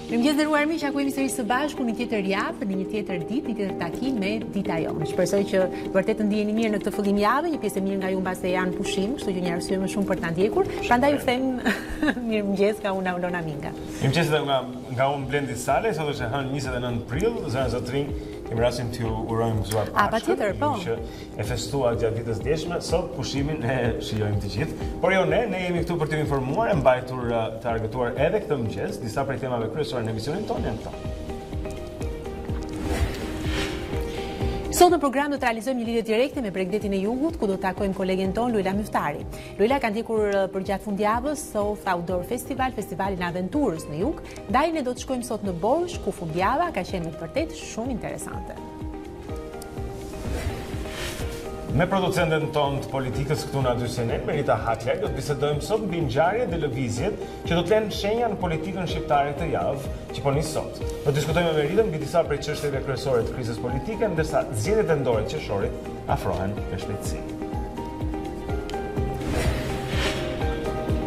Mirëmëngjes nderuar miq, aku jemi sërish së bashku në një tjetër javë, në një tjetër ditë, një tjetër takim me Dita Jonë. Shpresoj që vërtet të ndiheni mirë në këtë fillim jave, një pjesë e mirë nga ju mbas se janë pushim, kështu që një arsye më shumë për ta ndjekur. Prandaj ju them mirëmëngjes nga unë Aulona Minga. Mirëmëngjes nga unë Blendi Sale, sot është hënë 29 prill, zënë zotrin, kemi rastin t'ju urojmë gëzuar patjetër, po. Që e festuar gjatë ditës djeshme, sot pushimin e shijojmë të gjithë. Por jo ne jemi këtu për t'ju informuar, e mbajtur të argëtuar edhe këtë mëngjes, disa prej temave kryesore në emisionin tonë janë këto. Sot në program do të realizojmë një lidhje direkte me Bregdetin e Jugut, ku do të takojmë kolegen tonë Luila Myftari. Luila ka ndjekur për gjatë fundjavës South Outdoor Festival, festivalin e aventurës në Jug. Ndaj ne do të shkojmë sot në Borsh, ku fundjava ka qenë me të vërtetë shumë interesante. Me producentën tonë të politikës këtu në Adysenet, Merita Haklek, do të bisedojmë sot mbi ngjarjet dhe lëvizjet që do të lënë shenja në politikën shqiptare të javë që po nis sot. Do të diskutojmë me Meritën mbi disa prej çështjeve kryesore të krizës politike, ndërsa zgjedhjet endore të qershorit afrohen me shpejtësi.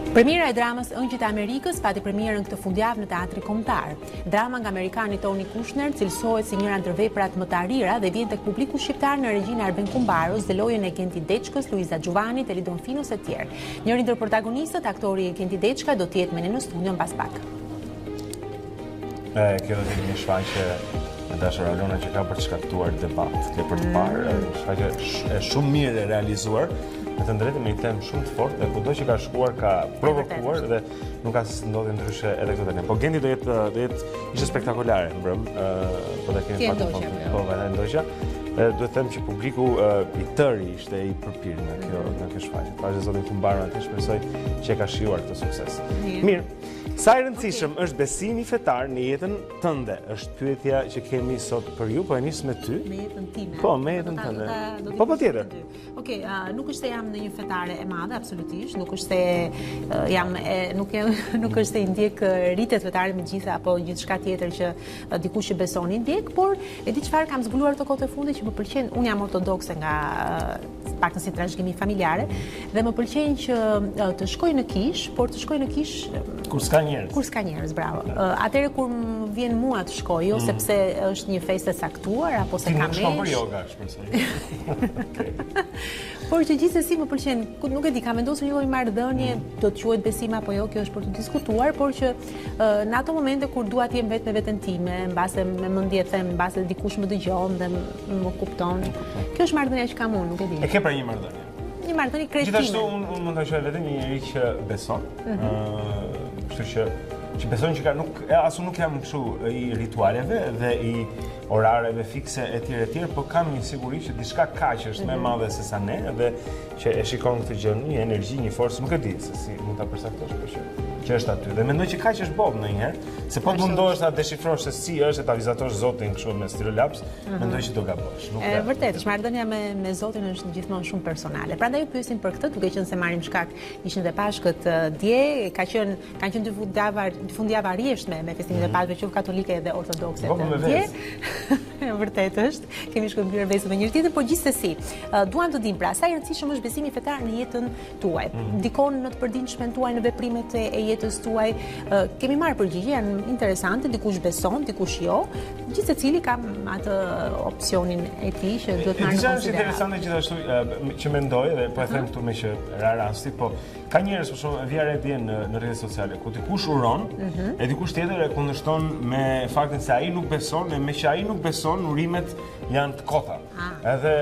Premiera e dramës Ëngjët e Amerikës pati premierën këtë fundjavë në Teatri Kombëtar. Drama nga amerikani Tony Kushner cilësohet si njëra ndër veprat më të arira dhe vjen tek publiku shqiptar në regjin Arben Kumbaros dhe lojën e Genti Deçkës, Luiza Xhuvanit, Elidon Finos e tjerë. Njëri ndër protagonistët, aktori Genti Deçka, do të jetë me ne në studio mbas pak. Kjo do të jetë një shfaqje e dashur Alona që ka për të shkaktuar debat, kjo për të parë, shfaqje shumë mirë e realizuar. Me të drejtë me një temë shumë të fortë dhe kudo që ka shkuar ka provokuar dhe nuk ka se ndodhi ndryshe edhe këtu tani. Po Genti do jetë ishte spektakolare në brëm. Po ta kemi pak po ndoqja. Duhet të them që publiku i tërë ishte i përpir në kjo shfaqje. Pashë zotin Kumbaron atë shpresoj që e ka shijuar këtë sukses. Mirë. Sa i rëndësishëm është besimi fetar në jetën tënde? Është pyetja që kemi sot për ju, po e nis me ty. Me jetën time. Po, me jetën tënde. Po patjetër. Okej, nuk është se jam në një fetare e madhe, absolutisht, nuk është se jam nuk është se i ndjek rritet fetare me gjitha apo gjithçka tjetër që dikush që beson i ndjek, por e di çfarë kam zbuluar të kohët e fundit që më pëlqen, unë jam ortodokse nga paktën si trashëgimi familjare dhe më pëlqen që të shkoj në kish, por të shkoj në kish kur s'ka njerëz. Kur s'ka njerëz, bravo. Atëherë kur më vjen mua të shkoj, jo sepse është një festë e caktuar apo se kam nesh. Ti nuk shkon për yoga, shpresoj. Por që gjithsesi më pëlqen, nuk e di, kam vendosur një lloj marrëdhënie, do të quhet besim apo jo, kjo është për të diskutuar, por që në ato momente kur dua të jem vetë me veten time, mbase me mendje them, mbase dikush më dëgjon dhe më kupton. Kjo është marrëdhënia që kam unë, nuk e di. E ke pra një marrëdhënie? Një marrëdhënie kretine. Gjithashtu unë mund ta shoh vetëm një njerëz që beson. Kështu që beson që asu nuk jam kështu i ritualeve dhe i orareve fikse e tjerë, po kam një siguri që diçka kaq është më e madhe se sa ne dhe që e shikon këtë gjë, një energji, një forcë, nuk e di se si mund ta përcaktosh, por që është aty. Dhe mendoj që kaq është bob ndonjëherë, se po mundohesh ta deshifrosh se si është ta vizatosh Zotin kështu me stilolaps, mendoj që do gabosh. Vërtet, marrëdhënia me Zotin është gjithmonë shumë personale. Prandaj ju pyesim për këtë, duke qenë se marrim shkak ishin dhe Pashkët dje, kanë qenë dy fundjava rreshtme me festimin e Pashkëve, qoftë katolike dhe ortodokse. Dje. Vërtet është, kemi shkëmbyer vesë me njëri tjetrin, por gjithsesi, duam të dim pra, sa i rëndësishëm është besimi fetar në jetën tuaj. Dikon në të përditshmën tuaj, në veprimet e jetës tuaj, kemi marrë përgjigje, janë interesante, dikush beson, dikush jo. Gjithsecili ka atë opsionin e tij që duhet marrë në konsiderat. Është interesante gjithashtu që mendoj dhe po e them këtu me që rasti, po ka njerëz për shembull vjerë dje në rrjetet sociale ku dikush uron e dikush tjetër e kundërshton me faktin se ai nuk beson dhe me që ai nuk beson urimet janë të kota. Edhe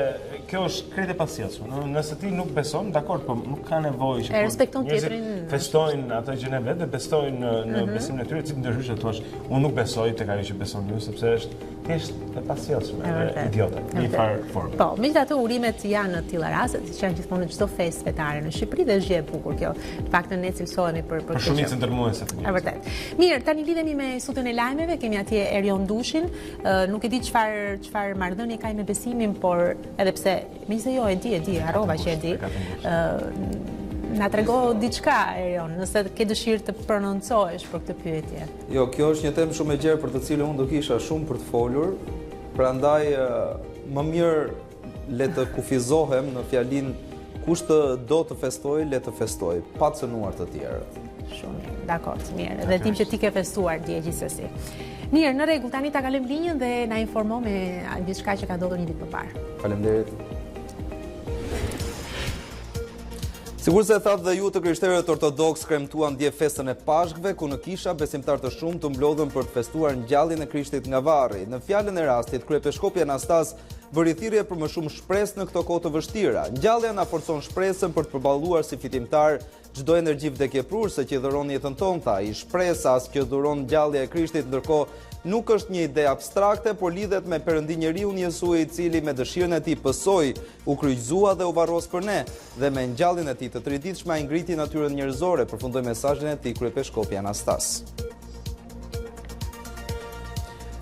kjo është krejt e pasjellshme. Nëse ti nuk beson, dakor, po nuk ka nevojë që njerëzit festojnë atë gjën e vet dhe besojnë në besimin e tyre, ti ndryshe thua, unë nuk besoj tek ajo që beson ju sepse është thjesht e pasjellshme dhe idiote në një farë formë. Po, megjithatë urimet janë në të tilla raste, siç janë gjithmonë në çdo festë fetare në Shqipëri dhe është gjë e bukur kjo. Faktën ne cilësohemi për shumicën ndërmuese të njerëzve. Vërtet. Mirë, tani lidhemi me sutën e lajmeve, kemi atje Erion Dushin, nuk e di çfarë marrëdhënie ka me besimin, por edhe pse megjithëse jo e di, harrova që e di. Na trego diçka, Erion, nëse ke dëshirë të prononcohesh për këtë pyetje. Jo, kjo është një temë shumë e gjerë për të cilën unë do kisha shumë për të folur, prandaj më mirë le të kufizohem në fjalinë kush të do të festoj, le të festoj, pa cënuar të tjerët. Shumë. Dakor, mirë. Dhe tim që ti ke festuar dje gjithsesi. Mirë, në rregull, tani ta kalojmë linjën dhe na informo me diçka që ka ndodhur një ditë më parë. Faleminderit. Sigur se thatë dhe ju të krishterët ortodoks kremtuan dje festën e Pashkëve, ku në kisha besimtar të shumë të mblodhën për të festuar ngjalljen e Krishtit nga varri. Në fjalën e rastit, kryepeskopi Anastas bëri thirrje për më shumë shpresë në këto kohë të vështira. Ngjallja na forcon shpresën për të përballuar si fitimtar çdo energji vdekjeprurse që dhuron jetën tonë, tha ai. Shpresa që dhuron ngjallja e Krishtit, ndërkohë nuk është një ide abstrakte, por lidhet me Perëndi njeriu Jesui, i cili me dëshirën e tij pësoi, u kryqëzua dhe u varros për ne, dhe me ngjalljen e tij të triditshme ai ngriti natyrën njerëzore, përfundoi mesazhin e tij kryepeskopi Anastas.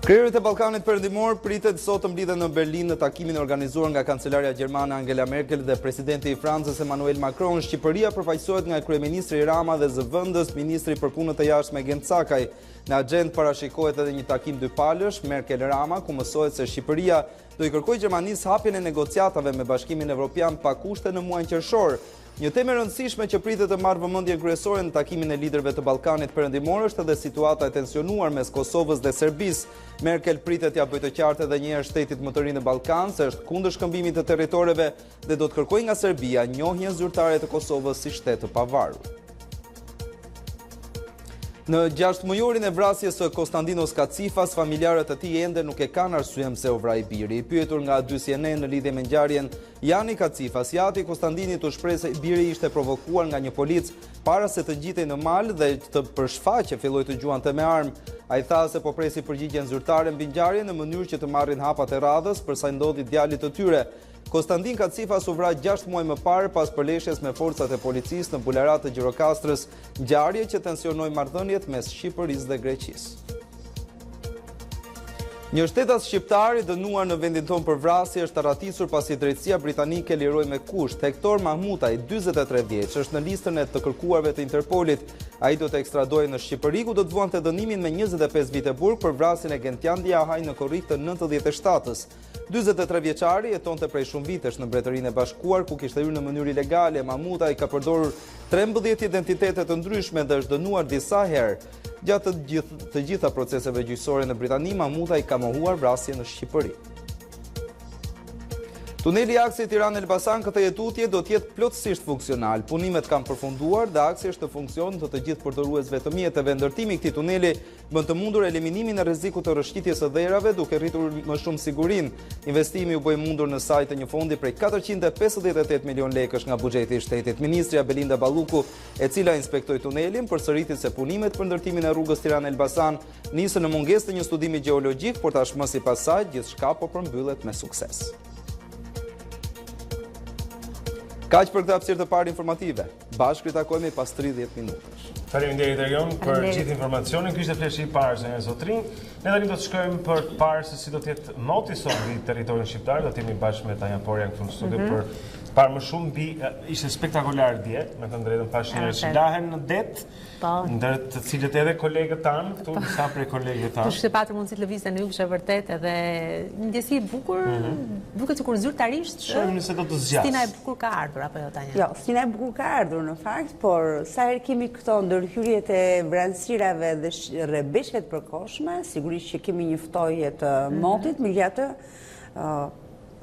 Krerët e Ballkanit Perëndimor pritet sot të mblidhen në Berlin në takimin organizuar nga kancelarja gjermane Angela Merkel dhe presidenti i Francës Emmanuel Macron. Shqipëria përfaqësohet nga kryeministri Rama dhe zëvendës ministri për punët e jashtme Gent Sakaj. Në agjendë parashikohet edhe një takim dypalësh Merkel-Rama, ku mësohet se Shqipëria do i kërkojë Gjermanisë hapjen e negociatave me Bashkimin Evropian pa kushte në muajin qershor. Një temë e rëndësishme që pritet të marrë vëmendjen kryesore në takimin e liderëve të Ballkanit Perëndimor është edhe situata e tensionuar mes Kosovës dhe Serbisë. Merkel pritet ja bëjë të qartë edhe një herë shtetit më të ri në Ballkan se është kundër shkëmbimit të territoreve dhe do të kërkojë nga Serbia njohjen zyrtare të Kosovës si shtet të pavarur. Në 6 mujorin e vrasjes së Konstantinos Kacifas, familjarët e tij ende nuk e kanë arsye pse u vraj biri. I pyetur nga 2 CNN në lidhje me ngjarjen, Jani Kacifas, jati i Konstantinit, u shpreh se biri ishte provokuar nga një polic para se të ngjitej në mal dhe të përshfaqe filloi të gjuante me armë. Ai tha se po presi përgjigjen zyrtare mbi ngjarjen në mënyrë që të marrin hapat e radhës për sa i ndodhi djalit të tyre. Konstantin Kacifas u vra 6 muaj më parë pas përleshjes me forcat e policisë në bularat të Gjirokastrës, ngjarje që tensionoi marrëdhëniet mes Shqipërisë dhe Greqisë. Një shtetas shqiptar i dënuar në vendin tonë për vrasje është arratisur pasi drejtësia britanike liroi me kusht. Hector Mahmutaj, 43 vjeç, është në listën e të kërkuarve të Interpolit. Ai do të ekstradohej në Shqipëri, ku do të vuante dënimin me 25 vite burg për vrasjen e Gentian Ahaj në korrik të 97-s. 43 vjeçari jetonte prej shumë vitesh në Mbretërinë e Bashkuar, ku kishte hyrë në mënyrë ilegale. Mahmutaj ka përdorur 13 identitete të ndryshme dhe është dënuar disa herë. Gjatë të gjitha proceseve gjyqësore në Britani, Mahmutaj ka mohuar vrasje në Shqipëri. Tuneli i aksit Tiranë-Elbasan këtë jetutje do të jetë plotësisht funksional. Punimet kanë përfunduar dhe aksi është të funksion të gjithë përdoruesve të mjeteve. Ndërtimi i këtij tuneli bën të mundur eliminimin e rrezikut të rrëshqitjes së dherave duke rritur më shumë sigurinë. Investimi u bë mundur në sajt të një fondi prej 458 milion lekësh nga buxheti i shtetit. Ministria Belinda Balluku, e cila inspektoi tunelin, përsëriti se punimet për ndërtimin e rrugës Tiranë-Elbasan nisën në mungesë të një studimi gjeologjik, por tashmë sipas saj gjithçka po përmbyllet me sukses. Kaq për këtë hapësirë të parë informative. Bashkë ritakojmë pas 30 minutash. Faleminderit Erion për gjithë informacionin. Ky ishte fleshi i parë se zotrin. Ne tani do të shkojmë për të parë se si do të jetë moti sot në territorin shqiptar. Do të jemi bashkë me Tanja Porja këtu në studio për parë më shumë mbi ishte spektakolar dje, me të drejtën pash njerëz që lahen në det, ndër të cilët edhe kolegët tanë, këtu disa prej kolegëve tanë. Kishte patur mundësi të lëvizte në jugë vërtet edhe një ndjesi e bukur, duket sikur zyrtarisht. Shohim se do të zgjas. Stina e bukur ka ardhur apo jo Tanja? Jo, Stina e bukur ka ardhur në fakt, por sa herë kemi këto ndërhyrjet e vranësirave dhe rrebeshjet të përkohshme, sigurisht që kemi një ftohje të motit, megjithatë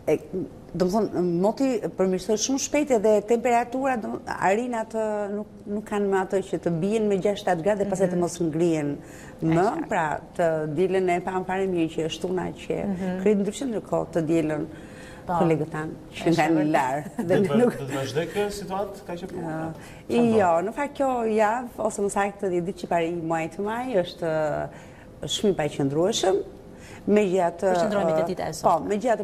do të thonë, moti përmirësoi shumë shpejt edhe temperatura arinat nuk kanë më atë që të bien me 6-7 gradë dhe pastaj të mos ngrihen më, pra të dielën e pam fare mirë që është tuna që krejt ndryshe, ndërkohë të dielën kolegët tanë që kanë larë. Do të vazhdoj kjo situatë kaq e bukur? Jo, në fakt kjo javë ose më saktë ditë që para një muaji të maj është shumë i paqëndrueshëm. Megjithatë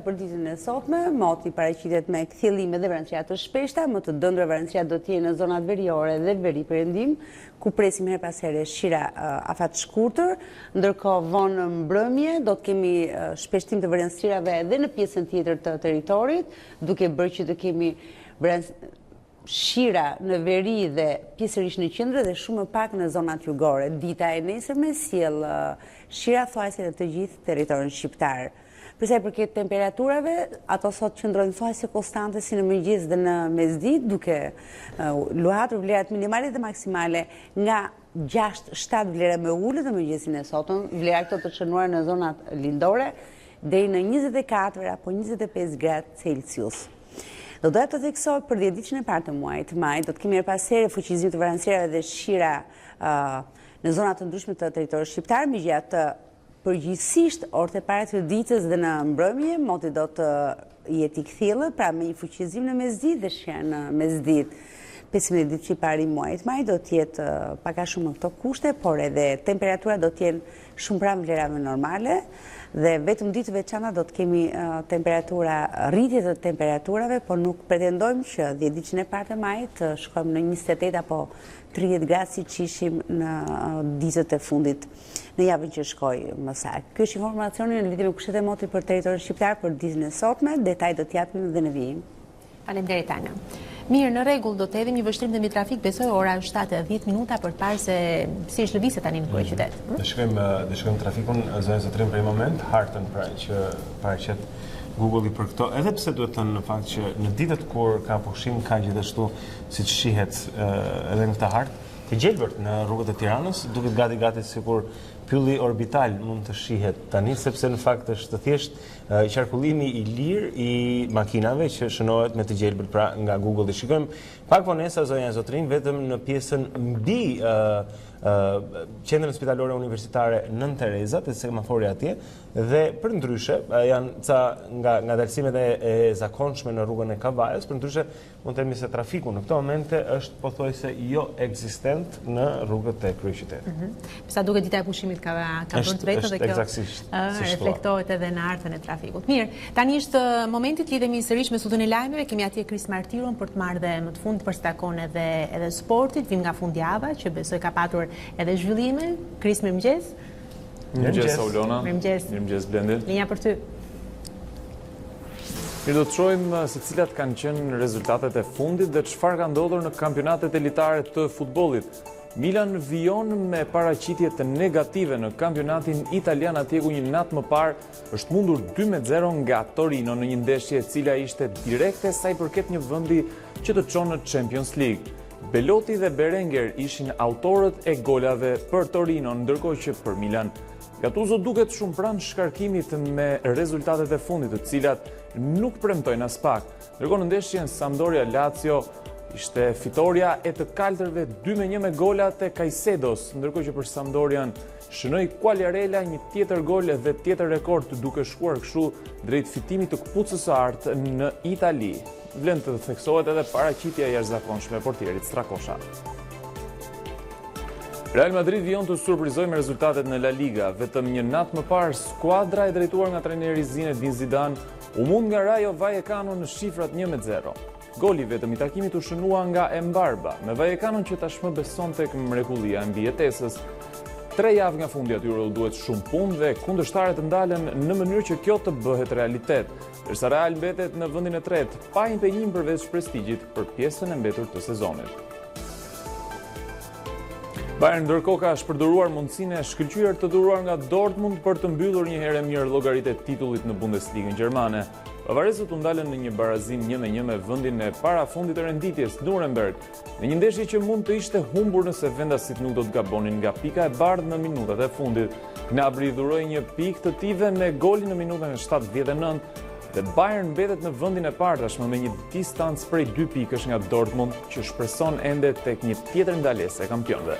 për ditën e sotme, moti paraqitet me kthjellime dhe vranësia të shpeshta, më të dëndra vranësia do të jenë në zonat veriore dhe veri perëndim, ku presim her pas here shira afat shkurtër, ndërkohë vonë mbrëmje do të kemi shpeshtim të vranësirave edhe në pjesën tjetër të territorit, duke bërë që të kemi shira në veri dhe pjesërisht në qendër dhe shumë më pak në zonat jugore. Dita e nesërme sjell shira thuajse në të gjithë territorin shqiptar. Përsa i përket temperaturave, ato sot qëndrojnë thuajse konstante si në mëngjes dhe në mesditë, duke luhatur vlerat minimale dhe maksimale nga 6-7 vlera më ulët në mëngjesin e sotëm, vlera këto të çënuara në zonat lindore, deri në 24 apo 25 gradë Celsius. Do doja të theksoj për 10 ditën e parë të muajit maj, do të kemi herpasherë fuqizim të vranësierave dhe shira në zona të ndryshme të territorit shqiptar, megjithatë përgjithsisht orët e para të ditës dhe në mbrëmje, moti do të jetë i kthjellë, pra me një fuqizim në mesditë dhe shira në mesditë. 15 ditë që i pari muajit maj do t'jetë paka shumë në këto kushte, por edhe temperatura do t'jenë shumë pranë vlerave normale dhe vetëm ditë veçanta do t'kemi rritje të temperaturave, por nuk pretendojmë që 10 ditën e parë të majit të shkojmë në 28 apo 30 gradë si që ishim në ditët e fundit në javën që shkoj më saktë. Ky është informacioni në lidhje me kushtet e motit për territorin shqiptar për ditën e sotme, detaj do t'japim dhe në vijim. Faleminderit Tana. Mirë, në rregull do të hedhim një vështrim dhe mbi trafik, besoj ora është 7:10 minuta për të parë se si është lëvizja tani në kryeqytet. Ne shkojmë trafikun zonën zotrim për një moment, hartën pra që paraqet Google-i për këto, edhe pse duhet thënë në fakt që në ditët kur ka pushim ka gjithashtu siç shihet edhe në këtë hartë, të gjelbërt në rrugët e Tiranës, duket gati sikur pylli orbital mund të shihet tani, sepse në fakt është thjesht qarkullimi i lirë i makinave që shënohet me të gjelbërt pra nga Google. Shikojmë pak vonesa zonja e Zotrin vetëm në pjesën mbi qendrën spitalore universitare Nën Tereza, te semafori atje, dhe për ndryshe janë ca nga dalësimet e zakonshme në rrugën e Kavajës, për ndryshe mund të themi se trafiku në këto momente është pothuajse jo ekzistent në rrugët e kryeqytetit. Sa duket dita e pushimit ka bërë të vetë dhe kjo reflektohet edhe në hartën e trafikut. Mirë, tani është momenti të lidhemi sërish me sudën e lajmeve, kemi atje Kris Martiron për të marrë dhe më të fundit për të takon edhe sportit, vim nga fundjava që besoj ka patur edhe zhvillime. Kris, mirëmëngjes. Mirëmëngjes Aulona. Mirëmëngjes Blendi. Linja për ty. Mirë, do të shohim se cilat kanë qenë rezultatet e fundit dhe çfarë ka ndodhur në kampionatet elitare të futbollit. Milan vijon me paraqitje të negative në kampionatin italian, atje ku një natë më parë është mundur 2-0 nga Torino në një ndeshje e cila ishte direkte sa i përket një vendi që të çon në Champions League. Belotti dhe Berenguer ishin autorët e golave për Torino, ndërkohë që për Milan Gattuso duket shumë pranë shkarkimit me rezultatet e fundit, të cilat nuk premtojnë as pak. Ndërkohë në ndeshjen Sampdoria-Lazio ishte fitoria e të kaltërve 2-1 me golat e Caicedos, ndërkohë që për Sampdorian shënoi Quagliarella një tjetër gol dhe tjetër rekord, duke shkuar kështu drejt fitimit të këpucës së artë në Itali. Vlen të theksohet edhe paraqitja e jashtëzakonshme e portierit Strakosha. Real Madrid vijon të surprizojë me rezultatet në La Liga. Vetëm një natë më parë, skuadra e drejtuar nga trajneri Zinedine Zidane u mund nga Rayo Vallecano në shifrat 1-0. Goli vetëm i takimit u shënua nga Embarba, me Vallecano që tashmë beson tek mrekullia e mbijetesës. 3 javë nga fundi atyre u duhet shumë punë dhe kundërshtarët ndalen në mënyrë që kjo të bëhet realitet, ndërsa Real mbetet në vendin e tretë, pa impenjim përveç prestigjit për pjesën e mbetur të sezonit. Bayern ndërkohë ka shpërdoruar mundësinë e shkëlqyer të dhuruar nga Dortmund për të mbyllur një herë mirë llogaritë e titullit në Bundesligën gjermane. Bavarezët u ndalën në një barazim 1-1 me vendin e parafundit të renditjes Nuremberg, në një ndeshje që mund të ishte humbur nëse vendasit nuk do të gabonin nga pika e bardhë në minutat e fundit. Gnabry dhuroi një pikë të tij me golin në minutën e 79 dhe Bayern mbetet në vendin e parë tashmë me një distancë prej 2 pikësh nga Dortmund, që shpreson ende tek një tjetër ndalesë e kampionëve.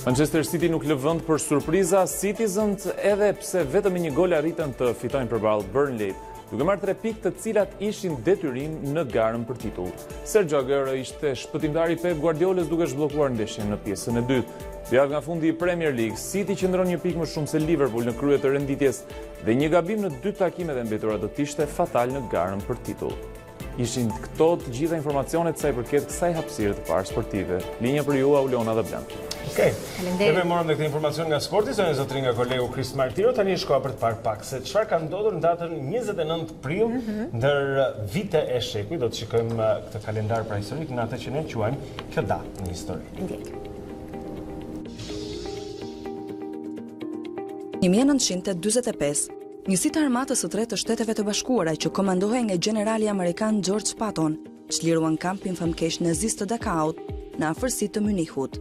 Manchester City nuk lë vend për surpriza Citizens, edhe pse vetëm me një gol arritën të fitojnë përballë Burnley, duke marrë 3 pikë të cilat ishin detyrim në garën për titull. Sergio Aguero ishte shpëtimtari Pep Guardiolës duke zhbllokuar ndeshjen në pjesën e dytë. Javë nga fundi i Premier League, City qëndron një pikë më shumë se Liverpool në krye të renditjes dhe një gabim në 2 takimet e mbetura do të ishte fatal në garën për titull. Ishin këto të gjitha informacionet sa i përket kësaj hapësire të parë sportive. Linja për ju, Aulona dhe Blank. Okej. Ne morëm dhe këtë informacion nga sporti, zonë zotrin nga kolegu Kris Martiro, tani është koha për të parë pak se çfarë ka ndodhur në datën 29 prill ndër vite e shekuj. Do të shikojmë këtë kalendar pra historik në atë që ne quajmë kjo datë në histori. 1945, njësita armatës së tretë të Shteteve të Bashkuara që komandohej nga generali amerikan George Patton, çliruan kampin famkeq nazist të Dachau në afërsitë të Munichut.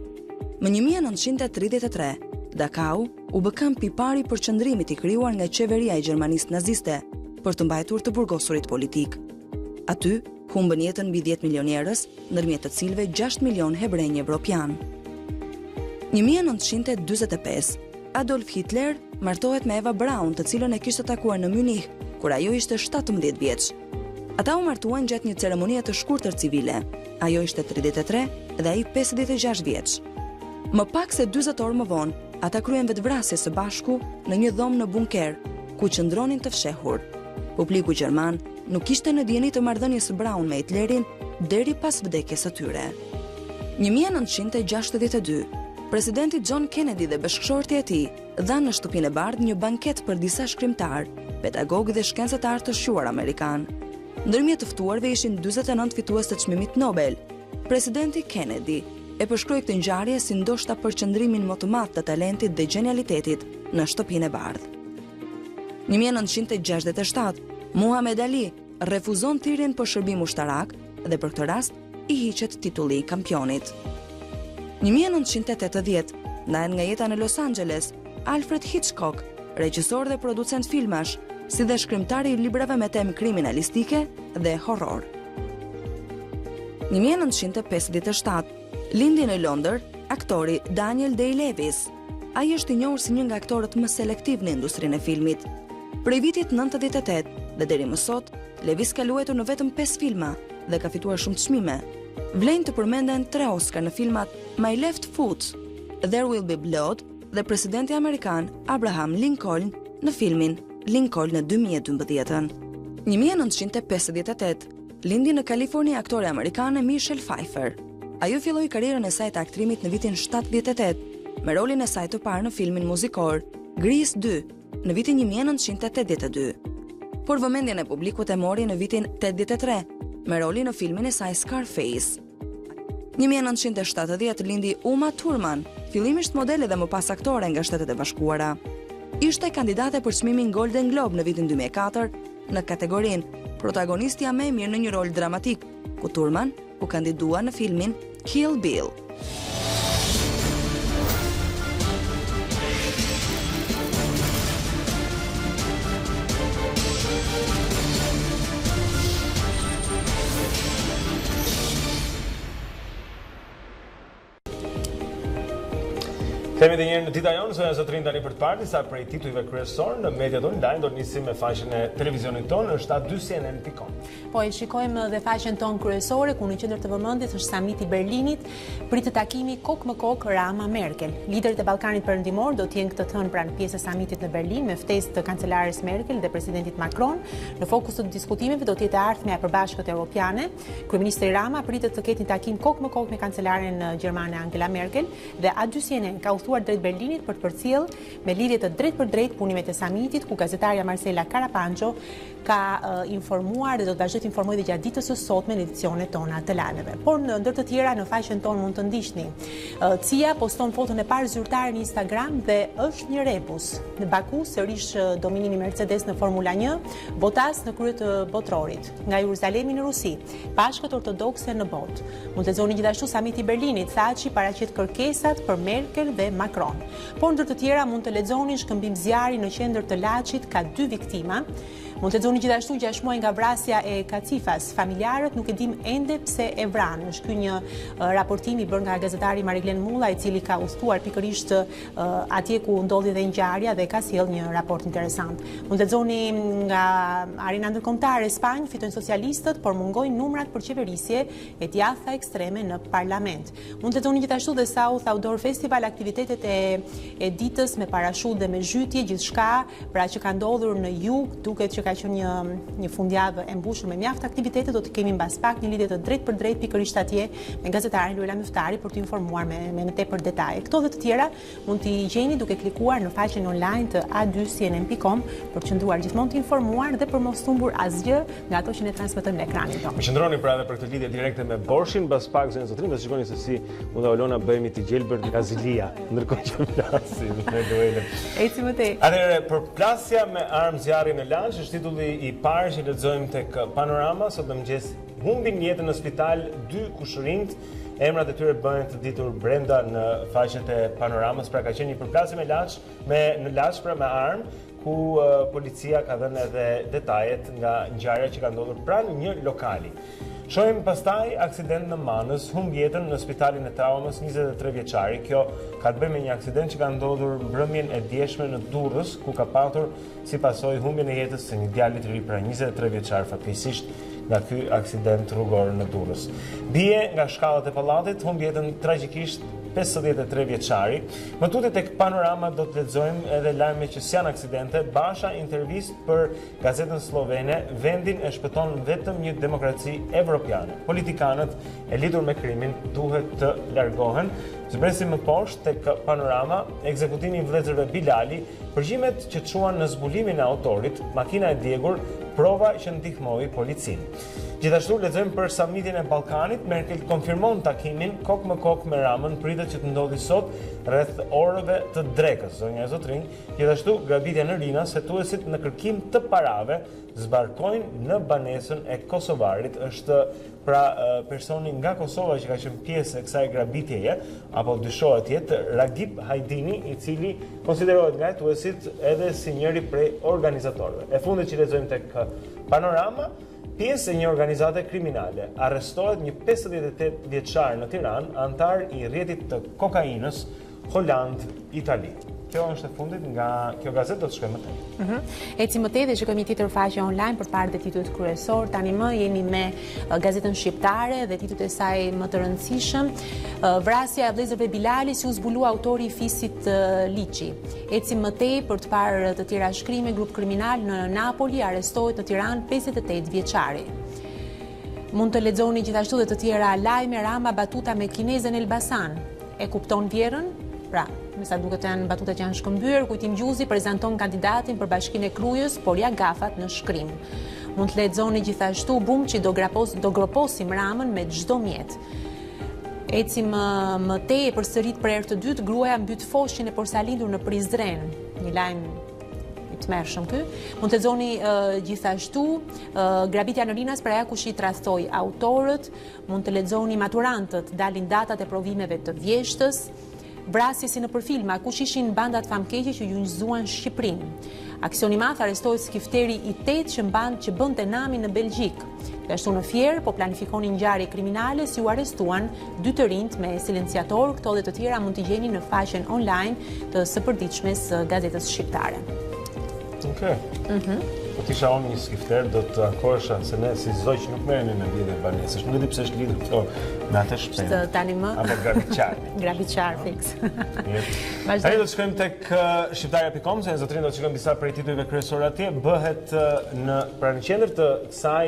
Më 1933, Dachau u bë kamp i pari për qëndrimit i krijuar nga qeveria e Gjermanisë naziste për të mbajtur të burgosurit politik. Aty humbën jetën mbi 10 milion njerëz, ndërmjet të cilëve 6 milion hebrej evropian. 1945, Adolf Hitler martohet me Eva Braun, të cilën e kishte takuar në Munich, kur ajo ishte 17 vjeç. Ata u martuan gjatë një ceremonie të shkurtër civile. Ajo ishte 33 dhe ai 56 vjeç. Më pak se 40 orë më vonë, ata kryen vetvrasje së bashku në një dhomë në bunker, ku qëndronin të fshehur. Publiku gjerman nuk ishte në dieni të marrëdhënies së Braun me Hitlerin deri pas vdekjes së tyre. 1962, presidenti John Kennedy dhe bashkëshorti e tij dhanë në Shtëpinë e Bardhë një banket për disa shkrimtar, pedagogë dhe shkencetar të shquar amerikan. Ndërmjet të ftuarve ishin 49 fitues të çmimit Nobel. Presidenti Kennedy e përshkroi këtë ngjarje si ndoshta përqendrimin më të madh të talentit dhe genialitetit në Shtëpinë e Bardhë. 1967, Muhammad Ali refuzon thirrjen për shërbim ushtarak dhe për këtë rast i hiqet titulli i kampionit. 1980, ndahet nga jeta në Los Angeles Alfred Hitchcock, regjisor dhe producent filmash, si dhe shkrimtari i librave me temë kriminalistike dhe horror. 1957, lindi në Londër aktori Daniel Day-Lewis. Ai është i njohur si një nga aktorët më selektiv në industrinë e filmit. Prej vitit 98 dhe deri më sot, Lewis ka luajtur në vetëm 5 filma dhe ka fituar shumë çmime. Vlen të përmenden 3 Oscar në filmat My Left Foot, There Will Be Blood dhe presidenti amerikan Abraham Lincoln në filmin Lincoln në 2012. 1958, lindi në Kaliforni aktore amerikane Michelle Pfeiffer. Ajo filloi karrierën e saj të aktrimit në vitin 78 me rolin e saj të parë në filmin muzikor Grease 2 në vitin 1982. Por vëmendjen e publikut e mori në vitin 83 me rolin në filmin e saj Scarface. 1970 lindi Uma Thurman, fillimisht modele dhe më pas aktore nga Shtetet e Bashkuara. Ishte kandidate për çmimin Golden Globe në vitin 2004 në kategorinë protagonistja më e mirë në një rol dramatik, ku Thurman u kandidua në filmin Kill Bill. Kemi dhe njerë në Dita Jonë, së zotrin tani për të parë disa prej titujve kryesor në mediat online, do nisim me faqen e televizionit tonë, është a2cnn.com. Po e shikojmë dhe faqen tonë kryesore, ku në qendër të vëmendjes është samiti Berlinit, pritet takimi kok më kok Rama-Merkel. Liderët e Ballkanit Perëndimor do të jenë këtë thënë pranë pjesës së samitit në Berlin me ftesë të kancelares Merkel dhe presidentit Macron. Në fokus të diskutimeve do të jetë ardhmja e përbashkët europiane. Kryeministri Rama pritet të ketë një takim kok më kok me kancelaren gjermane Angela Merkel dhe a2cnn ka drejt Berlinit për të përcjell me lidhje të drejt për drejt punimet e samitit, ku gazetarja Marcela Carapancho ka informuar dhe do të vazhdojë të informojë dhe gjatë ditës së sotme në edicionet tona të lajmeve. Por në ndër të tjera në faqen tonë mund të ndiqni. CIA poston foton e parë zyrtare në Instagram dhe është një rebus. Në Baku sërish dominimi Mercedes në Formula 1, Bottas në krye të botrorit. Nga Jeruzalemi në Rusi, Bashkët Ortodokse në botë. Mund të lexoni gjithashtu samiti i Berlinit, Thaçi paraqit kërkesat për Merkel dhe Macron. Por ndër të tjera mund të lexoni shkëmbim zjarri në qendër të Laçit ka 2 viktima. Mund të lexoni gjithashtu 6 muaj nga vrasja e Kacifas. Familjarët nuk e dim ende pse e vranë. Është ky një raportim i bërë nga gazetari Mariglen Mulla, i cili ka udhëtuar pikërisht atje ku ndodhi dhe ngjarja dhe ka sjell një raport interesant. Mund të lexoni nga arena ndërkombëtare, Spanjë fitojnë socialistët, por mungojnë numrat për qeverisje e djatha ekstreme në parlament. Mund të lexoni gjithashtu dhe South Outdoor Festival, aktivitetet e ditës me parashut dhe me zhytje, gjithçka pra që ka ndodhur në jug, duket që ka qenë një fundjavë e mbushur me mjaft aktivitete. Do të kemi mbas pak një lidhje të drejt për drejt pikërisht atje me gazetarin Luela Myftari për të informuar me tepër detaje. Këto dhe të tjera mund t'i gjeni duke klikuar në faqen online të a2cnn.com për të qëndruar gjithmonë të informuar dhe për mos humbur asgjë nga ato që ne transmetojmë në ekranin tonë. Qëndroni pra edhe për këtë lidhje direkte me Borshin, mbas pak zonë zotrin, do të shikoni se si mund Olona bëhemi të gjelbër nga Zilia, ndërkohë që flasim me duelin. Eci më tej. Atëherë, përplasja me armë zjarri në Laç është titulli i parë që lexojmë tek Panorama. Sot në mëngjes humbin jetën në spital 2 kushërinjt Emrat e tyre bëhen të ditur brenda në faqet e Panoramës, pra ka qenë një përplasje në laç pra me armë, ku policia ka dhënë edhe detajet nga ngjarja që ka ndodhur pranë një lokali. Shohim pastaj aksident në Manës, humb jetën në spitalin e traumës 23 vjeçari. Kjo ka të bëjë me një aksident që ka ndodhur mbrëmjen e djeshme në Durrës, ku ka patur si pasojë humbjen e jetës së një djalit të ri pra 23 vjeçar fatkeqësisht nga ky aksident rrugor në Durrës. Bie nga shkallët e pallatit, humb jetën tragjikisht 53 vjeçari. Më tutje tek Panorama do të lexojmë edhe lajme që s'janë aksidente. Basha intervistë për gazetën slovene, vendin e shpëton vetëm një demokraci evropiane. Politikanët e lidhur me krimin duhet të largohen. Zbresim më poshtë tek Panorama, ekzekutimi i vëllezërve Bilali, përgjimet që çuan në zbulimin e autorit, makina e djegur, prova që ndihmoi policinë. Gjithashtu lexojmë për summitin e Ballkanit, Merkel konfirmon takimin kok më kok me Ramën, pritet që të ndodhi sot rreth orëve të drekës, zonja e zotrinj. Gjithashtu grabitja në Rinas, hetuesit në kërkim të parave zbarkojnë në banesën e kosovarit. Është pra personi nga Kosova që ka qenë pjesë e kësaj grabitjeje, apo dyshohet jetë Ragip Hajdini, i cili konsiderohet nga hetuesit edhe si njëri prej organizatorëve. E fundit që lexojmë tek Panorama, pjesë e një organizate kriminale. Arrestohet një 58 vjeçar në Tiranë, antar i rrjetit të kokainës Holland, Itali. Kjo është e fundit nga kjo gazetë, do të shkojmë më tej. Eci më tej dhe shikojmë një titër faqe online përpara titullit kryesor. Tani më jemi me gazetën shqiptare dhe titulli i saj më të rëndësishëm, vrasja e vëllezërve Bilali, si u zbulua autori i fisit Liçi. Eci më tej për të parë të tjera shkrime, grup kriminal në Napoli arrestohet në Tiranë 58 vjeçari. Mund të lexoni gjithashtu dhe të tjera lajme. Rama batuta me kinezën Elbasan. E kupton vjerën? Pra, me sa duket janë batutat që janë shkëmbyer, Kujtim Gjuzi prezanton kandidatin për Bashkinë e Krujës, por ja gafat në shkrim. Mund të lexoni gjithashtu Bumçi do groposim Ramën me çdo mjet. Ecim më tej e përsërit për herë të dytë, gruaja mbyt foshin e porsalindur në Prizren. Një lajm i tmerrshëm ky. Mund të lexoni gjithashtu grabitja në Rinas për ajo kush i tradhtoi autorët. Mund të lexoni maturantët dalin datat e provimeve të vjeshtës. Vrasje si në përfilma, kush ishin bandat famkeqe që gjunjëzuan Shqipërinë. Aksioni madh, arrestohet skifteri i 8 që bënte nami në Belgjik. Ashtu në Fier, po planifikonin ngjarje kriminale, si u arrestuan 2 të rinjt me silenciator. Këto dhe të tjera mund t'i gjeni në faqen online të së përditshme së gazetës shqiptare. Okej. Po t'isha unë një skifter, do të ankoresha, se ne si zoq nuk merremi me lidhje banesësh. Nuk e di pse është lidhur këto me atë shpejt. Tani më. Apo graviçar. Graviçar fix. Tani do të shkojmë tek shqiptarja.com, se zotrin do të shikojmë disa prej titujve kryesorë atje. Bëhet pra në qendër të kësaj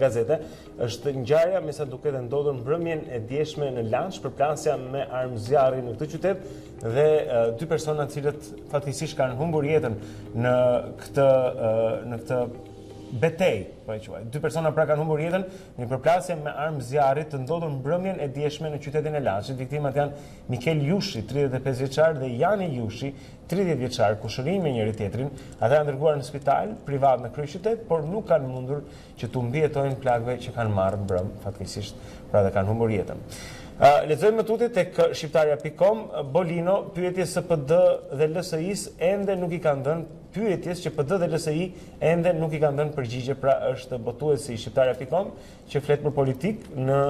gazete është ngjarja me sa duket e ndodhur mbrëmjen e djeshme në Lanç, përplasja me armë zjarri në këtë qytet dhe 2 persona të cilët fatkeqësisht kanë humbur jetën në këtë betejë, po e quaj. 2 persona pra kanë humbur jetën në një përplasje me armë zjarri të ndodhur mbrëmjen e djeshme në qytetin e Lançit. Viktimat janë Mikel Jushi, 35 vjeçar, dhe Jani Jushi, 30 vjeçar, kushërinj me njëri tjetrin. Ata janë dërguar në spital privat në kryeqytet, por nuk kanë mundur që të mbijetojnë plagëve që kanë marrë mbrëm, fatkeqësisht, pra dhe kanë humbur jetën. Lexojmë më tutje tek shqiptarja.com, Bolino, pyetjes së PD dhe LSI-s ende nuk i kanë dhënë pyetjes që PD dhe LSI ende nuk i kanë dhënë përgjigje, pra është botuesi i shqiptarja.com që flet për politik në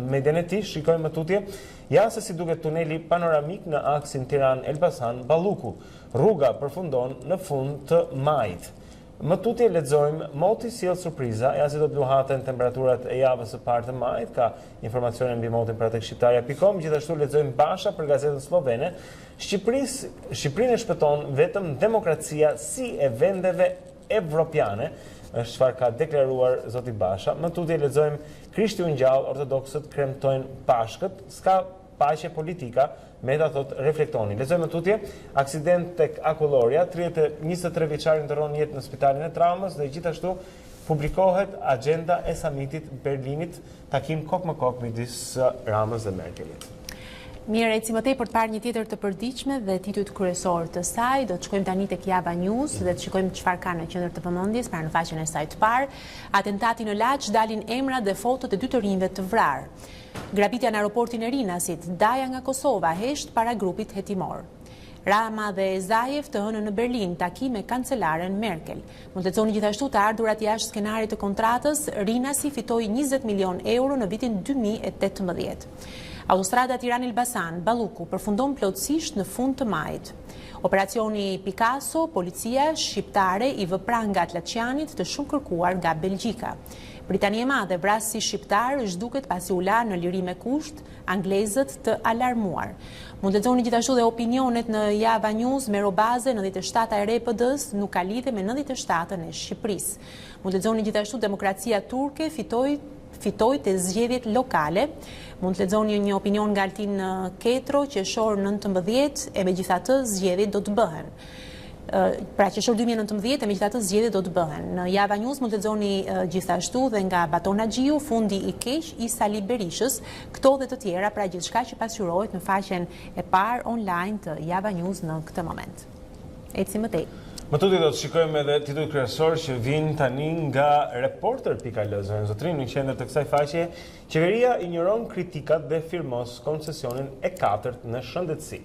median e tij. Shikojmë më tutje. Ja se si duket tuneli panoramik në aksin Tiranë-Elbasan-Balluku. Rruga përfundon në fund të majit. Më tutje lexojmë moti sjell surpriza, ja si do të luhaten temperaturat e javës së parë të majit, ka informacione mbi motin pra tek shqiptarja.com. Gjithashtu lexojmë Basha për gazetën slovene, Shqipërinë e shpëton vetëm demokracia si e vendeve evropiane, është çfarë ka deklaruar zoti Basha. Më tutje lexojmë Krishti u ngjall, ortodoksët kremtojnë pashkët, s'ka paqe politika, Meta thot reflektoni. Lexojmë tutje, aksident tek Akulloria, 23 vjeçari ndërron jetë në spitalin e traumës dhe gjithashtu publikohet agenda e samitit Berlinit, takim kok më kok midis Ramës dhe Merkelit. Mirë, eci më tej për të parë një tjetër të përditshme dhe titujt kryesor të saj, do të shkojmë tani tek Java News dhe të shikojmë çfarë ka në qendër të vëmendjes, pra në faqen e saj të parë. Atentati në Laç, dalin emrat dhe fotot e 2 të rinjve të vrarë. Grabitja në aeroportin e Rinasit, daja nga Kosova hesht para grupit hetimor. Rama dhe Zajev të hënë në Berlin, takim me kancelaren Merkel. Mund të lexoni gjithashtu të ardhurat jashtë skenarit të kontratës, Rinasi fitoi 20 milion euro në vitin 2018. Autostrada Tirana-Elbasan, Balluku, përfundon plotësisht në fund të majit. Operacioni Picasso, policia shqiptare i vë prangat Laçianit të shumë kërkuar nga Belgjika. Britania e Madhe vras si shqiptar zhduket pasi u la në liri me kusht, anglezët të alarmuar. Mund të lexoni gjithashtu dhe opinionet në Java News me robaze 97 e re PD-s nuk ka lidhje me 97-ën e Shqipërisë. Mund të lexoni gjithashtu demokracia turke fitoi të zgjedhjet lokale. Mund të lexoni një opinion nga Altin Ketro, qershor 19 e megjithatë zgjedhjet do të bëhen. Pra qershor 2019 e megjithatë zgjedhjet do të bëhen. Në Java News mund të lexoni gjithashtu dhe nga Baton Haxhiu, fundi i keq i Sali Berishës, këto dhe të tjera, pra gjithçka që pasqyrohet në faqen e parë online të Java News në këtë moment. Eci më tej. Më tuti do të shikojmë edhe titull kryesor që vinë tani nga Reporter.al, zonë zotrin, në qendër të kësaj faqe. Qeveria injoron kritikat dhe firmos koncesionin e 4 në shëndetësi.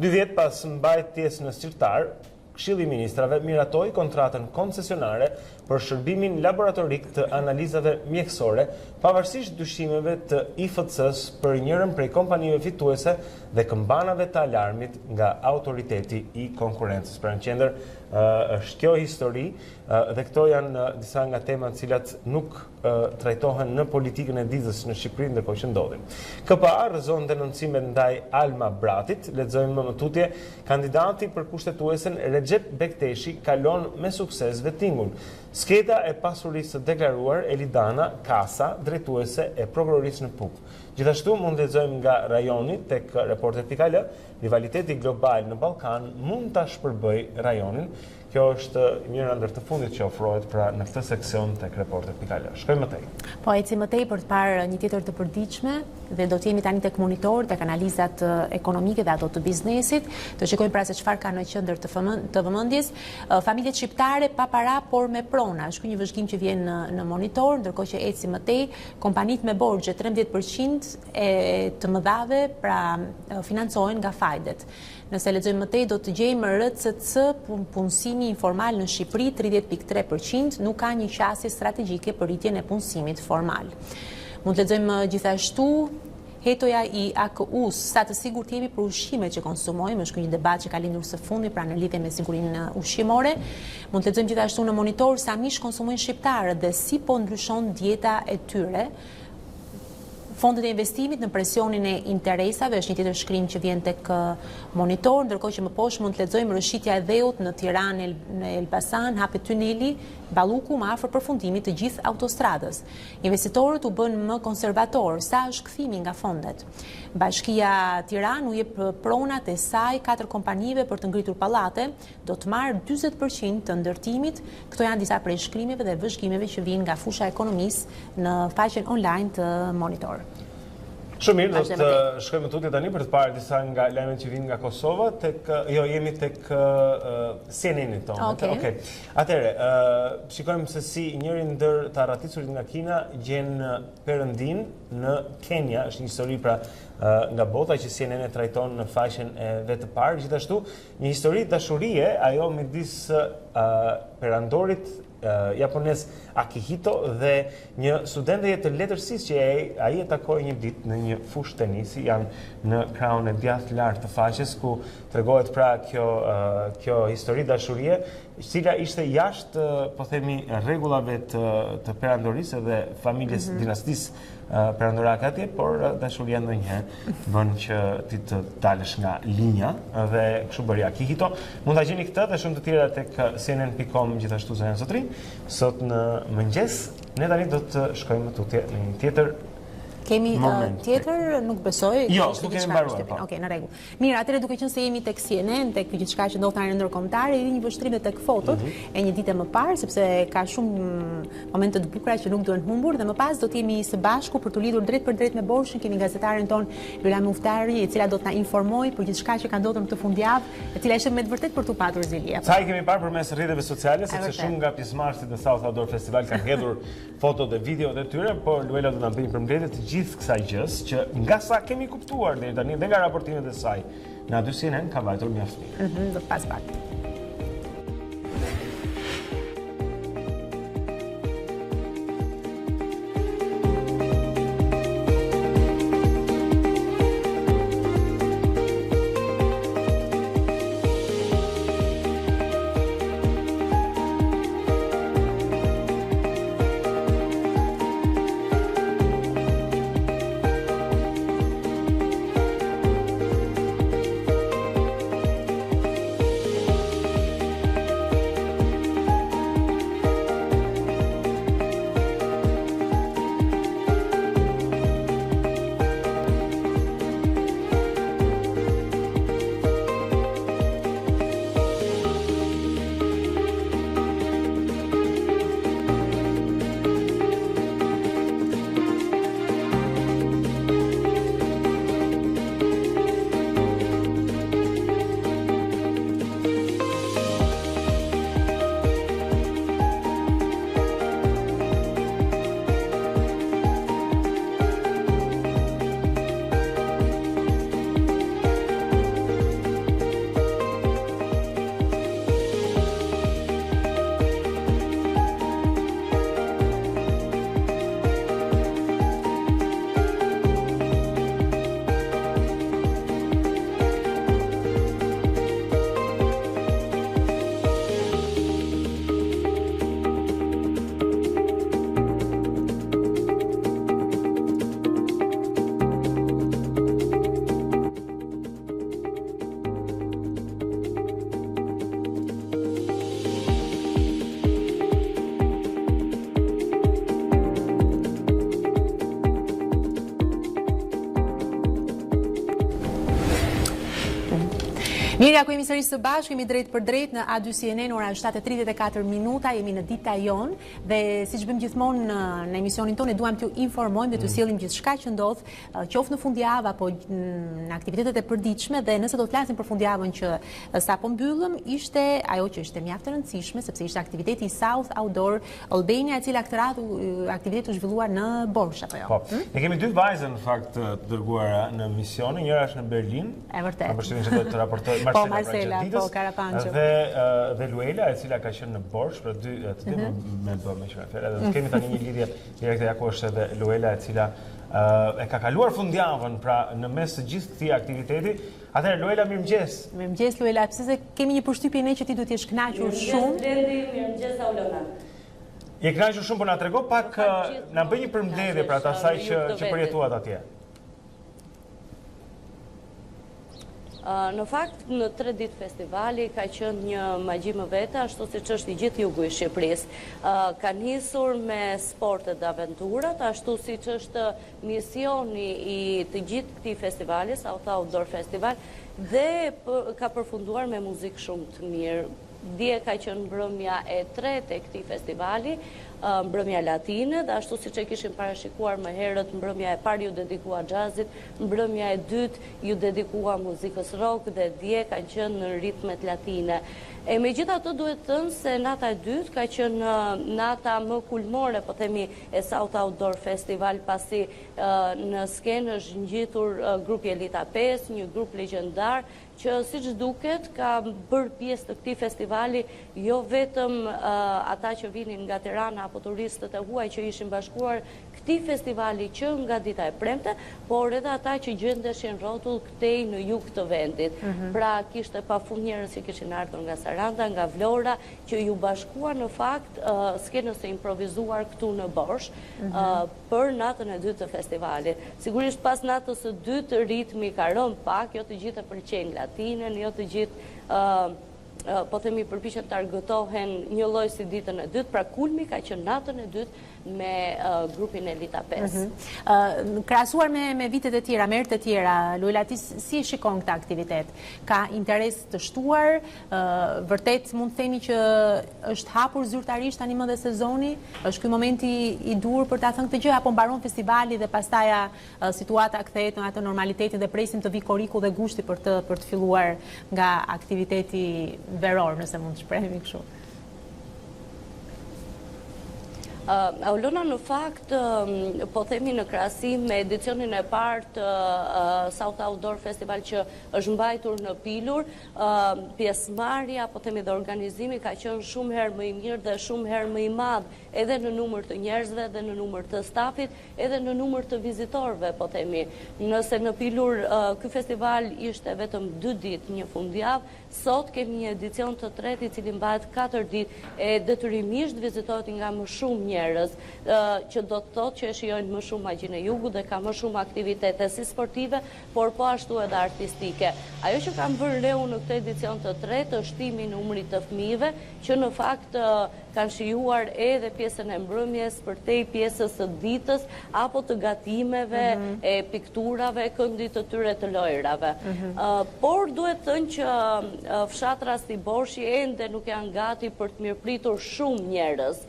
2 vjet pas mbajtjes në zyrtar, Këshilli i Ministrave miratoi kontratën koncesionare për shërbimin laboratorik të analizave mjekësore, pavarësisht dyshimeve të IFC-s për njërën prej kompanive fituese dhe këmbanave të alarmit nga autoriteti i konkurencës. Pra në qendër është kjo histori dhe këto janë disa nga temat cilat nuk trajtohen në politikën e ditës në Shqipëri ndërkohë që ndodhin. KPA rrëzon denoncime ndaj Alma Bratit, lexojmë më tutje, kandidati për kushtetuesen Recep Bekteshi kalon me sukses vetingun. Sketa e pasurisë së deklaruar Elidana Kasa, drejtuese e prokurorisë në PUK. Gjithashtu mund të lexojmë nga rajoni tek Reporter.al, rivaliteti global në Ballkan mund ta shpërbëj rajonin. Kjo është njëra ndër të fundit që ofrohet pra në këtë seksion tek Reporter.al. Shkojmë më tej. Po eci më tej për të parë një tjetër të përditshme dhe do të jemi tani tek monitor, tek analizat ekonomike dhe ato të biznesit. Të shikojmë pra se çfarë ka në qendër të vëmendjes. Familjet shqiptare pa para por me prona. Është një vëzhgim që vjen në monitor, ndërkohë që eci më tej, kompanitë me borxhe 13% e të mëdhave pra financohen nga fajdet. Nëse lexojmë më tej do të gjejmë RCC, punësimi informal në Shqipëri 30.3%, nuk ka një qasje strategjike për rritjen e punësimit formal. Mund të lexojmë gjithashtu hetoja i AKU-s, sa të sigurt jemi për ushqimet që konsumojmë, është një debat që ka lindur së fundi pra në lidhje me sigurinë ushqimore. Mund të lexojmë gjithashtu në monitor sa mish konsumojnë shqiptarët dhe si po ndryshon dieta e tyre. Fondet e investimit në presionin e interesave është një tjetër shkrim që vjen tek monitor, ndërkohë që më poshtë mund të lexojmë rëshitja e dheut në Tiranë në Elbasan, hapet tuneli Balluku më afër përfundimit të gjithë autostradës. Investitorët u bën më konservator, sa është kthimi nga fondet. Bashkia Tiranë u jep pronat e saj 4 kompanive për të ngritur pallate, do të marrë 40% të ndërtimit. Këto janë disa prej shkrimeve dhe vëzhgimeve që vijnë nga fusha e ekonomisë në faqen online të monitor. Shumë mirë, do të shkojmë tutje tani për të parë disa nga lajmet që vinë nga Kosova, jemi tek CNN-in tonë. Okej. Atëherë, shikojmë se si njëri ndër të arraticurit nga Kina gjen perëndin në Kenya, është një histori pra nga bota që CNN e trajton në faqen e vet të parë, gjithashtu një histori dashurie ajo midis perandorit japonez Akihito dhe një studente të letërsisë që ai e takoi një ditë në një fushë tenisi, janë në krahun e djathtë lart të faqes ku tregohet pra kjo histori dashurie, cila ishte jashtë po themi rregullave të perandorisë dhe familjes dinastisë perandorake atje, por dashuria ndonjëherë bën që ti të dalësh nga linja dhe kështu bëri Akihito. Mund ta gjeni këtë dhe shumë të tjera tek cnn.com gjithashtu zonë zotrin. Sot në mëngjes ne tani do të shkojmë tutje në një tjetër Kemi tjetër, nuk besoj. Jo, nuk kemi mbaruar. Okej, në rregull. Mirë, atëherë duke qenë se jemi tek CNN, tek gjithçka që ndodh tani ndërkombëtare, jeni një vështrim tek fotot e një dite më parë, sepse ka shumë momente të bukura që nuk duhen humbur dhe më pas do të jemi së bashku për të lidhur drejt për drejt me Borshën. Kemi gazetaren ton Lula Muftari, e cila do të na informojë për gjithçka që ka ndodhur në këtë fundjavë, e cila ishte me të vërtetë për tu patur Zilia. Sa i kemi parë përmes rrjeteve sociale, sepse shumë nga pjesëmarrësit në South Outdoor Festival kanë hedhur fotot dhe videot e tyre, por Luela do ta bëjë përmbledhje të gjithë kësaj gjës që nga sa kemi kuptuar deri tani dhe nga raportimet e saj në aty CNN ka vajtur mjaft mirë. Do të pas pak. Mirë, ku jemi sërish së bashku, jemi drejt për drejt në A2 CNN, ora 7:34 minuta, jemi në Dita Jonë dhe siç bëjmë gjithmonë në emisionin tonë, duam t'ju informojmë dhe t'ju sjellim gjithçka që ndodh, qoftë në fundjavë apo në aktivitetet e përditshme, dhe nëse do të flasim për fundjavën që sapo mbyllëm, ishte ajo që ishte mjaft e rëndësishme, sepse ishte aktiviteti South Outdoor Albania, e cila këtë radhë aktiviteti u zhvillua në Borshë apo jo. Po. Ne kemi dy vajza në fakt të dërguara në misionin, njëra është në Berlin. E vërtet. Kam përshtypjen se do të raportoj Marcela, po Karapanço. Dhe Luela, e cila ka qenë në Borshë për të dy me bërë me qëra fjera. Dhe kemi tani një lidhje direkte jako është edhe Luela, e cila e ka kaluar fundjavën pra në mes të gjithë këtij aktiviteti. Atëherë Luela, mirëmëngjes. Mirëmëngjes Luela, pse se kemi një përshtypje ne që ti duhet të jesh kënaqur shumë. Mirëmëngjes Aulona. Je kënaqur shumë, por na trego pak, na bëj një përmbledhje për ata asaj që përjetuat atje. Në fakt, në 3 ditë festivali ka qenë një magji më vete, ashtu siç është i gjithë jugu i Shqipërisë. Ka nisur me sportet dhe aventurat, ashtu siç është misioni i të gjithë këtij festivali, South Outdoor Festival, dhe ka përfunduar me muzikë shumë të mirë. Dje ka qenë mbrëmja e 3 e këtij festivali, mbrëmja latine, dhe ashtu siç e kishim parashikuar më herët, mbrëmja e parë ju dedikua jazzit, mbrëmja e dytë ju dedikua muzikës rock, dhe dje kanë qenë në ritmet latine. E megjithatë duhet thënë se nata e dytë ka qenë nata më kulmore, po themi, e South Outdoor Festival, pasi në skenë është ngjitur grupi Elita 5, një grup legjendar që siç duket ka bërë pjesë të këtij festivali jo vetëm ata që vinin nga Tirana apo turistët e huaj që ishin bashkuar këtij festivali që nga dita e premte, por edhe ata që gjendeshin rrotull këtej në jug të vendit. Pra kishte pafund njerëz që kishin ardhur nga Saranda, nga Vlora, që ju bashkuan në fakt skenës e improvizuar këtu në Borshë për natën e dytë të festivalit. Sigurisht pas natës së dytë ritmi ka rënë pak, jo të gjithë e pëlqejnë latinën, jo të gjithë po themi përpiqen të argëtohen një lloj si ditën e dytë, pra kulmi ka qenë natën e dytë me grupin Elita 5. Krahasuar me vitet e tjera, me erët e tjera, Luela, ti si e shikon këtë aktivitet? Ka interes të shtuar? Vërtet mund të themi që është hapur zyrtarisht tani më dhe sezoni? Është ky momenti i dur për ta thënë këtë gjë, apo mbaron festivali dhe pastaja situata kthehet në atë normalitetin dhe presim të vi koriku dhe gushti për të filluar nga aktiviteti veror, nëse mund të shprehemi kështu? Aulona, në fakt, po themi në krahasim me edicionin e parë të South Outdoor Festival që është mbajtur në Pilur, pjesëmarrja, po themi dhe organizimi ka qenë shumë herë më i mirë dhe shumë herë më i madh, edhe në numër të njerëzve, edhe në numër të stafit, edhe në numër të vizitorëve, po themi. Nëse në Pilur ky festival ishte vetëm 2 ditë, një fundjavë, sot kemi një edicion të tretë i cili mbahet 4 ditë e detyrimisht vizitohet nga më shumë njerëz, që do të thotë që e shijojnë më shumë magjinë e jugut dhe ka më shumë aktivitete si sportive, por po ashtu edhe artistike. Ajo që kam vënë re në këtë edicion të tretë është shtimi i numrit të fëmijëve që në fakt kanë shijuar edhe pjesën e mbrëmjes përtej pjesës së ditës apo të gatimeve, e pikturave, këndit të tyre të lojrave. Por duhet thënë që fshatra si Borshi ende nuk janë gati për të mirëpritur shumë njerëz.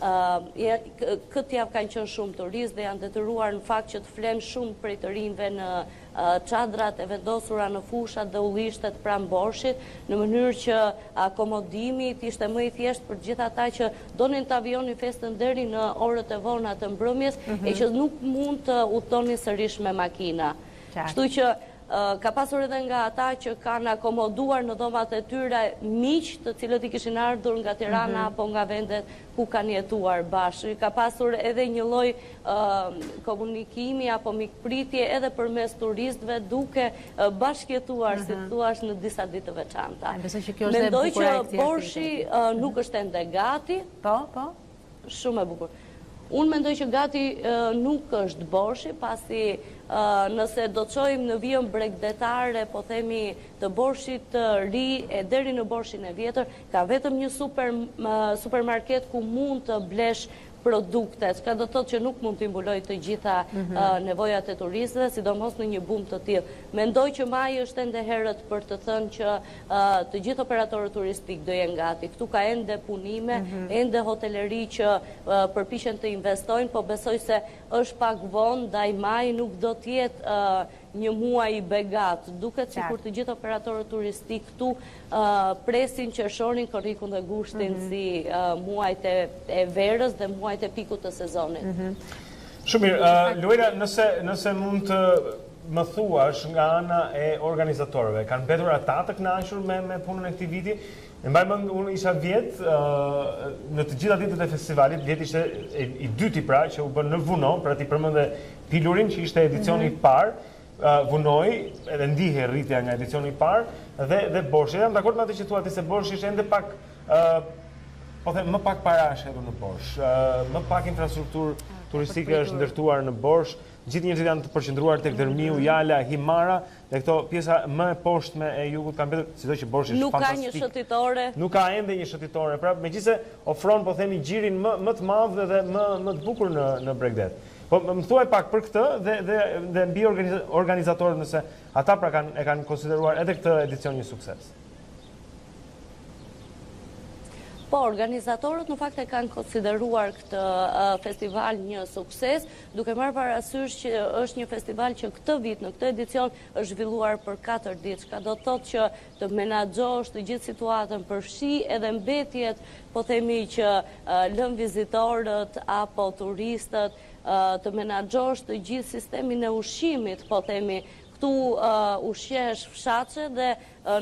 Këtë javë kanë qenë shumë turistë dhe janë detyruar në fakt që të flenë shumë prej të rinjve në çadrat e vendosura në fushat dhe ullishtet pranë Borshit, në mënyrë që akomodimi të ishte më i thjeshtë për gjithë ata që donin të avionin festën deri në orët e vona të mbrëmjes e që nuk mund të udhtonin sërish me makina. Kështu që ka pasur edhe nga ata që kanë akomoduar në dhomat e tyre miq të cilët i kishin ardhur nga Tirana apo nga vendet ku kanë jetuar bashkë. Ka pasur edhe një lloj komunikimi apo mikpritje edhe përmes turistëve duke bashkëjetuar, si thua, në disa ditë të veçanta. Mendoj që Borshi nuk është ende gati. Po. Shumë e bukur. Unë mendoj që gati nuk është Borshi, pasi nëse do të çojmë në vijën bregdetare, po themi të Borshit të ri e deri në Borshin e vjetër, ka vetëm një supermarket ku mund të blesh produkte, çka do të thotë që nuk mund të mbuloj të gjitha nevojat e turistëve, sidomos në një bum të tillë. Mendoj që maji është ende herët për të thënë që të gjithë operatorët turistik do jenë gati. Këtu ka ende punime, ende hoteleri që përpiqen të investojnë, po besoj se është pak vonë, ndaj maji nuk do të jetë një muaj i begat. Duket sikur të gjithë operatorët turistik këtu presin qershorin, korrikun dhe gushtin si muajt e verës dhe muajt e pikut të sezonit. Shumë mirë. Luela, nëse mund të më thuash nga ana e organizatorëve, kanë mbetur ata të kënaqur me punën e këtij viti? Mbaj mend, unë isha vjet në të gjitha ditët e festivalit, vjet ishte i dyti pra që u bën në Vuno, pra ti përmendë Pilurin që ishte edicioni i parë. Vunoj, edhe ndihe rritja nga edicioni i parë dhe Borshi. Jam dakord me atë që thua ti se Borshi është ende pak po them më pak parash edhe në Borsh. Më pak infrastrukturë turistike është ndërtuar në Borsh. Gjithë njerëzit janë të përqendruar tek Dërmiu, Jala, Himara, dhe këto pjesa më e poshtme e jugut kanë mbetur, sido që Borshi është fantastik. Nuk ka një shëtitore. Nuk ka ende një shëtitore. Pra, megjithëse ofron, po themi, gjirin më të madh dhe më të bukur në Bregdet. Po më thuaj pak për këtë dhe mbi organizatorët nëse ata pra kanë konsideruar edhe këtë edicion një sukses. Po, organizatorët në fakt e kanë konsideruar këtë festival një sukses, duke marrë parasysh që është një festival që këtë vit, në këtë edicion, është zhvilluar për 4 ditë, ka do të thotë që të menaxhosh të gjithë situatën, përfshi edhe mbetjet, po themi që lën vizitorët apo turistët, të menaxhosh të gjithë sistemin e ushqimit, po themi, këtu ushqesh fshatshë dhe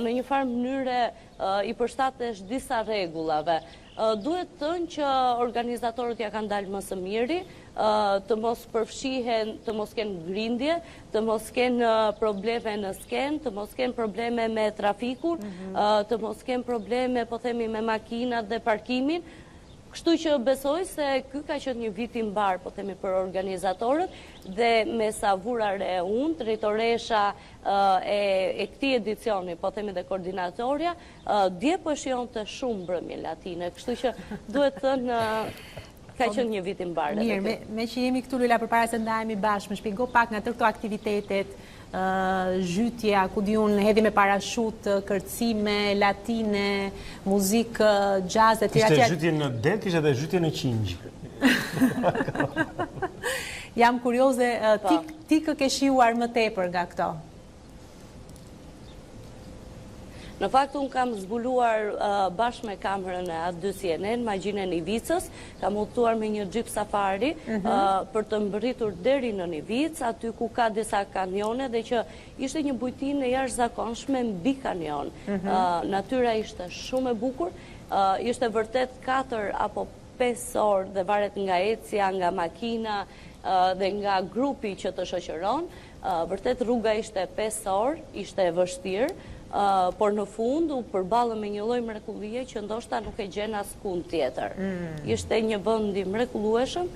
në një farë mënyre i përshtatesh disa rregullave. Duhet thënë që organizatorët ja kanë dalë më së miri, të mos përfshihen, të mos kenë grindje, të mos kenë probleme në skenë, të mos kenë probleme me trafikun, të mos kenë probleme, po themi, me makinat dhe parkimin. Kështu që besoj se ky ka qenë një vit i mbar, po themi, për organizatorët, dhe me savurare unë, drejtoresha e këtij edicioni, po themi dhe koordinatorja, dje po shionte shumë mbrëmje latine, kështu që duhet thënë ka qenë një vit i mbar. Mirë, me që jemi këtu Lula përpara se ndahemi bashkë, më shpjego pak nga këto aktivitetet, zhytja, ku diun, hedhje me parashut, kërcime, latine, muzikë, jazz, etj. Kishte zhytje në det, kishte edhe zhytje në qingj. Jam kurioze, ti kë ke shijuar më tepër nga këto? Në fakt, unë kam zbuluar bashkë me kamerën e A2CNN, magjinë e Nivicës, kam udhëtuar me një Jeep Safari për të mbërritur deri në Nivicë, aty ku ka disa kanione, dhe që ishte një bujtinë e jashtëzakonshme mbi kanion. Natyra ishte shumë e bukur, ishte vërtet 4 apo 5 orë, dhe varet nga ecja, nga makina dhe nga grupi që të shoqëron. Vërtet rruga ishte 5 orë, ishte e vështirë, por në fund u përballëm me një lloj mrekullie që ndoshta nuk e gjen askund tjetër. Ishte një vend i mrekullueshëm,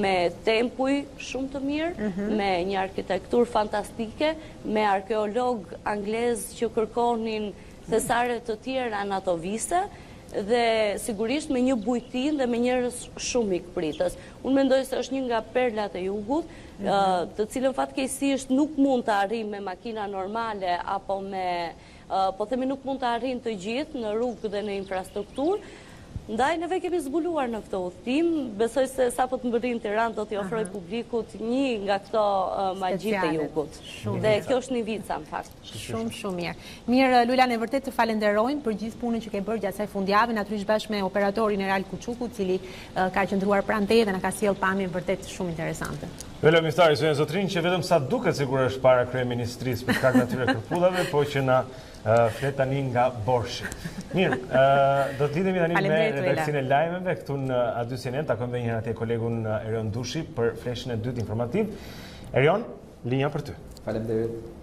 me tempuj shumë të mirë, me një arkitekturë fantastike, me arkeolog anglez që kërkonin thesare të tjera anatovise, dhe sigurisht me një bujtin dhe me njerëz shumë ikpritës. Unë mendoj se është një nga perlat e jugut, të cilën fatkeqësisht nuk mund të arrijmë me makina normale apo me po themi nuk mund të arrijnë të gjithë në rrugë dhe në infrastrukturë. Ndaj neve kemi zbuluar në këtë udhëtim, besoj se sapo të mbërrin Tiranë do t'i ofroj publikut një nga këto magjitë e jugut. Dhe kjo është Nivica në fakt. Shumë mirë. Mirë, Lula, ne vërtet të falenderojmë për gjithë punën që ke bërë gjatë asaj fundjavë, natyrisht bashkë me operatorin Eral Kuçuku, i cili ka qëndruar pranë teje dhe na ka sjellë pamje vërtet shumë interesante. Vela Mistari, zonja Zotrin, që vetëm sa duket sigur është para kryeministrisë për shkak të atyre kërpullave, po që na flet tani nga borshi. Mirë, do të lidhemi tani me redaksionin e lajmeve këtu në A2CNN, takojmë edhe një herë atje kolegun Erion Dushi për fleshën e dytë informativ. Erion, linja për ty. Faleminderit.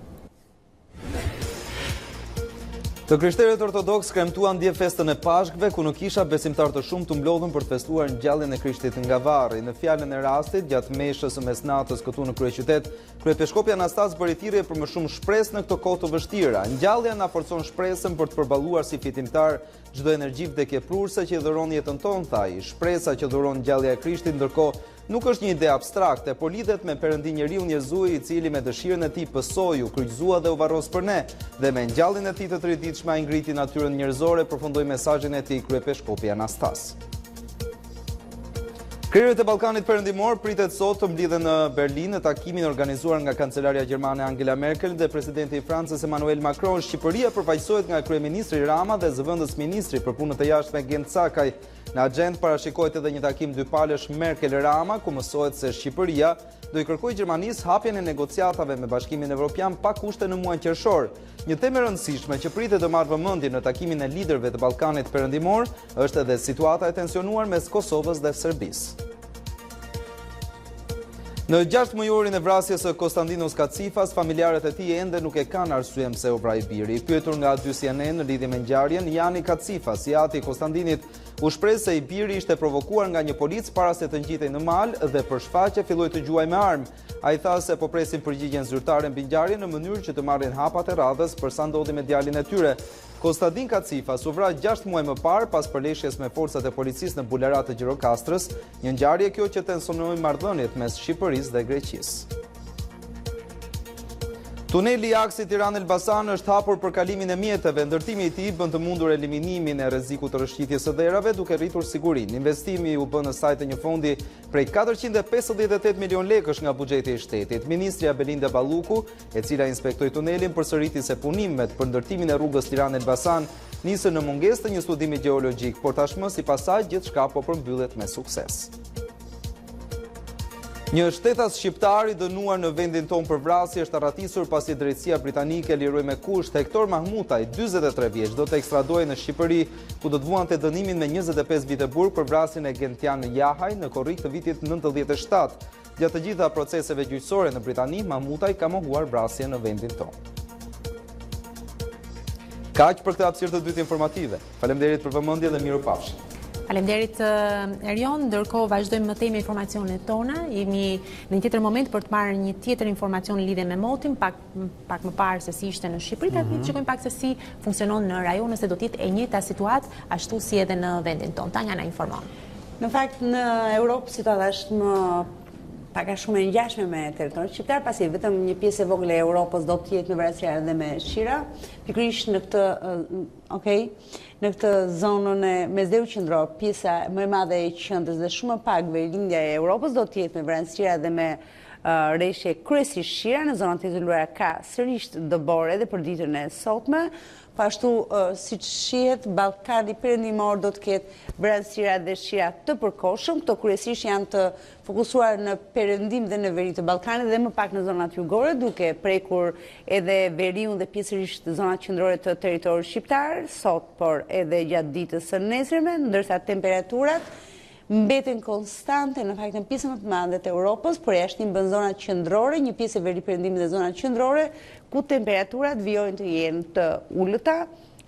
Të krishterët ortodoks kremtuan dje festën e Pashkëve, ku në kisha besimtar të shumë të mblodhën për të festuar ngjalljen e Krishtit nga varri. Në fjalën e rastit, gjatë meshës së mesnatës këtu në kryeqytet, kryepiskopi Anastas bëri thirrje për më shumë shpresë në këto kohë të vështira. Ngjallja na forcon shpresën për të përballuar si fitimtar çdo energji vdekjeprurse që i dhuron jetën tonë, tha ai. Shpresa që dhuron ngjallja e Krishtit ndërkohë nuk është një ide abstrakte, por lidhet me Perëndin njeriu njerëzui, i cili me dëshirën e tij pësoi, u kryqëzua dhe u varros për ne, dhe me ngjalljen e tij të triditshme ai ngriti natyrën njerëzore, përfundoi mesazhin e tij kryepiskopi Anastas. Krerët e Ballkanit Perëndimor pritet sot të mblidhen në Berlin në takimin organizuar nga kancelarja gjermane Angela Merkel dhe presidenti i Francës Emmanuel Macron. Shqipëria përfaqësohet nga kryeministri Rama dhe zëvendës ministri për punët e jashtme Gent Sakaj. Në agjendë parashikohet edhe një takim dypalësh Merkel-Rama, ku mësohet se Shqipëria do i kërkojë Gjermanisë hapjen e negociatave me Bashkimin Evropian pa kushte në muajin qershor. Një temë e rëndësishme që pritet të marrë vëmendje në takimin e liderëve të Ballkanit Perëndimor është edhe situata e tensionuar mes Kosovës dhe Serbisë. Në 6 mujorin e vrasjes së Konstantinos Kacifas, familjarët e tij ende nuk e kanë arsye pse u vrau biri. I pyetur nga A2CNN në lidhje me ngjarjen, Jani Kacifas, i ati i Konstantinit, u shpreh se i biri ishte provokuar nga një polic para se të ngjitej në mal dhe për shfaqje filloi të gjuajë me armë. Ai tha se po presin përgjigjen zyrtare mbi ngjarjen në mënyrë që të marrin hapat e radhës për sa ndodhi me djalin e tyre. Konstantin Kacifas u vra 6 muaj më parë pas përleshjes me forcat e policisë në bulerat të Gjirokastrës, një ngjarje kjo që tensionoi marrëdhëniet mes Shqipërisë dhe Greqisë. Tuneli i aksit Tiranë-Elbasan është hapur për kalimin e mjeteve. Ndërtimi i tij bën të mundur eliminimin e rrezikut të rrëshqitjes së dherave duke rritur sigurinë. Investimi u bë në sajt të një fondi prej 458 milion lekësh nga buxheti i shtetit. Ministria Belinda Balluku, e cila inspektoi tunelin, përsëriti se punimet për ndërtimin e rrugës Tiranë-Elbasan nisën në mungesë të një studimi gjeologjik, por tashmë sipas saj gjithçka po përmbyllet me sukses. Një shtetas shqiptar i dënuar në vendin tonë për vrasje është arratisur pasi drejtësia britanike liroi me kusht Hektor Mahmutaj, 43 vjeç, do të ekstradohej në Shqipëri, ku do të vuante dënimin me 25 vite burg për vrasjen e Gentian Jahaj në korrik të vitit 97. Gjatë të gjitha proceseve gjyqësore në Britani, Mahmutaj ka mohuar vrasjen në vendin tonë. Kaq për këtë hapësirë të dytë informative. Faleminderit për vëmendje dhe mirupafshim. Faleminderit Erion, ndërkohë vazhdojmë më tej me informacionet tona. Jemi në një tjetër moment për të marrë një tjetër informacion lidhe me motin, pak më parë se si ishte në Shqipëri, tani shikojmë pak se si funksionon në rajon, se do të jetë e njëjta situatë ashtu si edhe në vendin tonë. Tanja na informon. Në fakt në Europë situata është më pak a shumë e ngjashme me territorin shqiptar, pasi vetëm një pjesë e vogël e Europës do të jetë në vrasje edhe me Shqira, pikërisht në këtë zonën e mesdheu qendror, pjesa më e madhe e qendrës dhe shumë më pak verilindia e Europës do të jetë me vranësira dhe me rreshje kryesisht Shqira. Në zonat e izoluara ka sërish dëbore edhe për ditën e sotme. Pashtu, si që shihet, Ballkani perëndimor do të ketë vranësira dhe shira të përkohshëm. Këto kryesisht janë të fokusuar në perëndim dhe në veri të Ballkanit dhe më pak në zonat jugore, duke prekur edhe veriun dhe pjesërisht zonat qendrore të territorit shqiptar, sot, por edhe gjatë ditës së nesërme, ndërsa temperaturat mbeten konstante në fakt në pjesën më të madhe të Europës, por jashtim bën zonat qendrore, një pjesë e veri perëndimit dhe zonat qendrore, ku temperaturat vijojnë të jenë të ulëta,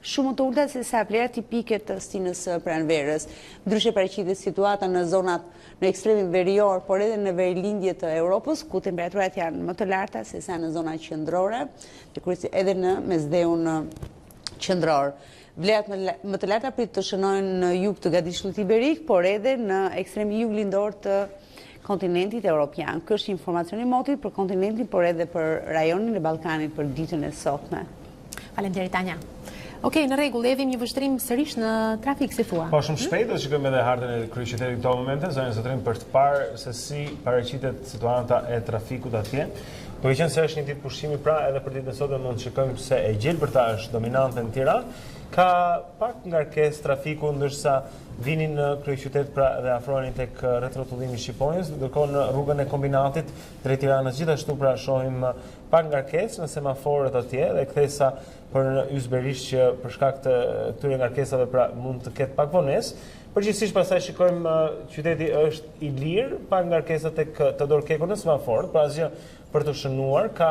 shumë të ulëta se sa vlera tipike të stinës pranverës. Ndryshe paraqitet situata në zonat në ekstremin verior, por edhe në verilindje të Europës, ku temperaturat janë më të larta se sa në zonat qendrore, edhe në mesdheun qendror. Vlerat më të larta prit të shënojnë në jug të Gadishullit Iberik, por edhe në ekstremi jug lindor të kontinentit evropian. Ky është informacioni i motit për kontinentin, por edhe për rajonin e Ballkanit për ditën e sotme. Faleminderit Tanja. Okej, në rregull, edhim një vështrim sërish në trafik, si thua. Po shumë shpejt, do shikojmë edhe hartën e kryeqytetit në këto momente, zonën Zotrin, për të parë se si paraqitet situata e trafikut atje. Duke qenë se është një ditë pushimi, pra edhe për ditën e sotme mund të shikojmë se e gjelbërta është dominante në Tiranë. Ka pak ngarkesë trafiku, ndërsa vinin në kryeqytet pra dhe afroheni tek rrethrotullimi i Shqiponjës, ndërkohë në rrugën e Kombinatit drejt Tiranës gjithashtu pra shohim pak ngarkesë në semaforët atje dhe kthesa për Ysberisht që për shkak të këtyre ngarkesave pra mund të ketë pak vonesë. Përgjithsisht pastaj shikojmë qyteti është i lirë, pa ngarkesa tek Teodor Keku në semafor, pra asgjë për të shënuar. Ka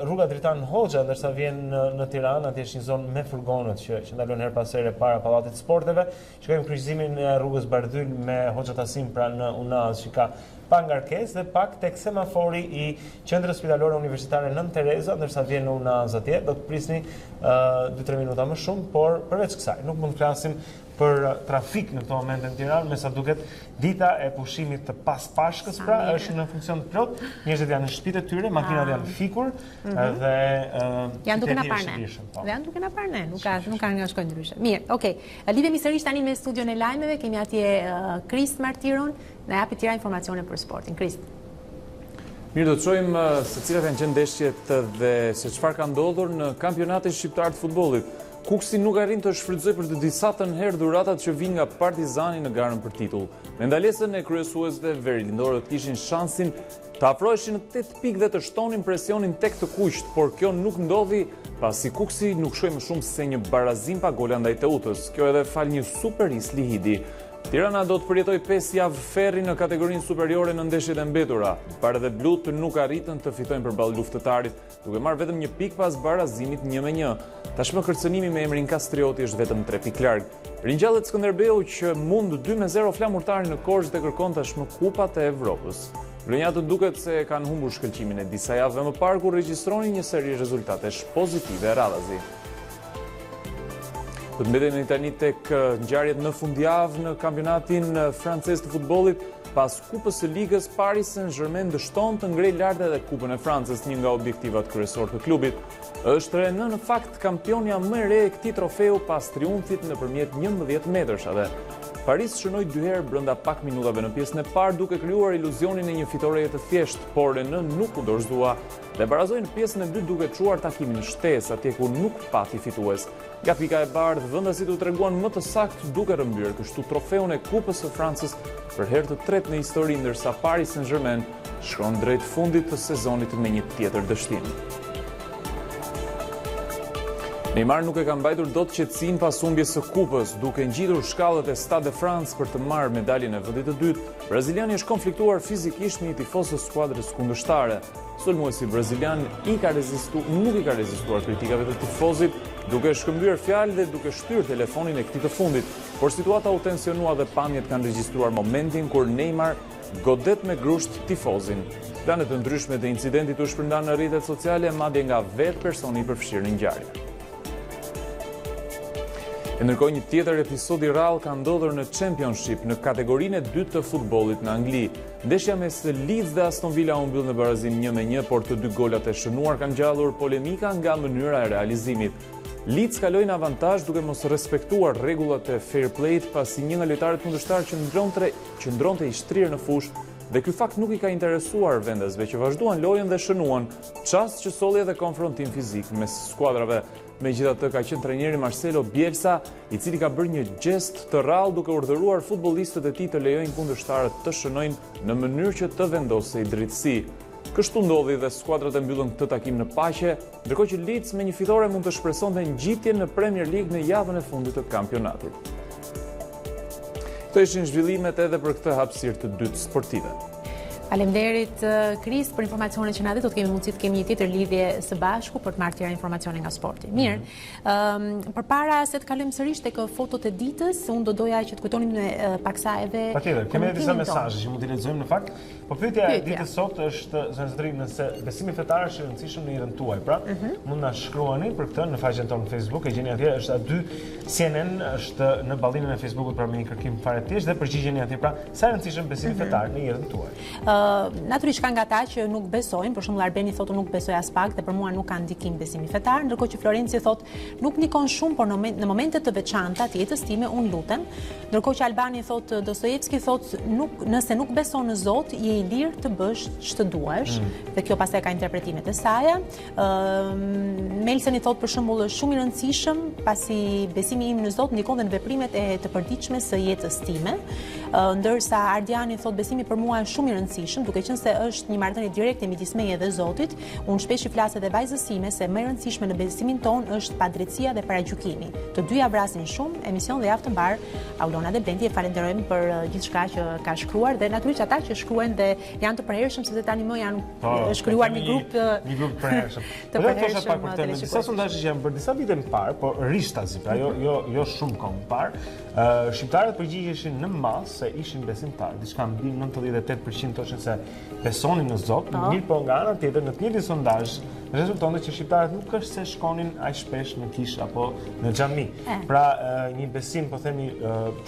rruga Dritan Hoxha, ndërsa vjen në Tiranë, atje është një zonë me furgonët që ndalojnë her pas here para Pallatit Sporteve. Shikojmë kryqëzimin e rrugës Bardhyl me Hoxha Tasim pra në Unaz, që ka pa ngarkesë dhe pak tek semafori i qendrës spitalore universitare Nën Tereza, ndërsa vjen në Unaz atje, do të prisni 2-3 minuta më shumë, por përveç kësaj nuk mund të flasim për trafik në këto momente në Tiranë, me sa duket dita e pushimit të pas-pashkës, pra është në funksion të plot, njerëzit janë në shtëpitë e tyre, makinat janë fikur dhe janë duke na parë ne. Dhe janë duke na parë ne, nuk ka nga shkojnë ndryshe. Mirë, okay. Lidhemi sërish tani me studion e lajmeve, kemi atje Krist Martiron, na japi tira informacione për sportin. Krist. Mirë, do të shohim se cilat janë qenë ndeshjet dhe se çfarë ka ndodhur në kampionatin shqiptar të futbollit. Kuksi nuk arrin të shfrytëzoj për të disatën herë dhuratat që vinë nga Partizani në garën për titull. Me ndalesën e kryesuesve, verilindorët kishin shansin të afroheshin në 8 pikë dhe të shtonin presionin tek të kuqt, por kjo nuk ndodhi pasi Kuksi nuk shoi më shumë se një barazim pa gola ndaj Teutës. Kjo edhe fal një super Isli Hidi. Tirana do të përjetoj 5 javë ferri në kategorinë superiore në ndeshjet e mbetura. Parë dhe blut nuk arritën të fitojnë përballë luftëtarit, duke marrë vetëm një pikë pas barazimit 1-1. Tashmë kërcënimi me emrin Kastrioti është vetëm 3 pikë larg. Ringjallet Skënderbeu që mund 2-0 flamurtarin në Korçë dhe kërkon tashmë kupat e Evropës. Vlonjatët duket se kanë humbur shkëlqimin e disa javëve më parë kur regjistronin një seri rezultatesh pozitive radhazi. Do të mbetemi tani tek ngjarjet në fundjavë në kampionatin francez të futbollit. Pas Kupës së Ligës, Paris Saint-Germain dështon të ngrejë lart edhe Kupën e Francës, një nga objektivat kryesorë të klubit. Është Rennes në fakt kampionja më e re e këtij trofeu pas triumfit nëpërmjet 11 metrëshave. Paris shënoi 2 herë brenda pak minutave në pjesën e parë duke krijuar iluzionin e një fitoreje të thjeshtë, por Rennes nuk u dorëzua dhe barazoi në pjesën e dytë duke çuar takimin në shtesë, atje ku nuk pati fitues. Nga pika e bardhë, vendasit u treguan më të saktë duke rëmbyer kështu trofeun e Kupës së Francës për herë të tretë në histori, ndërsa Paris Saint-Germain shkon drejt fundit të sezonit me një tjetër dështim. Neymar nuk e ka mbajtur dot qetësinë pas humbjes së kupës, duke ngjitur shkallët e Stade de France për të marrë medaljen e vendit të dytë. Braziliani është konfliktuar fizikisht me një tifoz të skuadrës kundërshtare. Sulmuesi brazilian nuk i ka rezistuar kritikave të tifozit duke shkëmbyer fjalë dhe duke shtyr telefonin e këtij të fundit. Por situata u tensionua dhe pamjet kanë regjistruar momentin kur Neymar godet me grusht tifozin. Planet të ndryshme të incidentit u shpërndan në rrjetet sociale, madje nga vetë personi i përfshirë në ngjarje. Ndërkohë, një tjetër episod i rrallë ka ndodhur në Championship në kategorinë e dytë të futbollit në Angli. Ndeshja mes Leeds dhe Aston Villa u mbyll në barazim 1-1, por të dy golat e shënuar kanë ngjallur polemika nga mënyra e realizimit. Leeds kaloi në avantazh duke mos respektuar rregullat e fair play-t pasi një nga lojtarët kundërshtar qëndronte i shtrirë në fushë dhe ky fakt nuk i ka interesuar vendasve që vazhduan lojën dhe shënuan, çast që solli edhe konfrontim fizik mes skuadrave. Megjithatë, ka qenë trajneri Marcelo Bielsa, i cili ka bërë një gest të rrallë duke urdhëruar futbollistët e tij të lejojnë kundërshtarët të shënojnë në mënyrë që të vendosej drejtësi. Kështu ndodhi dhe skuadrat e mbyllën këtë takim në paqe, ndërkohë që Leeds me një fitore mund të shpresonte ngjitje në Premier League në javën e fundit të kampionatit. Këto ishin zhvillimet edhe për këtë hapësirë të dytë sportive. Faleminderit Kris për informacionet që na dhe, do të kemi mundësi të kemi një tjetër lidhje së bashku për të marrë tjera informacione nga sporti. Mirë, përpara se të kalojmë sërish tek fotot e ditës, unë do doja që të kujtonim paksa edhe patjetër, kemi edhe disa mesazhe që mund t'i lexojmë në fakt. Po pyetja e ditës sot është zënësëri, nëse besimi fetar është i rëndësishëm në jetën tuaj. Pra, mund na shkruani për këtë në faqen tonë në Facebook, e gjeni atje, është aty CNN, është në ballinën e Facebookut pra me një kërkim fare thjesht dhe përgjigjeni atje. Pra, sa e rëndësishëm besimi fetar në jetën tuaj. Natyrisht ka nga ata që nuk besojnë, për shembull Arbeni thotë nuk besoj as pak dhe për mua nuk ka ndikim besimi fetar, ndërkohë që Florenci thotë nuk ndikon shumë, por në momente të veçanta të jetës time unë lutem. Ndërkohë që Albani thotë Dostojevski thotë nëse nuk beson në Zot, je i lirë të bësh ç'të duash, dhe kjo pastaj ka interpretimet e saj. Melseni thotë për shembull është shumë i rëndësishëm pasi besimi im në Zot ndikon dhe në veprimet e të përditshme së jetës time. Ndërsa Ardiani thotë besimi për mua është shumë i rëndësishëm, duke qenë se është një marrëdhënie direkte midis meje dhe Zotit. Unë shpesh i flas edhe vajzës time se më e rëndësishme në besimin ton është padrejtësia dhe paragjykimi. Të dyja vrasin shumë. Emision dhe javë të mbar. Aulona dhe Blendi e falenderojmë për gjithçka që ka shkruar dhe natyrisht ata që shkruajnë dhe janë të përhershëm sepse tani më janë shkruar një grup të përhershëm. Po do të thosha pak për këtë. Disa sondazhe që janë bërë disa vite më parë, por rishtazi, pra jo shumë kohë më parë, shqiptarët përgjigjeshin në masë se ishin besimtarë. Diçka mbi 98% thoshin se besonin në Zot, mirë po nga ana tjetër në të njëjtin sondazh rezultonte që shqiptarët nuk është se shkonin aq shpesh në kishë apo në xhami. Pra një besim po themi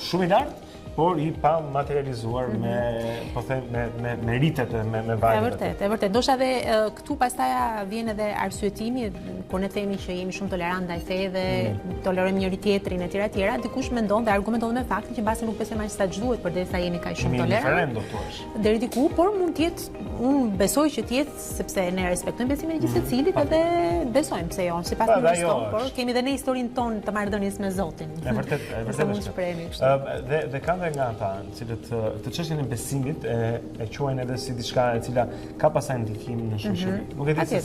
shumë i lartë, por i pa materializuar me ritet e me vajtet. E vërtet. Ndoshta edhe këtu pastaj vjen edhe arsyetimi kur ne themi që jemi shumë tolerant ndaj feve, tolerojmë njëri tjetrin etj. Dikush mendon dhe argumenton me faktin që mbase nuk besojmë aq sa duhet përderisa jemi kaq shumë tolerant. Deri diku, por mund të jetë, unë besoj që të jetë sepse ne respektojmë besimin e gjithë secilit edhe besojmë pse jo, sipas mënyrës tonë, por kemi edhe ne historinë tonë të marrëdhënies me Zotin. E vërtet. Dhe kanë nga ata, cilët të çështjen e besimit e quajnë edhe si diçka e cila ka pasaj ndikim në shoqëri. Nuk e di se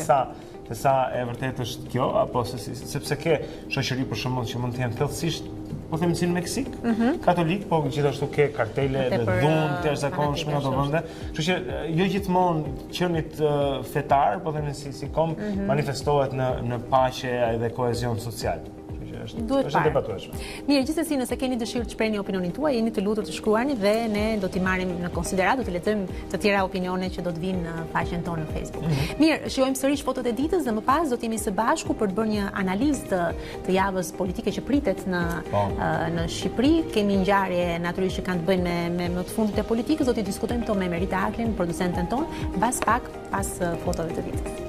sa e vërtet është kjo, apo sepse ke shoqëri për shembull që mund të jenë thellësisht, po themi si në Meksik, katolik, po gjithashtu ke kartele dhe dhunë të jashtëzakonshme në ato vende. Kështu që jo gjithmonë qenit fetar, po themi si kom manifestohet në paqe dhe kohezion social. Duhet parë. Mirë, gjithsesi nëse keni dëshirë të shprehni opinionin tuaj, jeni të lutur të shkruani dhe ne do t'i marrim në konsiderat, do të lexojmë të tjera opinione që do të vinë në faqen tonë në Facebook. Mirë, shijojmë sërish fotot e ditës dhe më pas do të jemi së bashku për të bërë një analizë të javës politike që pritet në Shqipëri. Kemi ngjarje natyrisht që kanë të bëjnë me më të fundit e politikës, do t'i diskutojmë këto me Merita Aklin, producenten tonë, mbas pak pas fotove të ditës.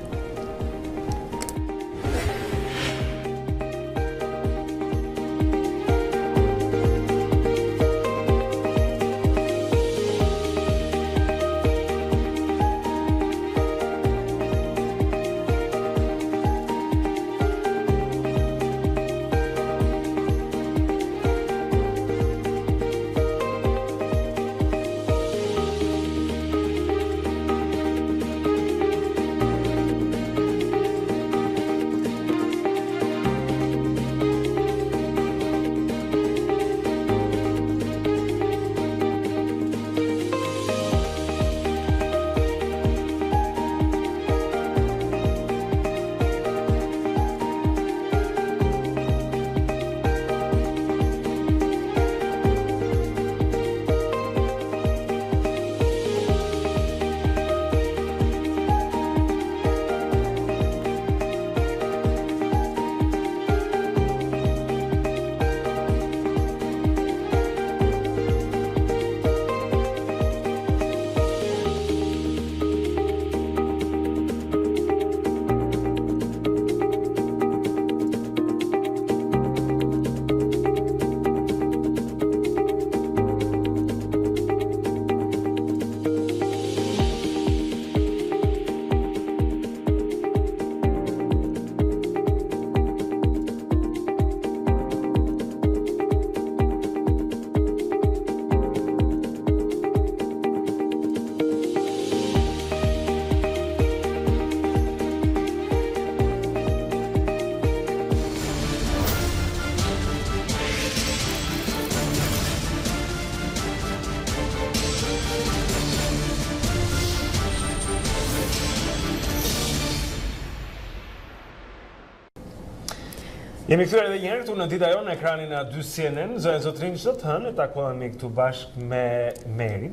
Jemi kthyer edhe një herë këtu në Dita Jonë në ekranin e A2 CNN. Zonë zotrin çdo të hënë takohemi këtu bashkë me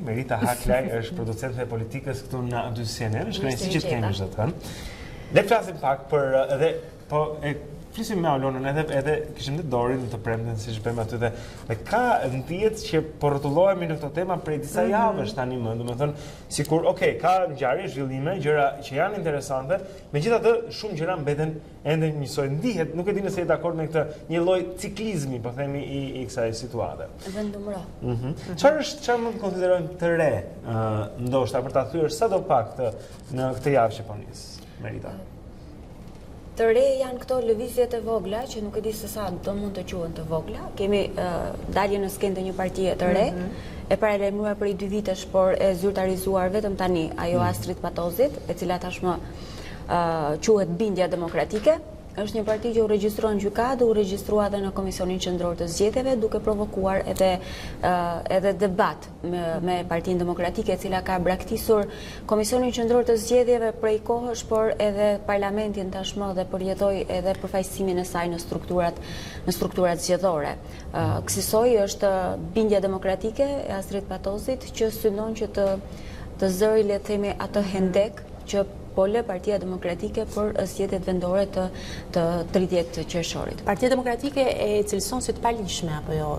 Merita Haklaj, është producente e politikës këtu në A2 CNN. Është kënaqësi që të kemi çdo të hënë. Le të flasim pak për edhe flisim me Alonën edhe kishim dhe Dorin të premten siç bëjmë aty dhe ka ndihet që po rrotullohemi në këto tema prej disa javësh tani më, domethënë sikur ka ngjarje, zhvillime, gjëra që janë interesante, megjithatë shumë gjëra mbeten ende njësoj. Ndihet, nuk e di nëse je dakord me këtë një lloj ciklizmi, po themi i kësaj situate. Vendumro. Çfarë mund të konsiderojmë të re, ndoshta për ta thyer sadopak në këtë javë që po nis, Merita? Të re janë këto lëvizjet e vogla, që nuk e di se sa do mund të quhen të vogla. Kemi dalje në skenë të një partie të re, e paralajmëruar prej 2 vitesh, por e zyrtarizuar vetëm tani, ajo Astrid Patozit, e cila tashmë quhet Bindja Demokratike. Është një parti që u regjistrua në gjykatë, u regjistrua edhe në Komisionin Qendror të Zgjedhjeve, duke provokuar edhe debat me Partinë Demokratike, e cila ka braktisur Komisionin Qendror të Zgjedhjeve prej kohësh, por edhe Parlamentin tashmë dhe përjetoi edhe përfaqësimin e saj në strukturat zgjedhore. Kësaj është Bindja Demokratike e Astrid Patozit, që synon që të zëri, le të themi, atë hendek që po lë Partia Demokratike për zgjedhjet vendore të 30 qershorit. Partia Demokratike e cilëson si të paligjshme apo jo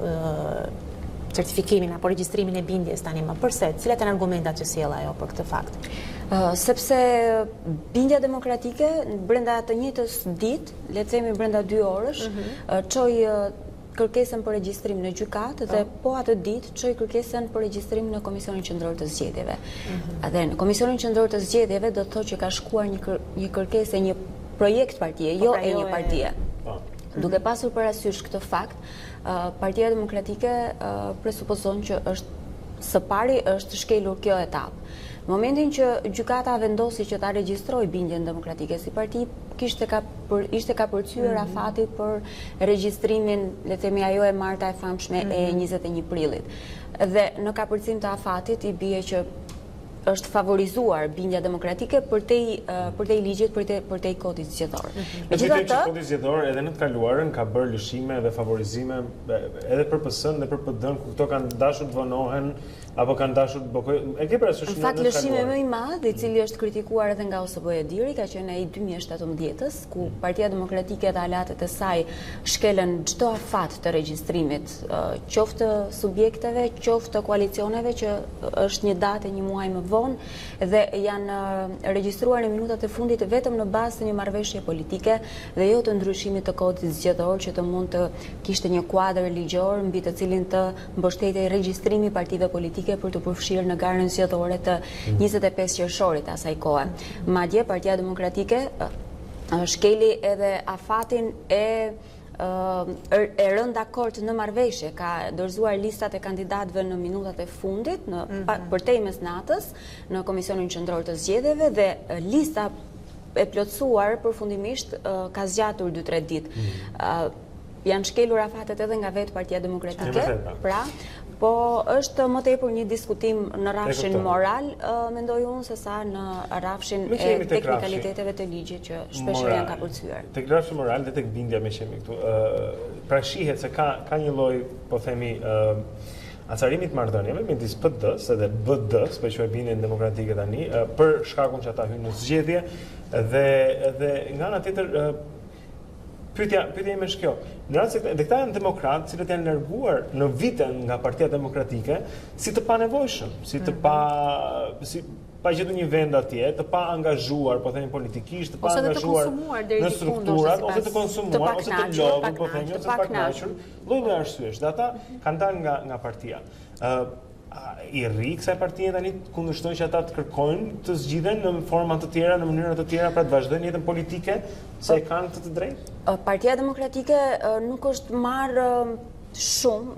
certifikimin apo regjistrimin e bindjes tani më. Përse? Cilat janë argumentat që sjell ajo për këtë fakt? Sepse Bindja Demokratike brenda të njëjtës ditë, le të themi brenda 2 orësh, çoi kërkesën për regjistrim në gjykatë dhe po atë ditë çoi kërkesën për regjistrim në Komisionin Qendror të Zgjedhjeve. Dhe në Komisionin Qendror të Zgjedhjeve do të thotë që ka shkuar një kërkesë, një projekt partie, jo e një partie. Duke pasur parasysh këtë fakt, Partia Demokratike presupozon që së pari është shkelur kjo etapë. Në momentin që gjykata vendosi që ta regjistroj Bindjen Demokratike si parti, ishte ka përcyer afatit për regjistrimin, le të themi, ajo e marta e famshme e 21 prillit. Dhe në kapërcim të afatit i bie që është favorizuar Bindja Demokratike për te ligjit, për te kodit zgjedhor. Megjithatë, kodi zgjedhor edhe në të kaluarën ka bërë lëshime dhe favorizime edhe për PS-n dhe për PD-n, ku këto kanë dashur të vonohen apo kanë dashur e ke parasysh në fakt lëshimi më i madh, i cili është kritikuar edhe nga OSBE Diri, ka qenë ai 2017-s, ku Partia Demokratike dhe aleatet e saj shkelën çdo afat të regjistrimit, qoftë subjekteve, qoftë koalicioneve, që është një datë, një muaj më vonë, dhe janë regjistruar në minutat e fundit vetëm në bazë të një marrëveshje politike dhe jo të ndryshimit të kodit zgjedhor, që të mund të kishte një kuadër ligjor mbi të cilin të mbështetej regjistrimi i partive politike për të përfshirë në garën zgjedhore të 25 qershorit asaj kohe. Madje Partia Demokratike shkeli edhe afatin e rënë dakord në marrëveshje, ka dorëzuar listat e kandidatëve në minutat e fundit, përtej mesnatës, në Komisionin Qendror të Zgjedhjeve, dhe lista e plotësuar përfundimisht ka zgjatur 2-3 ditë. Janë shkelur afatet edhe nga vetë Partia Demokratike, po është më tepër një diskutim në rafshin moral, mendoj unë, se sa në rafshin e teknikaliteteve të ligjit që shpeshherë janë kapërcyer. Tek rafshi moral dhe tek bindja me qemi këtu. Pra shihet se ka një lloj, po themi, acarimit marrëdhënieve midis PD-s edhe BD-s, po quaj Bindjen Demokratike tani, për shkakun që ata hynë në zgjedhje dhe nga ana tjetër pyetja ime është kjo. Në rast se këta janë demokratë, cilët janë larguar në vite nga Partia Demokratike, si të panevojshëm, si pa gjetur një vend atje, të pa angazhuar, po themi politikisht, të pa angazhuar në strukturat, ose të konsumuar, ose të lodhur, po themi, ose të pakënaqur, lloj arsyesh. Dhe ata kanë dalë nga partia. I rri kësaj partie tani kundërshton që ata të kërkojnë të zgjidhen në forma të tjera, në mënyra të tjera, pra të vazhdojnë jetën politike, se kanë të drejtë? Partia Demokratike nuk është marrë shumë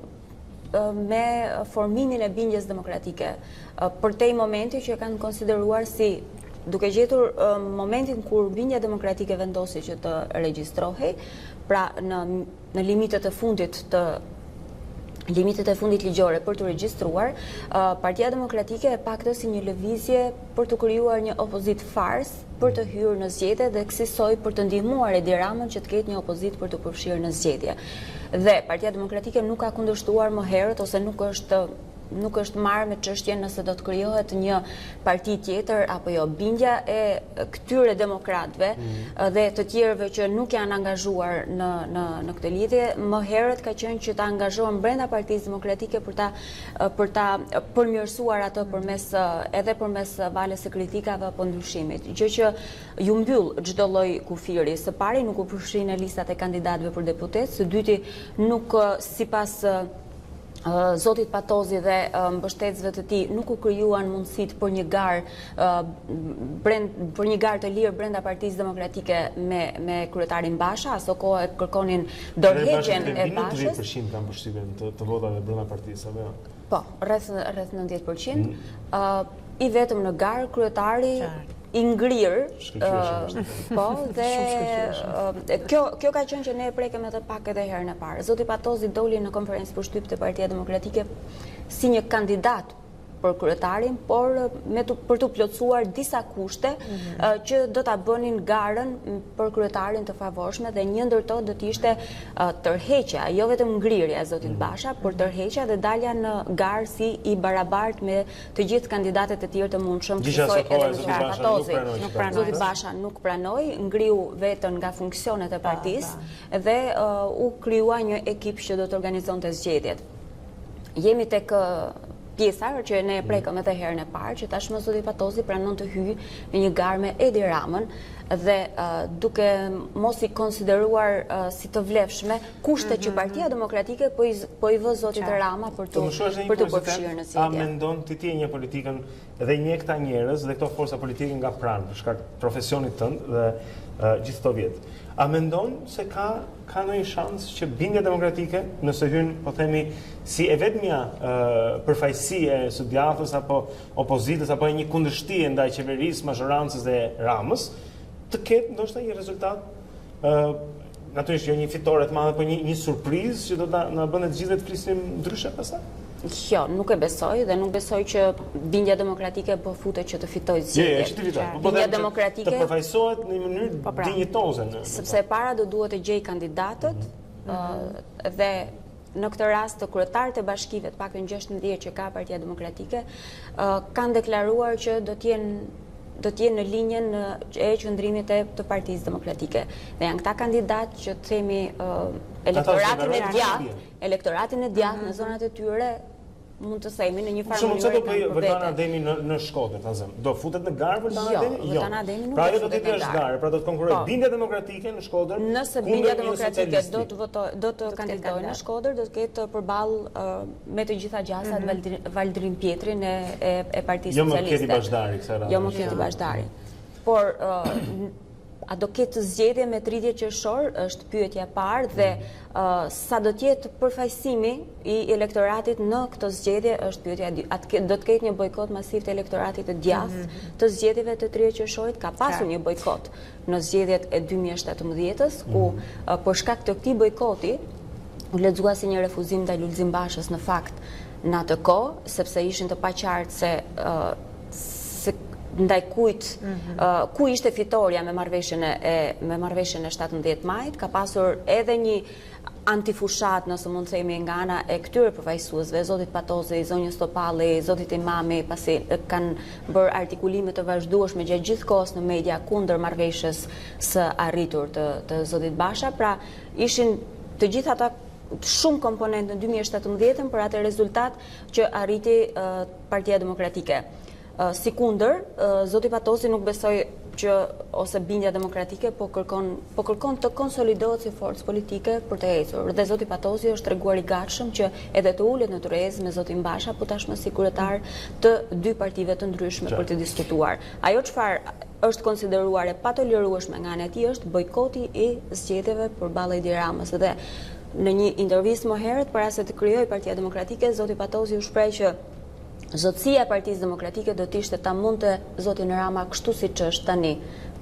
me formimin e bindjes demokratike. Për te momenti që kanë konsideruar si, duke gjetur momentin kur Bindja Demokratike vendosi që të regjistrohej, pra në limitet e fundit të limitet e fundit ligjore për të regjistruar, Partia Demokratike e paktë si një lëvizje për të krijuar një opozit fars për të hyrë në zgjedhje dhe kësaj për të ndihmuar Edi Ramën që të ketë një opozit për të përfshirë në zgjedhje. Dhe Partia Demokratike nuk ka kundërshtuar më herët ose nuk është marrë me çështjen nëse do të krijohet një parti tjetër apo jo. Bindja e këtyre demokratëve dhe të tjerëve që nuk janë angazhuar në këtë lidhje, më herët ka qenë që ta angazhohen brenda Partisë Demokratike për ta përmirësuar atë edhe përmes valës së kritikave apo ndryshimit. Gjë që ju mbyll çdo lloj kufiri. Së pari nuk u përfshin në listat e kandidatëve për deputet, së dyti nuk sipas Zotit Patozi dhe mbështetësve të tij nuk u krijuan mundësitë për një garë të lirë brenda Partisë Demokratike me kryetarin Basha, aso kohë kërkonin dorëheqjen e Bashës. 30% kanë përshtypjen të votave brenda partisë, apo jo? Po, rreth 90%. I vetëm në garë kryetari i ngrirë, po, dhe kjo ka qenë që ne e prekëm edhe pak edhe herën e parë. Zoti Patozi doli në konferencë për shtyp të Partia Demokratike si një kandidat për kryetarin, por për të plotësuar disa kushte që do ta bënin garën për kryetarin të favorshme dhe një ndër to do të ishte tërheqja, jo vetëm ngrirja e zotit Basha, por tërheqja dhe dalja në garë si i barabartë me të gjithë kandidatët e tjerë të mundshëm, kësaj edhe Zotit Patozi. Zoti Basha nuk pranoi, ngriu vetën nga funksionet e partisë dhe u krijua një ekip që do të organizonte zgjedhjet. Jemi tek pjesa që ne e prekëm edhe herën e parë, që tashmë Zoti Patozi pranon të hyjë në një garë me Edi Ramën dhe duke mos i konsideruar si të vlefshme kushtet që Partia Demokratike po i vë Zotit Rama për të përfshirë në zgjedhje. A mendon ti një politikën dhe një këta njerëz dhe këto forca politike nga pranë për shkak të profesionit tënd dhe gjithë këto vjet. A mendon se ka ndonjë shans që bindja demokratike, nëse hyn, po themi, si e vetmja përfaqësi e së djathtës apo opozitës apo një kundërshtie ndaj qeverisë, mazhorancës dhe Ramës, të ketë ndoshta një rezultat, natyrisht jo një fitore të madhe, por një surprizë që do na bënë të gjithë të flisnim ndryshe pastaj? Jo, nuk e besoj dhe nuk besoj që bindja demokratike po futet që të fitojë zgjedhjet. Bindja demokratike të përfaqësohet në një mënyrë dinjitoze. Sepse para do duhet të gjej kandidatët dhe në këtë rast të kryetarët e bashkive, të paktën 16 që ka Partia Demokratike, kanë deklaruar që do të jenë në linjën e qëndrimit të Partisë Demokratike. Dhe janë këta kandidatë që themi elektoratin e djathtë në zonat e tyre, mund të themi në një farë mënyrë. Shumë do Vërtana Ademi në Shkodër, ta them. Do futet në garë Vërtana Ademi? Jo, Vërtana Ademi nuk do futet në garë. Pra ajo do të jetë jashtë garë, pra do të konkurrojë bindja demokratike në Shkodër. Nëse bindja demokratike do të kandidojë në Shkodër, do të ketë përballë me të gjitha gjasat Valdrin Pjetrin e Partisë Socialiste. Jo më Keti Bashdari kësaj radhe. Jo më Keti Bashdari. Por a do ketë zgjedhje me 30 qershor është pyetja e parë dhe sa do të jetë përfaqësimi i elektoratit në këtë zgjedhje është pyetja e dytë. Do të ketë një bojkot masiv të elektoratit të djathtë të zgjedhjeve të 30 qershorit, ka pasur një bojkot në zgjedhjet e 2017-s, ku për shkak të këtij bojkoti u lexua si një refuzim ndaj Lulzim Bashës në fakt në atë kohë, sepse ishin të paqartë se ndaj kujt ku ishte fitoria me marrëveshjen e 17 majit, ka pasur edhe një antifushat, nëse mund të themi, nga ana e këtyre përfaqësuesve, Zotit Patozi, Zonjës Topalli, Zotit Imami, pasi kanë bërë artikulime të vazhdueshme gjatë gjithë kohës në media kundër marrëveshjes së arritur të Zotit Basha, pra ishin të gjithë ata shumë komponentë në 2017 për atë rezultat që arriti Partia Demokratike. Si kundër, Zoti Patozi nuk besoj që ose bindja demokratike po kërkon të konsolidohet si forcë politike për të ecur. Dhe Zoti Patozi është treguar i gatshëm që edhe të ulet në tryezë me Zotin Basha, po tashmë si kryetar të dy partive të ndryshme për të diskutuar. Ajo çfarë është konsideruar e patolerueshme nga ana e tij është bojkoti i zgjedhjeve përballë Edi Ramës. Dhe në një intervistë më herët para se të krijojë Partia Demokratike, Zoti Patozi u shpreh që zotësia e Partisë Demokratike do t'ishte ta mundte zotin Rama kështu siç është tani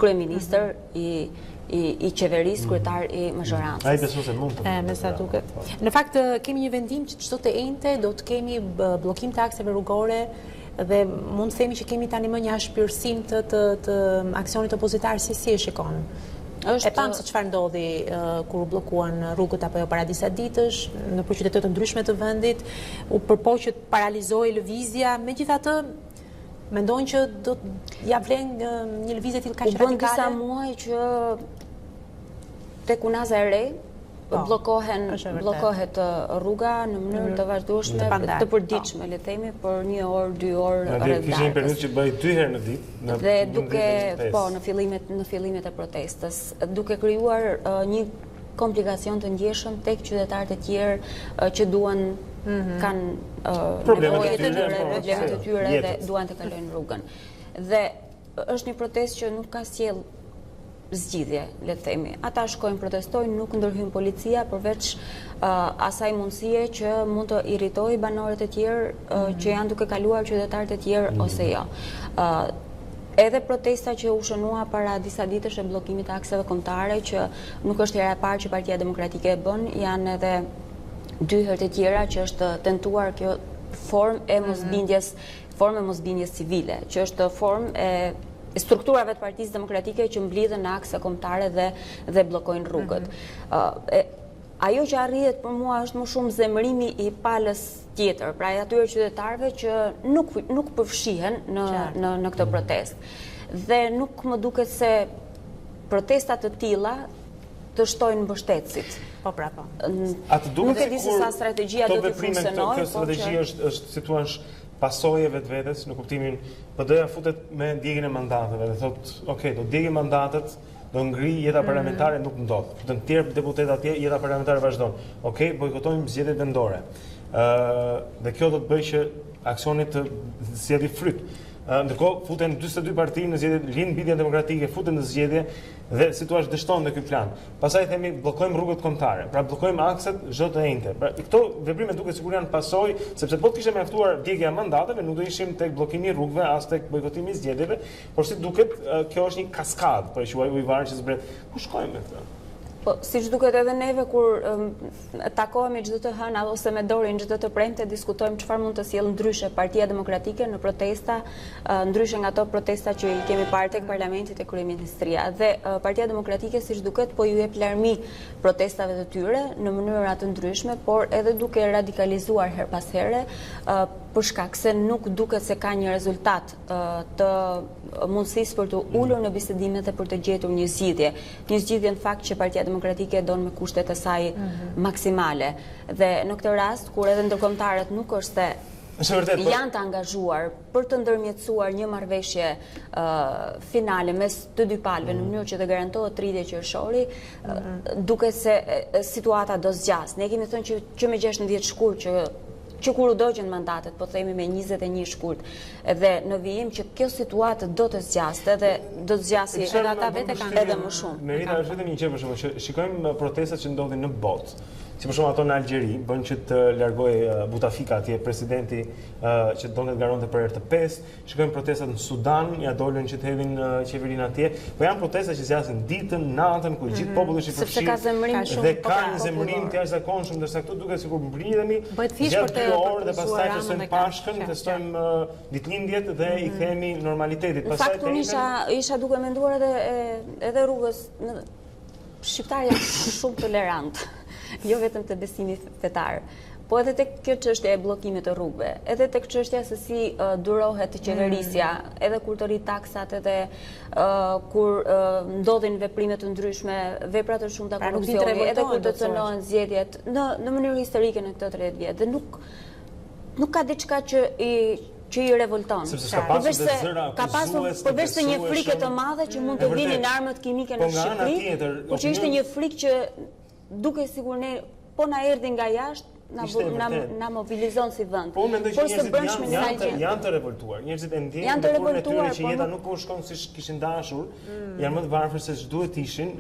kryeministër i qeverisë, kryetar i mazhorancës. Ai beson se mund të. Me sa duket. Në fakt kemi një vendim që çdo të enjte do të kemi bllokim të akseve rrugore dhe mund të themi që kemi tani më një ashpirësim të aksionit opozitar si e shikon. E pam se çfarë ndodhi kur u bllokuan rrugët apo jo para disa ditësh në qytete të ndryshme të vendit, u përpoq që të paralizojë lëvizja, megjithatë mendojnë që do ja vlen një lëvizje tillë kaq radikale. U bën disa muaj që tek Unaza e Re bllokohet rruga në mënyrë të vazhdueshme, të përditshme, le të themi, për 1 orë, 2 orë rreth. Kishte një periudhë që bëi 2 herë në ditë. Dhe duke në fillimet e protestës, duke krijuar një komplikacion të ndjeshëm tek qytetarët e tjerë që duan kanë nevojë problemet e tyre dhe duan të kalojnë rrugën. Dhe është një protestë që nuk ka sjell zgjidhje, le të themi. Ata shkojnë protestojnë, nuk ndërhyn policia përveç asaj mundësie që mund të irritojë banorët e tjerë që janë duke kaluar qytetarët e tjerë ose jo. Edhe protesta që u shënua para disa ditësh e bllokimit të akseve kombëtare, që nuk është hera e parë që Partia Demokratike e bën, janë edhe 2 herë të tjera që është tentuar kjo formë e mosbindjes civile, që është formë e strukturave të Partisë Demokratike që mblidhen në akse kombëtare dhe bllokojnë rrugët. Ajo që arrihet për mua është më shumë zemërimi i palës tjetër, pra atyre qytetarëve që nuk përfshihen në këtë protestë. Dhe nuk më duket se protestat të tilla të shtojnë mbështetësit. Po pra po. Nuk e di se sa strategjia do të funksionojë. Kjo strategji është si thua pasojë vetvetes, në kuptimin PD-ja futet me ndjekjen e mandateve dhe thotë, okay, do ndjekë mandatet, do ngri jeta parlamentare, nuk ndodh. Të tjerë deputetë atje, jeta parlamentare vazhdon. Okej, bojkotojmë zgjedhjet vendore. Dhe kjo do të bëjë që aksioni të sjellë fryt. Ndërkohë futen 42 parti në zgjedhje, lind Mbidhja Demokratike futen në zgjedhje dhe si thua dështon dhe ky plan. Pastaj themi bllokojmë rrugët kombëtare, pra bllokojmë akset çdo të enjte. Pra këto veprime duket sikur janë pasojë, sepse po të kishte mjaftuar ndjekja e mandateve, nuk do ishim tek bllokimi i rrugëve as tek bojkotimi i zgjedhjeve, por si duket kjo është një kaskadë, po e quaj ujëvar që zbret. Ku shkojmë me këtë? Po, siç duket edhe neve kur takohemi çdo të hënë ose me Dorin çdo të premte diskutojmë çfarë mund të sjellë ndryshe Partia Demokratike në protesta, ndryshe nga ato protesta që i kemi parë tek Parlamenti tek Kryeministria. Dhe Partia Demokratike siç duket po ju jep larmi protestave të tyre në mënyra të ndryshme, por edhe duke radikalizuar her pas here, për shkak se nuk duket se ka një rezultat të mundësisë për të ulur në bisedimet dhe për të gjetur një zgjidhje. Një zgjidhje në fakt që Partia Demokratike don me kushtet e saj maksimale. Dhe në këtë rast, kur edhe ndërkombëtarët nuk është se janë të angazhuar për të ndërmjetësuar një marrëveshje finale mes të dy palëve në mënyrë që të garantohet rritja e qershori, duket se situata do zgjas. Ne kemi thënë që me 16 shkurt që kur u dogjen mandatet, po themi me 21 shkurt, dhe në vijim që kjo situatë do të zgjaste dhe do të zgjasi edhe ata vetë kanë edhe më shumë. Merita është vetëm një gjë për shkak që shikojmë protestat që ndodhin në botë. Si për shumë ato në Algjeri, bën që të largoj Butafika atje, presidenti që donte të garonte për herë të pestë. Shikojmë protestat në Sudan, ja dolën që të hedhin qeverinë atje. Po janë protesta që zgjasin ditën, natën, ku gjithë populli është i përfshirë. Sepse ka zemërim shumë. Dhe ka një zemërim të jashtëzakonshëm, ndërsa këtu duket sikur mbridhemi gjatë 2 orë dhe pastaj festojmë Pashkën, festojmë ditëlindjet dhe i kthehemi normalitetit. Pastaj isha duke menduar edhe rrugës shqiptarë janë shumë tolerant. Jo vetëm të besimi fetar, po edhe tek kjo çështje e bllokimit të rrugëve, edhe tek çështja se si durohet qeverisja, edhe kur të rrit taksat, edhe kur ndodhin veprime të ndryshme, vepra të shumta korrupsioni, edhe kur të cënohen zgjedhjet në mënyrë historike në këtë 30 vjet. Dhe nuk ka diçka që i revolton. Përveç se një frikë të madhe që mund të vinin armët kimike në Shqipëri, por që ishte një frikë që duke sigur ne po na erdhi nga jashtë, na mobilizon si vend. Po mendoj që njerëzit janë të revoltuar. Njerëzit e ndjejnë në punën e tyre që jeta nuk po shkon siç kishin dashur, janë më të varfër se ç'duhet ishin,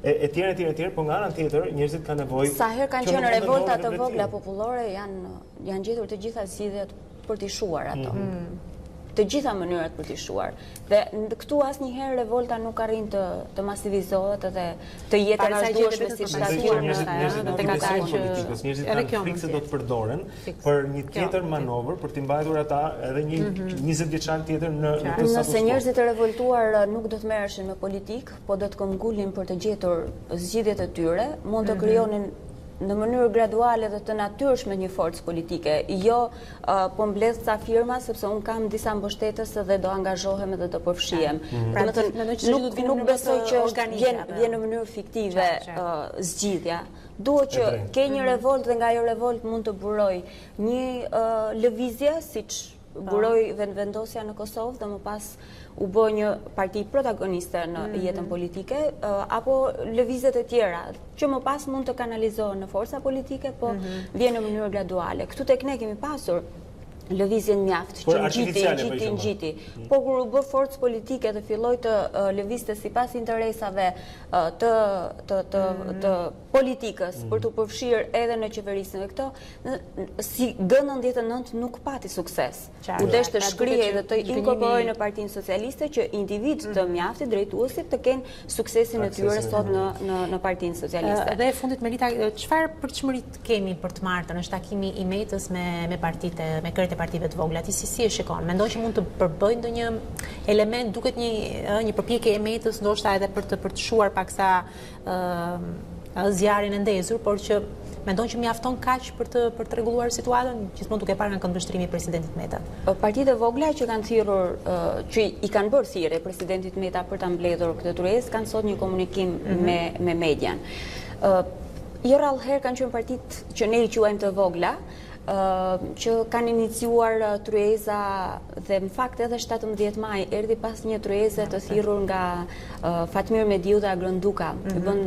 etj, po nga ana tjetër njerëzit kanë nevojë. Sa herë kanë qenë revolta të vogla popullore, janë gjetur të gjitha zgjidhjet për t'i shuar ato. Të gjitha mënyrat për t'i shuar. Dhe këtu asnjëherë revolta nuk arrin të masivizohet edhe të jetë vazhdueshme si shtator tek ata që njerëzit kanë frikë se do të përdoren për një tjetër manovër për t'i mbajtur ata edhe një 20 vjeçar tjetër në këtë status. Nëse njerëzit e revoltuar nuk do të merreshin me politik, po do të këmbgulin për të gjetur zgjidhjet e tyre, mund të krijonin në mënyrë graduale dhe të natyrshme një forcë politike. Jo po mbledh ca firma sepse un kam disa mbështetës dhe do angazhohem dhe do përfshihem. Nuk besoj që vjen në mënyrë fiktive zgjidhja. Duhet që ke një revolt dhe nga ajo revolt mund të buroj një lëvizje, siç buroi vendosja në Kosovë dhe më pas u bë një parti protagoniste në jetën politike, apo lëvizjet e tjera, që më pas mund të kanalizohen në forca politike, po vjen në mënyrë graduale. Këtu tek ne kemi pasur lëvizjen mjaft, që ngjiti. Po kur u bë forcë politike dhe filloi të lëvizte sipas interesave të politikës për të përfshirë edhe në qeverisën e këto, si G99 nuk pati sukses. U desh të shkrihej dhe të inkorporojë në Partinë Socialiste që individ të mjaftit, drejtuesit, të kenë suksesin e tyre sot në Partinë Socialiste. Dhe fundit Melita, çfarë përçmëri kemi për të martën? Është takimi i Metës me partitë, me krejt e partive të vogla. Ti si e shikon? Mendon që mund të përbëjë ndonjë element, duket një përpjekje e Metës ndoshta edhe për të shuar paksa zjarrin e ndezur, por që mendon që mjafton kaq për të rregulluar situatën, gjithmonë duke parë nga këndvështrimi i presidentit Meta. Partitë e vogla që kanë thirrur, që i kanë bërë thirrje presidentit Meta për ta mbledhur këtë tryezë, kanë sot një komunikim me median. Jo rrallëherë kanë qenë partitë që ne i quajmë të vogla, që kanë iniciuar tryeza dhe në fakt edhe 17 maj erdhi pas një tryeze të thirrur nga Fatmir Mediu dhe Agrënduka. I bën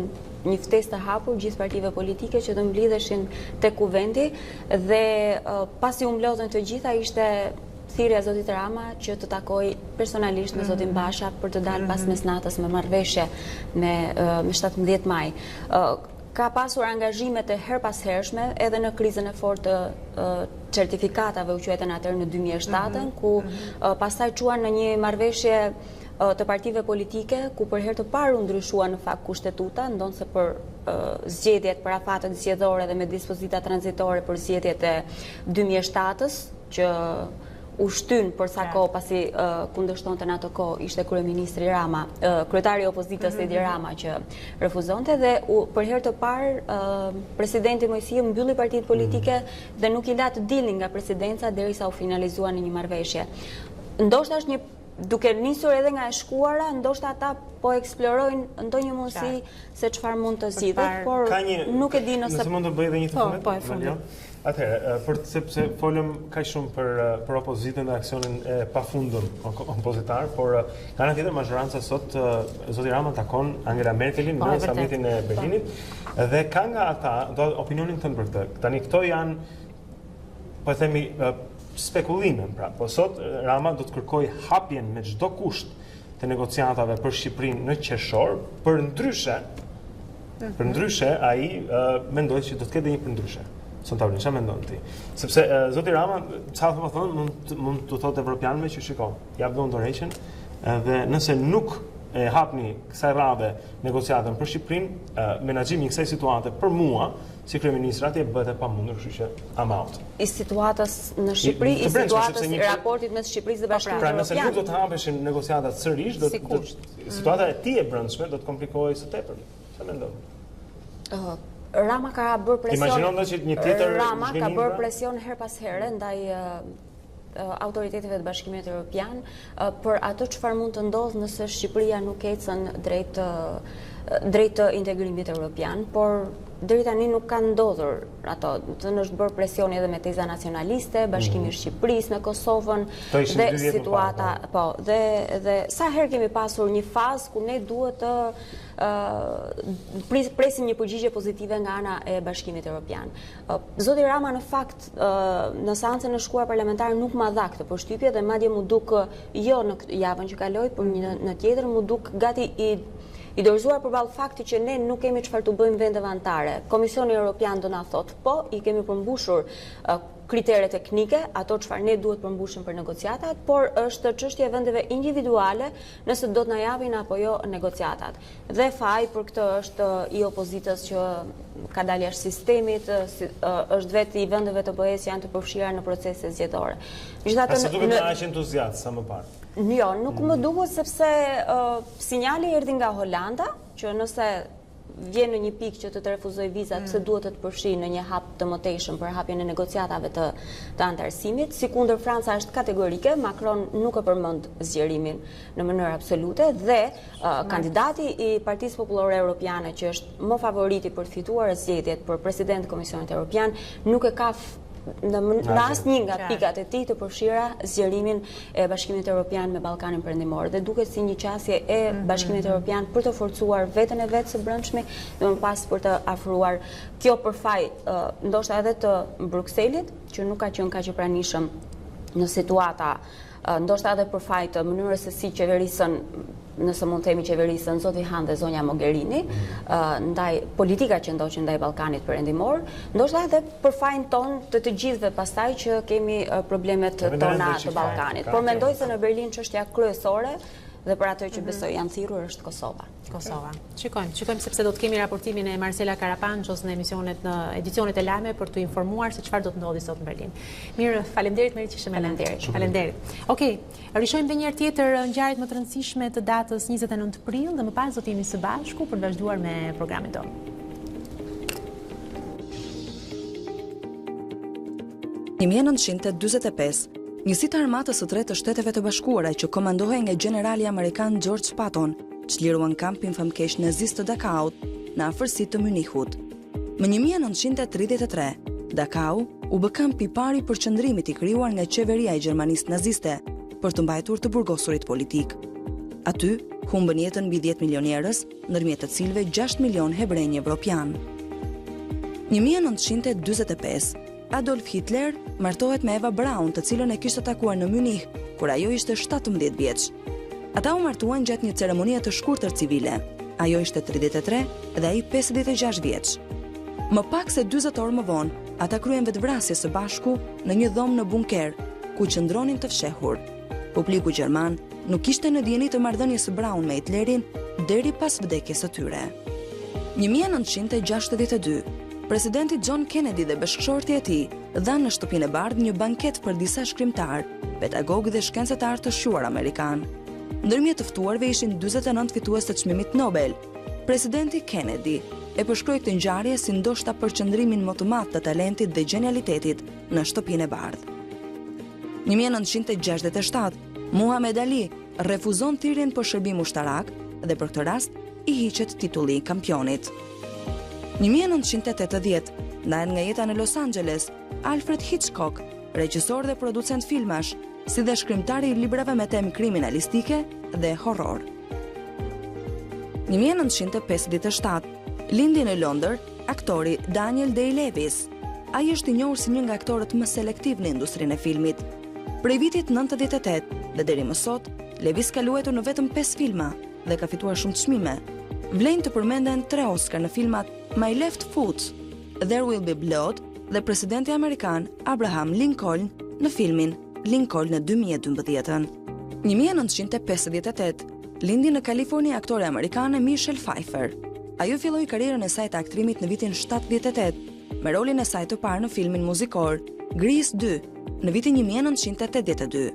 një ftesë të hapur gjithë partive politike që të mblidheshin tek kuvendi dhe pasi u mblodhen të gjitha ishte thirrja e zotit Rama që të takoj personalisht me zotin Basha për të dalë pas mesnatës me marrëveshje me 17 maj. Ka pasur angazhimet e her pas hershme edhe në krizën e fortë të certifikatave u quajtën atëherë në 2007, ku pastaj quan në një marrëveshje të partive politike, ku për herë të parë u ndryshua në fakt kushtetuta, ndonse për zgjedhjet, për afatet zgjedhore dhe me dispozita tranzitore për zgjedhjet e 2007-s, që u shtyn për sa kohë pasi kundërshtonte në ato kohë ishte kryeministri Rama, kryetari i opozitës Edi Rama që refuzonte dhe për herë të parë presidenti Mojsiu mbylli partitë politike dhe nuk i la të dilnin nga presidenca derisa u finalizua në një marrëveshje. Ndoshta është një duke nisur edhe nga e shkuara, ndoshta ata po eksplorojnë ndonjë mundësi se çfarë mund të zgjidhet, por nuk e di nëse mund të bëj edhe një fundit. Atëherë, sepse folëm kaq shumë për opozitën dhe aksionin e pafundëm opozitar, por nga ana tjetër mazhoranca sot zoti Rama takon Angela Merkelin në samitin e Berlinit dhe ka nga ata, do opinionin tënd për këtë. Tani këto janë, po themi, spekulime, pra, po sot Rama do të kërkojë hapjen me çdo kusht të negociatave për Shqipërinë në qershor, për ndryshe ai mendoj që do të ketë një përndryshe. Sontarin, çfarë mendon ti? Sepse zoti Rama, çfarë po thon, mund të thotë evropianëve që shikoj, ja bën dorëheqjen dhe nëse nuk e hapni kësaj radhe negociatën për Shqipërinë, menaxhimi i kësaj situate për mua si kryeministër atje bëhet e pamundur, kështu që I'm out. I situatës në Shqipëri, i situatës i raportit mes Shqipërisë dhe Bashkimit Evropian. Pra nëse Evropian. nuk do të hapeshin negociatat sërish, situata e tij e brendshme do të komplikohej së tepër. Çfarë mendon? Rama ka bërë presion. Imagjino që një tjetër Rama ka bërë presion her pas here ndaj autoriteteve të Bashkimit Evropian për ato çfarë mund të ndodhë nëse Shqipëria nuk ecën drejt integrimit evropian, por deri tani nuk ka ndodhur ato. Të është bërë presioni edhe me teza nacionaliste, Bashkimi i Shqipërisë me Kosovën dhe situata, po, dhe sa herë kemi pasur një fazë ku ne duhet të presim një përgjigje pozitive nga ana e Bashkimit Evropian. Zoti Rama në fakt në seancën e shkuar parlamentare nuk ma dha këtë përshtypje dhe madje mu duk jo në javën që kaloi, por në tjetër mu duk gati I dorëzuar përballë faktit që ne nuk kemi çfarë të bëjmë vendeve anëtare. Komisioni Evropian do na thotë po, i kemi përmbushur kritere teknike, ato çfarë ne duhet përmbushim për negociatat, por është çështje e vendeve individuale nëse do të na japin apo jo negociatat. Dhe faji për këtë është i opozitës që ka dalë jashtë sistemit, është vetë i vendeve të BE-s janë të përfshira në procese zgjedhore. Megjithatë, se duket aq entuziast sa më parë. Jo, nuk më duket sepse sinjali erdhi nga Holanda, që nëse vjen në një pikë që të refuzoj vizat, pse duhet të të përfshijë në një hap të mëtejshëm për hapjen e negociatave të antarësimit. Sikundër Franca është kategorike, Macron nuk e përmend zgjerimin në mënyrë absolute dhe kandidati i Partisë Popullore Europiane, që është më favoriti për të fituar zgjedhjet për president të Komisionit Evropian, nuk e ka në asnjë nga pikat e tij të përfshira zgjerimin e Bashkimit Evropian me Ballkanin Perëndimor dhe duket si një qasje e Bashkimit Evropian për të forcuar veten e vet së brendshme dhe më pas për të afruar kjo për faj ndoshta edhe të Brukselit, që nuk ka qenë kaq i pranishëm në situata, ndoshta edhe për faj të mënyrës se si qeverisën, nëse mund të themi qeverisën zoti Han dhe zonja Mogherini, ndaj politika që ndoqën ndaj Ballkanit Perëndimor, ndoshta edhe për fajin ton të gjithëve pastaj që kemi problemet tona të Ballkanit. Por mendoj se në Berlin çështja kryesore dhe për ato që besoj janë thirrur është Kosova. Shikojmë sepse do të kemi raportimin e Marcela Karapanços në edicionet e lajme për të informuar se çfarë do të ndodhi sot në Berlin. Mirë, faleminderit Meri që ishe me ne. Faleminderit. Okej, rishojmë edhe një herë tjetër ngjarjet më të rëndësishme të datës 29 prill dhe më pas do të jemi së bashku për të vazhduar me programin tonë. Në 1945, njësit e armatës së tretë të Shteteve të Bashkuara që komandohej nga generali amerikan George Patton, çliruan kampin famkeq nazist të Dakaut në afërsitë të Munichut. Më 1933, Dakau u bë kampi i parë i përqendrimit i krijuar nga qeveria e Gjermanisë naziste për të mbajtur të burgosurit politik. Aty humbën jetën mbi 10 milion njerëz, ndërmjet të cilëve 6 milion hebrejë evropian. Në 1945, Adolf Hitler martohet me Eva Braun, të cilën e kishte takuar në Munich, kur ajo ishte 17 vjeç. Ata u martuan gjatë një ceremonie të shkurtër civile. Ajo ishte 33 dhe ai 56 vjeç. Më pak se 40 orë më vonë, ata kryen vetvrasje së bashku në një dhomë në bunker, ku qëndronin të fshehur. Publiku gjerman nuk kishte në dieni të marrëdhënies së Braun me Hitlerin deri pas vdekjes së tyre. Në 1962, presidenti John Kennedy dhe bashkëshortja e tij dhanë në Shtëpinë e Bardhë një banket për disa shkrimtar, pedagogë dhe shkencetar të shquar amerikan. Ndërmjet të ftuarve ishin 49 fitues të çmimit Nobel. Presidenti Kennedy e përshkroi këtë ngjarje si ndoshta përqendrimin më të madh të talentit dhe genialitetit në Shtëpinë e Bardhë. Në 1967, Muhammad Ali refuzon thirrjen për shërbim ushtarak dhe për këtë rast i hiqet titulli i kampionit. Në 1980, ndahet nga jeta në Los Angeles, Alfred Hitchcock, regjisor dhe producent filmash, si dhe shkrimtari i librave me temë kriminalistike dhe horror. Në 1957, lindi në Londër aktori Daniel Day-Lewis. Ai është i njohur si një nga aktorët më selektiv në industrinë e filmit. Prej vitit 98 dhe deri më sot, Lewis ka luajtur në vetëm 5 filma dhe ka fituar shumë çmime. Vlen të përmenden 3 Oscar në filmat My Left Foot, There Will Be Blood dhe presidenti amerikan Abraham Lincoln në filmin Lincoln në 2012. Në 1958, lindi në Kaliforni aktore amerikane Michelle Pfeiffer. Ajo filloi karrierën e saj të aktrimit në vitin 78, me rolin e saj të parë në filmin muzikor Grease 2 në vitin 1982.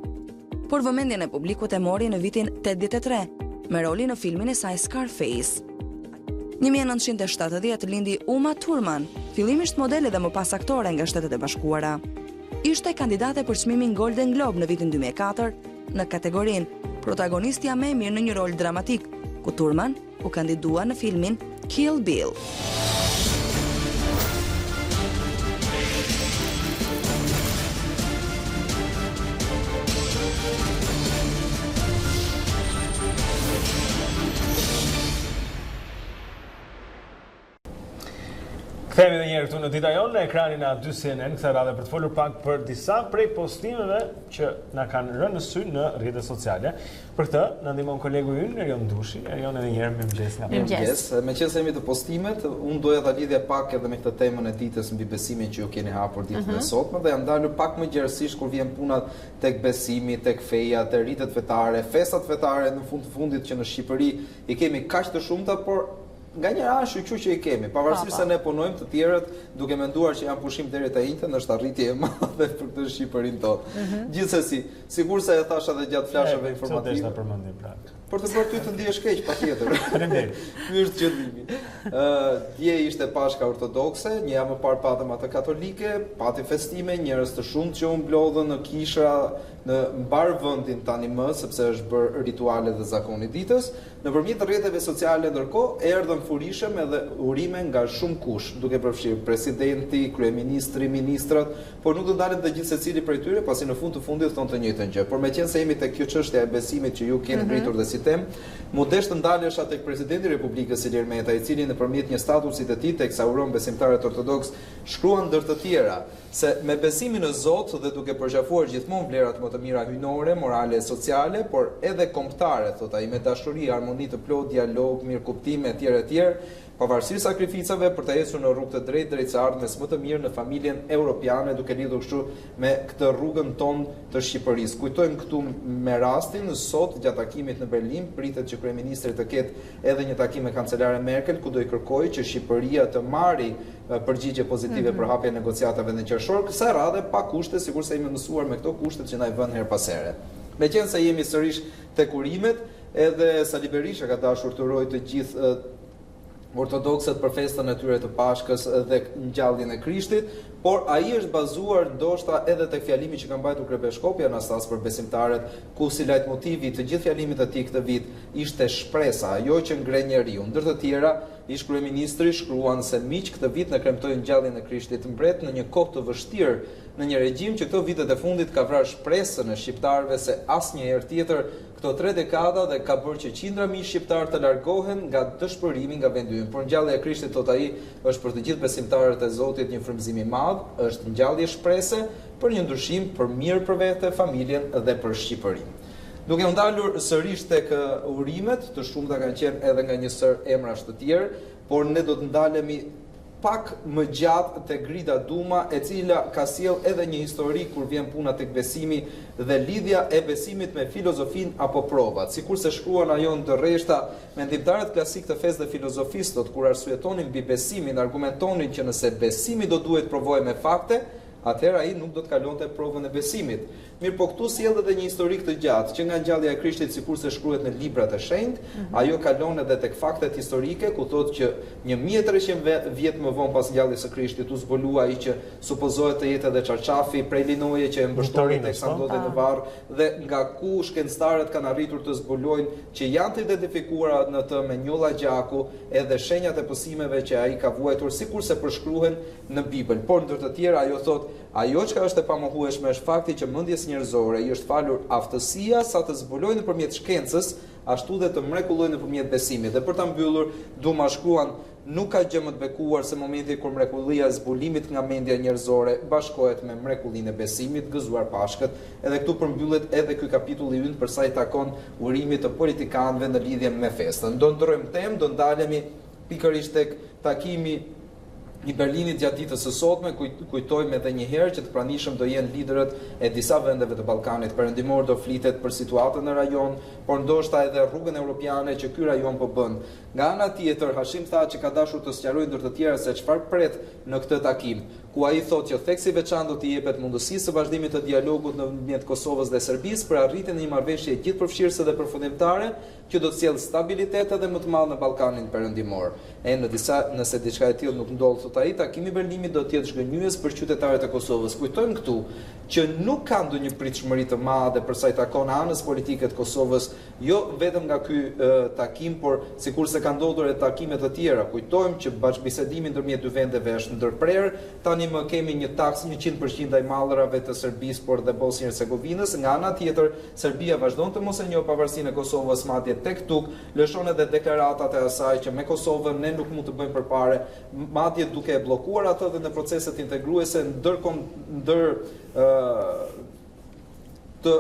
Por vëmendjen e publikut e mori në vitin 83, me rolin në filmin e saj Scarface. Në 1970 lindi Uma Thurman, fillimisht modele dhe më pas aktore nga Shtetet e Bashkuara. Ishte kandidate për çmimin Golden Globe në vitin 2004 në kategorinë Protagonistja më e mirë në një rol dramatik, ku Thurman u kandidua në filmin Kill Bill. Kthehemi edhe një njerë këtu në Dita Jonë, në ekranin e A2 CNN, kësa radhe për të folur pak për disa prej postimeve që na kanë rënë në sy në rrjetet sociale. Për këtë, në ndihmon kolegu ynë, Erion Dushi. Erion, edhe njerë me mëgjes nga Mirëmëngjes. Me qenë se jemi të postimet, unë doja ta lidhja pak edhe me këtë temën e ditës mbi besimin që ju keni hapur ditën e sotme dhe jam dalur pak më gjerësisht kur vjen puna tek besimi, tek feja, te rritet fetare, festat fetare në fund të fundit që në Shqipëri i kemi kaq të shumta, por nga një anë që i kemi, pavarësisht se ne punojmë të tjerët duke menduar që janë pushim deri te njëjtë, është arritje e madhe për këtë Shqipërinë tonë. Gjithsesi, sigurisht se e thash edhe gjatë flashave informative. Për të bërë ty të ndihesh keq, patjetër. Faleminderit. Ky është qëllimi. Dje ishte Pashka ortodokse, një javë më parë patëm atë katolike, pati festime, njerëz të shumtë që u mblodhën në kishra në mbar vendin tani më, sepse është bërë rituale dhe zakoni ditës. Nëpërmjet rrjeteve sociale ndërkohë erdhën furishem edhe urime nga shumë kush, duke përfshirë presidenti, kryeministri, ministrat, por nuk do ndalen të gjithë secili prej tyre, pasi në fund të fundit thonë të njëjtën gjë. Por meqense jemi tek kjo çështje e besimit që ju keni ngritur dhe si temë, mu desh të ndalesha tek presidenti i Republikës Ilir Meta, i cili nëpërmjet një statusi të tij teksa uron besimtarët ortodoks, shkruan ndër të tjera se me besimin në Zot dhe duke përqafuar gjithmonë vlerat më të mira hyjnore, morale e sociale, por edhe kombëtare, thot ai, me dashuri, harmoni të plot, dialog, mirëkuptim etj. Pavarësisht sakrificave për të ecur në rrugë të drejtë drejt së ardhmes më të mirë në familjen europiane, duke lidhur kështu me këtë rrugën tonë të Shqipërisë. Kujtojmë këtu me rastin sot gjatë takimit në Berlin, pritet që kryeministri të ketë edhe një takim me kancelare Merkel, ku do i kërkojë që Shqipëria të marrë përgjigje pozitive për hapjen e negociatave në qershor, kësaj radhe pa kushte, sigurisht se jemi mësuar me këto kushtet që na i vënë her pas here. Meqense jemi sërish tek urimet, edhe Sali Berisha ka dashur të urojë të gjithë ortodoksët për festën e tyre të Pashkës dhe ngjalljen e Krishtit, por ai është bazuar ndoshta edhe tek fjalimi që ka mbajtur Kryebiskopi Anastas për besimtarët, ku si lajtmotivi të gjithë fjalimit të tij këtë vit ishte shpresa, ajo që ngre njeriu. Ndër të tjera, ish kryeministri shkruan se miq këtë vit ne kremtojnë ngjalljen e Krishtit mbret në një kohë të vështirë, në një regjim që këto vitet e fundit ka vrarë shpresën e shqiptarëve se asnjëherë tjetër këto 3 dekada dhe ka bërë që qindra mijë shqiptar të largohen nga dëshpërimi nga vendi ynë. Por ngjallja e Krishtit, thot ai, është për të gjithë besimtarët e Zotit një frymëzim i madh, është ngjallje shprese për një ndryshim për mirë për vete, familjen dhe për Shqipërinë. Duke u ndalur sërish tek urimet, të shumta kanë qenë edhe nga një sër emrash të tjerë, por ne do të ndalemi pak më gjatë te Grida Duma, e cila ka sjell edhe një histori kur vjen puna tek besimi dhe lidhja e besimit me filozofin apo provat. Sikurse shkruan ajo në të rreshta, mendimtarët klasik të fesë dhe filozofistët kur arsyetonin mbi besimin, argumentonin që nëse besimi do duhet provojë me fakte, atëherë ai nuk do të kalonte provën e besimit. Mirë, po këtu sjell edhe një historik të gjatë, që nga ngjallja e Krishtit sikurse shkruhet në librat e shenjtë, ajo kalon edhe tek faktet historike, ku thotë që 1300 vjet më vonë pas ngjalljes së Krishtit u zbulua ai që supozohet të jetë edhe çarçafi prej linoje që e mbështori teksa ndodhej në varr, dhe nga ku shkencëtarët kanë arritur të zbulojnë që janë të identifikuara në të me njolla gjaku edhe shenjat e pësimeve që ai ka vuajtur sikurse përshkruhen në Bibël. Por ndër të tjera ajo thotë, ajo çka është e pamohueshme është fakti që mendjes njerëzore i është falur aftësia sa të zbulojnë nëpërmjet shkencës, ashtu dhe të mrekullojnë nëpërmjet besimit. Dhe për ta mbyllur, Duma shkruan, nuk ka gjë më të bekuar se momenti kur mrekullia e zbulimit nga mendja njerëzore bashkohet me mrekullinë e besimit, gëzuar Pashkët. Edhe këtu përmbyllet edhe ky kapitulli ynë për sa i takon urimit të politikanëve në lidhje me festën. Do ndrojmë temë, do ndalemi pikërisht tek takimi i Berlinit gjatë ditës së sotme, kujtojmë edhe një herë që të pranishëm do jenë liderët e disa vendeve të Ballkanit Perëndimor, do flitet për situatën në rajon, por ndoshta edhe rrugën europiane që ky rajon po bën. Nga ana tjetër, Hashim tha që ka dashur të sqarojë ndër të tjera se çfarë pret në këtë takim, ku ai thotë që theksi veçantë do t'i jepet mundësisë së vazhdimit të dialogut nëpërmjet Kosovës dhe Serbisë për arritjen e një marrëveshje gjithëpërfshirëse dhe përfundimtare që do të sjellë stabilitet edhe më të madh në Ballkanin Perëndimor. Nëse diçka e tillë nuk ndodh, thot ai, takimi i Berlinit do të jetë zhgënjyes për qytetarët e Kosovës. Kujtojmë këtu që nuk ka ndonjë pritshmëri të madhe për sa i takon anës politike të Kosovës, jo vetëm nga ky takim, por sikurse ka ndodhur edhe takime të tjera. Kujtojmë që bashkëbisedimi ndërmjet dy vendeve është ndërprerë tani tani më kemi një taks 100% ndaj mallrave të Serbisë, por dhe Bosnjë Hercegovinës. Nga ana tjetër, Serbia vazhdon të mos e njohë pavarësinë e Kosovës, madje tek tuk lëshon edhe deklaratat e asaj që me Kosovën ne nuk mund të bëjmë përpare, madje duke e bllokuar atë dhe në proceset integruese të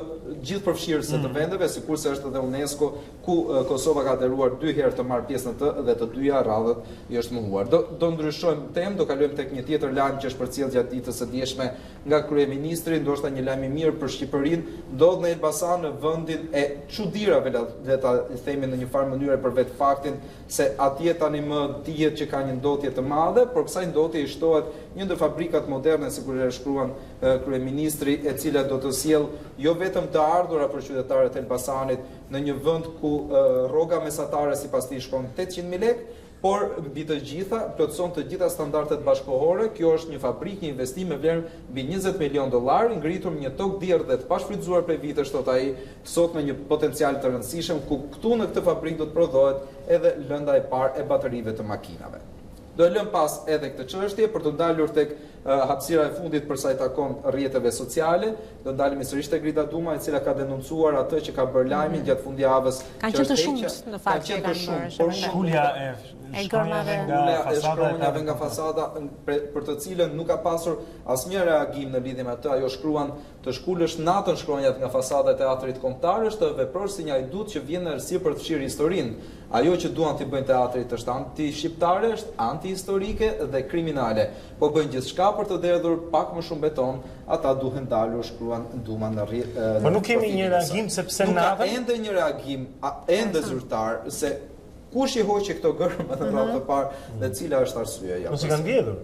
gjithë përfshirëse të vendeve, sikurse është edhe UNESCO, ku Kosova ka aderuar 2 herë të marrë pjesë në të dhe të dyja radhët i është mohuar. Do ndryshojmë temë, do kalojmë tek një tjetër lajm që është përcjell gjatë ditës së dieshme nga kryeministri, ndoshta një lajm i mirë për Shqipërinë, ndodh në Elbasan në vendin e çuditërave, le ta themi në një farë mënyrë për vetë faktin se atje tani më dihet që ka një ndotje të madhe, por kësaj ndotje i shtohet një ndër fabrikat moderne, sikur e shkruan kryeministri, e cila do të sjellë jo vetëm të ardhura për qytetarët e Elbasanit në një vend ku rroga mesatare sipas tij shkon 800.000 lekë, por mbi të gjitha plotëson të gjitha standardet bashkëkohore. Kjo është një fabrikë, një investim me vlerë mbi $20 milion, ngritur në një tokë diell dhe të pashfrytzuar prej vitesh, thot ai, sot me një potencial të rëndësishëm, ku këtu në këtë fabrikë do të prodhohet edhe lënda e parë e baterive të makinave. Do e lëm pas edhe këtë çështje për të dalur tek hapësira e fundit për sa i takon rrjeteve sociale. Do ndalemi sërish tek Grita Duma, e cila ka denoncuar atë që ka bërë lajmin gjatë fundjavës. Kanë qenë të shumtë në fakt që kanë bërë. Por shkulja e shkronjave nga fasada për të cilën nuk ka pasur asnjë reagim në lidhje me atë. Ajo shkruan të shkulësh natën shkronjat nga fasada e teatrit kombëtar, është vepror si një ajdut që vjen në errësirë për të fshirë historinë. Ajo që duan t'i bëjnë teatrit është anti-shqiptare, është anti-historike dhe kriminale. Po bëjnë gjithçka për të derdhur pak më shumë beton, ata duhen dalur, shkruan Duma në rrjet. Po nuk kemi një reagim sepse natën. Nuk ka ende një reagim, ende zyrtar, se kush i hoqi këto gërma në radhë të parë dhe cila është arsyeja. Mos i kanë vjedhur.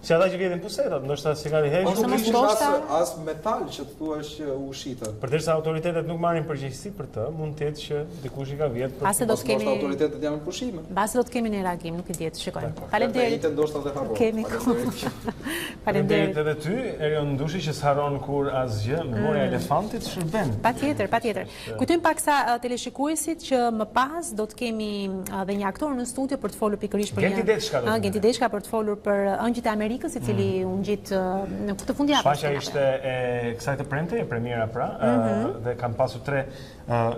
Si ata që vjedhin pusetat, ndoshta si kanë hequr. Ose nuk ka as metal që të thuash që u shitën. Përderisa autoritetet nuk marrin përgjegjësi për të, mund të jetë që dikush i ka vjedhur. Pasi do të kemi autoritetet janë në pushime. Pasi do të kemi një reagim, nuk e di, shikojmë. Faleminderit. Ndoshta dhe harron. Kemi Faleminderit edhe ty, Erion Ndushi, që s'harron kur asgjë, memoria e elefantit shërben. Patjetër. Kujtojmë pak sa teleshikuesit që më pas do të kemi edhe një aktor në studio për të folur pikërisht për Genti Deçka për të folur për ëngjit e Amerikës, i cili u ngjit në këtë fundjavë. Shfaqja ishte e kësaj të premte, e premiera pra, dhe kanë pasur 3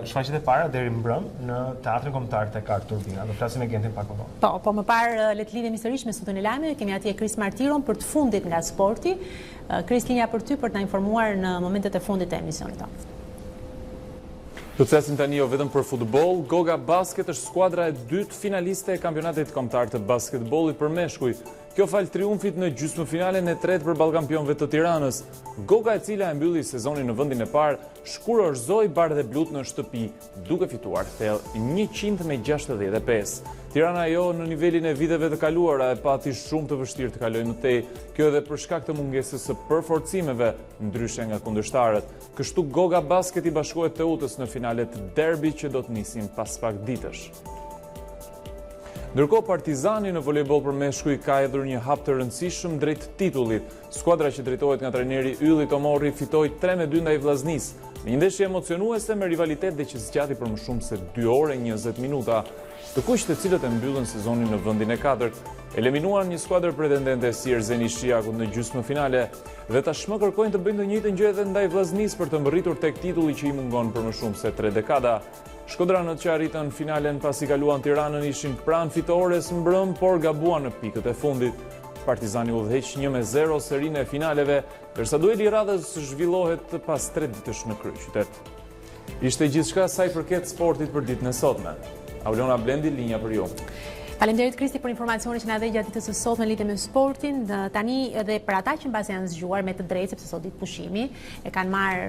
shfaqjet e para deri mbrëm në Teatrin Kombëtar tek Art Turbina. Do flasim me Gentin pak më vonë. Po më parë le të lidhemi sërish me studion e lajmeve. Kemi atje Kris Martiron për të fundit nga sporti. Kris, linja për ty për të na informuar në momentet e fundit të emisionit tonë. Do të flasim tani jo vetëm për futboll. Goga Basket është skuadra e dytë finaliste e kampionatit kombëtar të basketbollit për meshkuj. Kjo fal triumfit në gjysmëfinalen e tretë për ballkampionëve të Tiranës. Goga, e cila e mbylli sezonin në vendin e parë, shkurorzoi bardhë dhe blut në shtëpi, duke fituar thellë 100-65. Tirana jo në nivelin e viteve të kaluara e pati shumë të vështirë të kalojë më tej, kjo edhe për shkak të mungesës së përforcimeve, ndryshe nga kundërshtarët. Kështu Goga Basket i bashkohet Teutës në finalet derbi që do të nisin pas pak ditësh. Ndërkohë, Partizani në volejboll për meshkuj ka hedhur një hap të rëndësishëm drejt titullit. Skuadra që drejtohet nga trajneri Ylli Tomorri fitoi 3-2 ndaj Vllaznis, në një ndeshje emocionuese me rivalitet dhe që zgjati për më shumë se 2 orë e 20 minuta. Të kuq të cilët e mbyllën sezonin në vendin e 4, eliminuan një skuadër pretendente si Erzeni Shijakut në gjysmëfinale dhe tashmë kërkojnë të bëjnë të njëjtën gjë edhe ndaj Vllaznis për të mbërritur tek titulli që i mungon për më shumë se 3 dekada. Shkodranët që arritën finalen pasi kaluan Tiranën ishin pranë fitores mbrëm, por gabuan në pikët e fundit. Partizani udhëheq 1-0 serinë e finaleve, ndërsa dueli i radhës zhvillohet pas 3 ditësh në kryeqytet. Ishte gjithçka sa i përket sportit për ditën e sotme. Aulona Blendi, linja për ju. Faleminderit Kristi për informacionin që na dhe gjatë ditës së sotme në lidhje me sportin. Tani edhe për ata që mbas janë zgjuar me të drejtë sepse sot ditë pushimi, e kanë marrë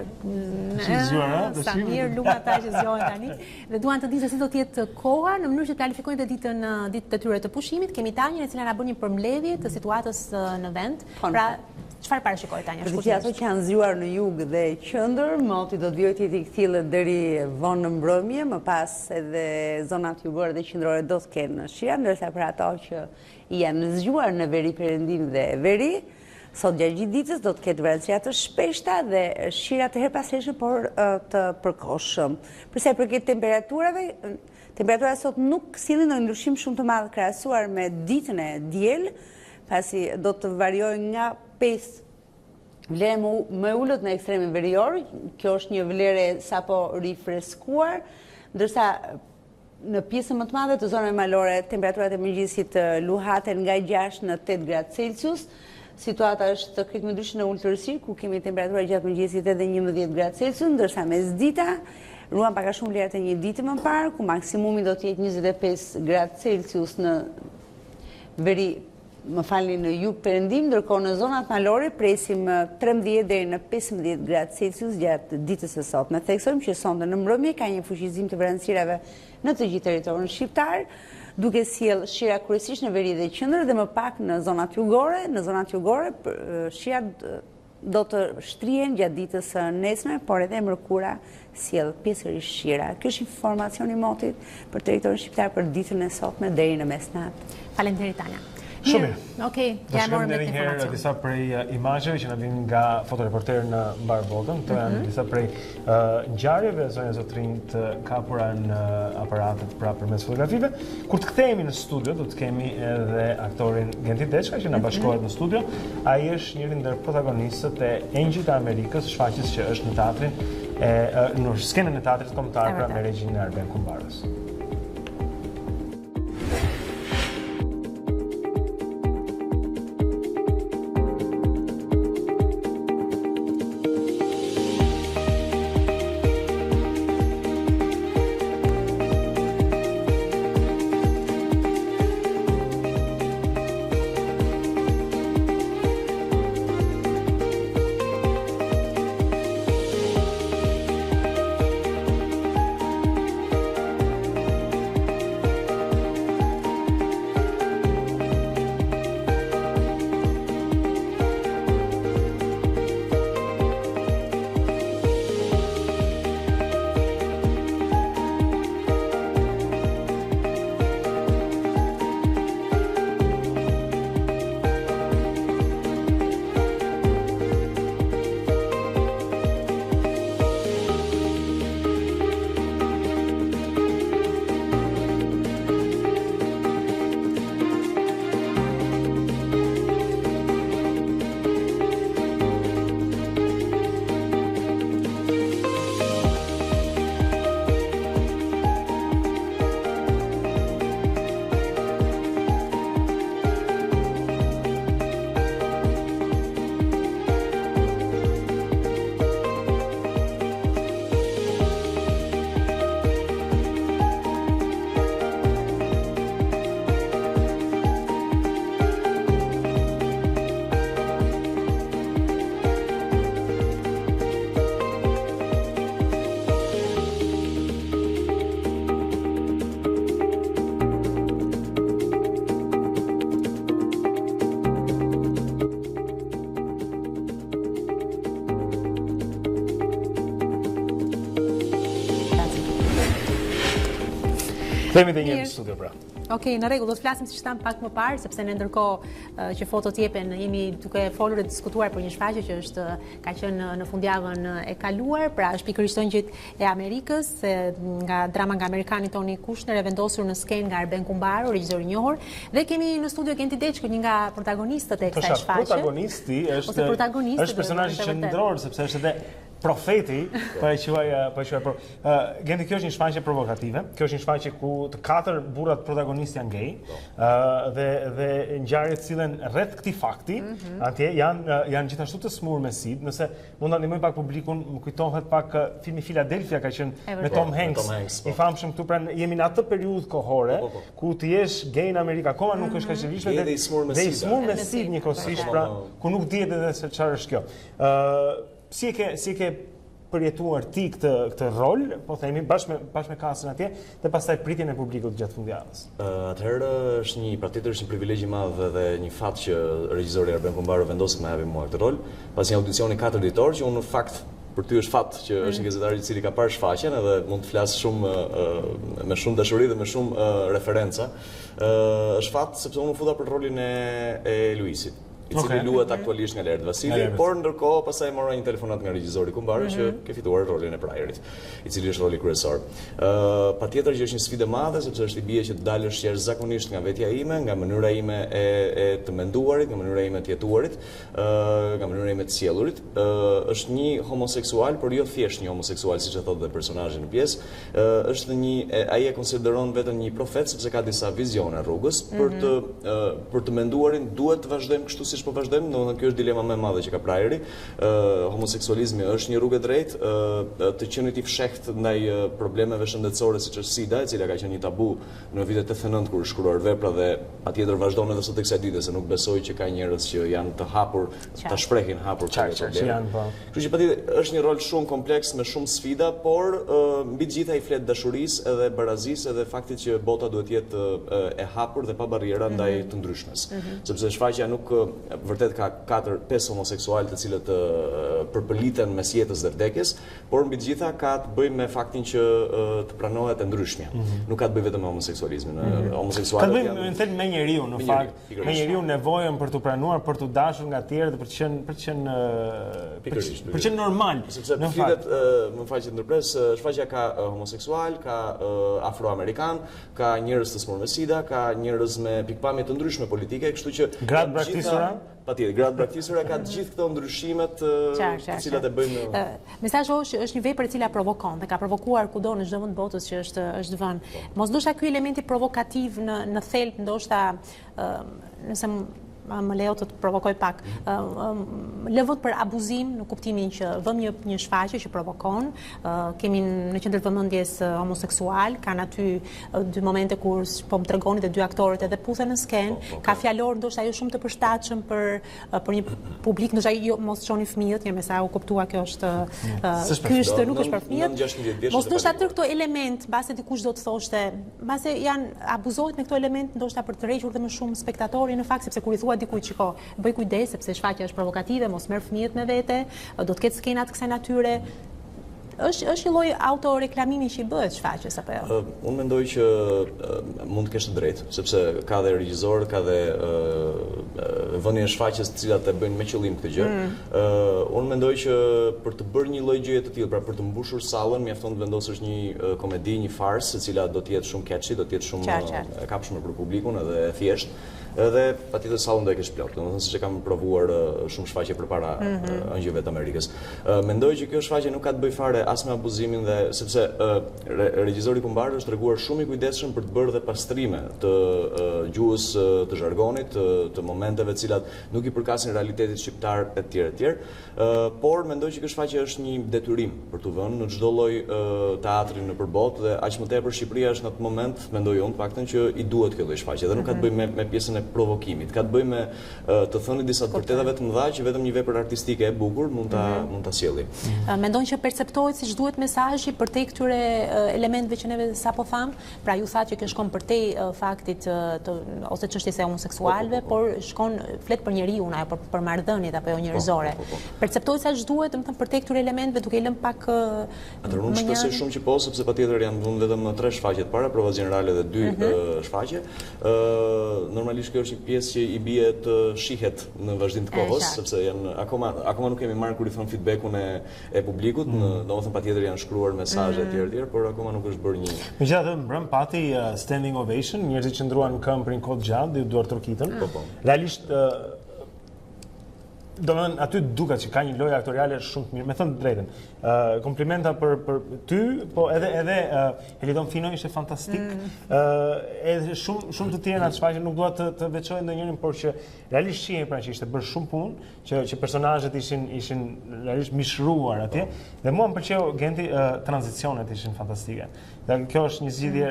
sa mirë lumë ata që zgjohen tani dhe duan të dinë se si do të jetë koha në mënyrë që të planifikojnë ditën e tyre të pushimit. Kemi Tanjën e cila na bën një përmbledhje të situatës në vend. Pra, çfarë parashikoj Tanja? Për të ato që janë zgjuar në jug dhe qendër, moti do të vijë ti kthillet deri vonë në mbrëmje, më pas edhe zonat jugore dhe qendrore do të kenë shi, ndërsa për ato që janë zgjuar në veri perëndim dhe veri, sot gjatë gjithë ditës do të ketë vërejtësia të shpeshta dhe shira të herpashershme, por të përkohshëm. Për sa i përket temperaturave, temperaturat sot nuk sillin ndonjë ndryshim shumë të madh krahasuar me ditën e diel. pasi do të variojë nga 5 vlerë më ullët në ekstremin verior, kjo është një vlerë sapo rifreskuar, ndërsa në pjesën më të madhe të zonave malore temperaturat e mëngjesit luhaten nga 6 në 8 gradë Celsius. Situata është krejtëmëndryshe në ulëtërësirë, ku kemi temperatura gjatë mëngjesit edhe 11 gradë Celsius, ndërsa mes dita ruan paka shumë vlerët e një ditë më parë, ku maksimumi do të jetë 25 gradë Celsius në veri, më falni, në jug perëndim, ndërkohë në zonat malore presim 13 deri në 15 gradë Celsius gjatë ditës së sotme. Theksojmë që sonte në mbrëmje ka një fuqizim të vranësirave në të gjithë territorin shqiptar, duke sjellë shira kryesisht në veri dhe qendër dhe më pak në zonat jugore. Në zonat jugore shirat do të shtrihen gjatë ditës së nesme, por edhe mërkura sjell pjesërisht shira. Ky është informacioni i motit për territorin shqiptar për ditën e sotme deri në mesnatë. Faleminderit Tania. Shumë mirë. Okej, do shkojmë edhe një herë disa prej imazheve që na vijnë nga fotoreporter në mbar botën. Këto janë disa prej ngjarjeve zonja Zotrin të kapura në aparatet pra përmes fotografive. Kur të kthehemi në studio, do të kemi edhe aktorin Genti Deçka që na bashkohet në studio. Ai është njëri ndër protagonistët e Engjëjt të Amerikës, shfaqjes që është në teatrin në skenën e teatrit kombëtar pra me regjinë e Arben Kumbarës. Themi dhe njërë në studio, pra. Okej, në rregull, do të flasim siç tham pak më parë, sepse ne ndërkohë që fotot jepen, jemi duke folur e diskutuar për një shfaqje që ka qenë në fundjavën e kaluar, pra është pikërisht Engjëjt e Amerikës, nga drama nga amerikani Tony Kushner, e vendosur në skenë nga Arben Kumbaru, regjisor i njohur, dhe kemi në studio Genti Deçkë, një nga protagonistët e kësaj shfaqje. Protagonisti është personazhi qendror, sepse është edhe profeti, po e quaj. Genti, kjo është një shfaqje provokative. Kjo është një shfaqje ku të 4 burrat protagonistë janë gay, dhe ngjarjet cilën rreth këtij fakti, atje janë gjithashtu të smur me sid. Nëse mund ta ndihmoj pak publikun, më kujtohet pak filmi Philadelphia ka qenë me Tom Hanks, i famshëm këtu, pra jemi në atë periudhë kohore ku të jesh gay në Amerikë akoma nuk është kaq e lirshme dhe i smur me sid njëkohësisht, pra ku nuk dihet edhe se çfarë është kjo. Si e ke përjetuar ti këtë rol, po themi, bashkë me kasën atje, dhe pastaj pritjen e publikut gjatë fundjavës? Atëherë është patjetër është një privilegj i madh dhe një fat që regjizori Arben Kumbaru vendosi të më japë mua këtë rol, pas një audicioni 4 ditor që unë në fakt për ty është fat që është një gazetar i cili ka parë shfaqjen edhe mund të flas shumë me shumë dashuri dhe me shumë referenca. Është fat sepse unë u futa për rolin e Luisit. i cili luhet aktualisht nga Lert Vasili, por ndërkohë pastaj mora një telefonat nga regjizori kumbar që ke fituar rolin e prajerit, i cili është roli kryesor. Patjetër që është një sfidë e madhe sepse është i bie që të dalësh jashtëzakonisht nga vetja ime, nga mënyra ime e të menduarit, nga mënyra ime të jetuarit, nga mënyra ime të sjellurit. Është një homoseksual, por jo thjesht një homoseksual siç e thotë dhe personazhi në pjesë, është ai e konsideron vetëm një profet sepse ka disa vizione rrugës për të menduarin duhet të vazhdojmë kështu siç po vazhdojmë, domethënë kjo është dilema më e madhe që ka prajeri. Homoseksualizmi është një rrugë e drejtë, të qenit i fshehtë ndaj problemeve shëndetësore siç është SIDA, e cila ka qenë një tabu në vitet 89 kur shkruar vepra dhe patjetër vazhdon edhe sot kësaj dite se nuk besoj që ka njerëz që janë të hapur, ta shprehin hapur këtë problem. Kështu që patjetër është një rol shumë kompleks me shumë sfida, por mbi të gjitha i flet dashurisë edhe barazisë edhe faktit që bota duhet jetë e hapur dhe pa barriera ndaj të ndryshmes. Sepse shfaqja nuk vërtet ka 4-5 homoseksual të cilët përpëliten mes jetës dhe vdekjes, por mbi të gjitha ka të bëjë me faktin që të pranohet e ndryshmja. Nuk ka të bëjë vetëm me homoseksualizmin. Homoseksualët ka të bëjë me njeriu në fakt, me njeriu nevojën për të pranuar, për të dashur nga të tjerë dhe për të qenë normal. Sepse flitet, më fal që ndërpres, shfaqja ka homoseksual, ka afroamerikan, ka njerëz të smur me SIDA, ka njerëz me pikpamje të ndryshme politike, kështu që gratë braktisura? Patjetër, gratë braktisura ka të gjithë këto ndryshimet të cilat e bëjnë. Mesazhi është një vepër e cila provokon dhe ka provokuar kudo në çdo vend botës që është vënë. Mosdoshta ky elementi provokativ në thelb ndoshta nëse më lejo të provokoj pak, lëvët për abuzim në kuptimin që vëm një shfaqje që provokon, kemi në qendër vëmendjes homoseksual, kanë aty dy momente kur po më tregoni të dy aktorët edhe puthen në sken, ka fjalor ndoshta jo shumë të përshtatshëm për një publik, ndoshta jo mos çoni fëmijët, me sa u kuptua kjo është nuk është për fëmijët. Mos ndoshta tërë këto element, mbase dikush do të thoshte, mbase janë abuzohet me këto element ndoshta për të rrequr dhe më shumë spektatori në fakt, sepse kur i thua dikujt çiko, bëj kujdes sepse shfaqja është provokative, mos merr fëmijët me vete, do të ketë skenat kësaj natyre. Është një lloj autoreklamimi që i bëhet shfaqjes apo jo? Unë mendoj që mund të kesh të drejtë, sepse ka dhe regjizor, ka dhe vënien e shfaqjes të cilat e bëjnë me qëllim këtë gjë. Unë mendoj që për të bërë një lloj gjëje të tillë, pra për të mbushur sallën, mjafton të vendosësh një komedi, një farsë, e cila do të jetë shumë catchy, do të jetë shumë e kapshme për publikun edhe e thjeshtë. Edhe patjetër sallën do e kesh plot, domethënë siç e kam provuar shumë shfaqje përpara ëngjëve të Amerikës. Mendoj që kjo shfaqje nuk ka të bëjë fare as me abuzimin dhe sepse regjizori kumbar është treguar shumë i kujdesshëm për të bërë dhe pastrime të gjuhës, të zhargonit, të momenteve të cilat nuk i përkasin realitetit shqiptar etj. Por mendoj që kjo shfaqje është një detyrim për të vënë në çdo lloj teatri nëpër botë dhe aq më tepër Shqipëria është në atë moment, mendoj unë paktën që i duhet kjo lloj shfaqje dhe nuk ka të bëjë me pjesën e provokimit, ka të bëjë me të thënë disa të vërtetave të mëdha që vetëm një vepër artistike e bukur mund ta sjellë. Mendon që perceptohet siç duhet mesazhi përtej këtyre elementeve që neve sapo tham, pra ju thatë që kjo shkon përtej faktit ose çështjes së homoseksualëve, por shkon flet për njeriu apo për marrëdhëniet apo jo njerëzore. Perceptohet sa ç'duhet, domethënë përtej këtyre elementeve duke i lënë pak Atëherë unë shpresoj shumë që po, sepse patjetër janë vënë vetëm 3 shfaqje të para, provat gjenerale dhe 2 shfaqje. Normalisht kjo është një pjesë që i bie të shihet në vazhdim të kohës, sepse janë akoma nuk kemi marrë kur i thon feedbackun e publikut, domethënë patjetër janë shkruar mesazhe etj, por akoma nuk është bërë një. Megjithatë, mbrëm pati standing ovation, njerëzit që ndruan këmbë për një kohë gjatë, duar turkitën. Realisht domethënë aty duket që ka një lojë aktoriale shumë të mirë, me thënë të drejtën. Komplimenta për ty, po edhe Elidon Fino ishte fantastik. Edhe shumë të tjerë në atë shfaqje, nuk dua të veçoj ndonjërin, por që realisht shihen pra që ishte bërë shumë punë, që personazhet ishin realisht mishruar atje, dhe mua më pëlqeu Genti, tranzicionet ishin fantastike. Dhe kjo është një zgjidhje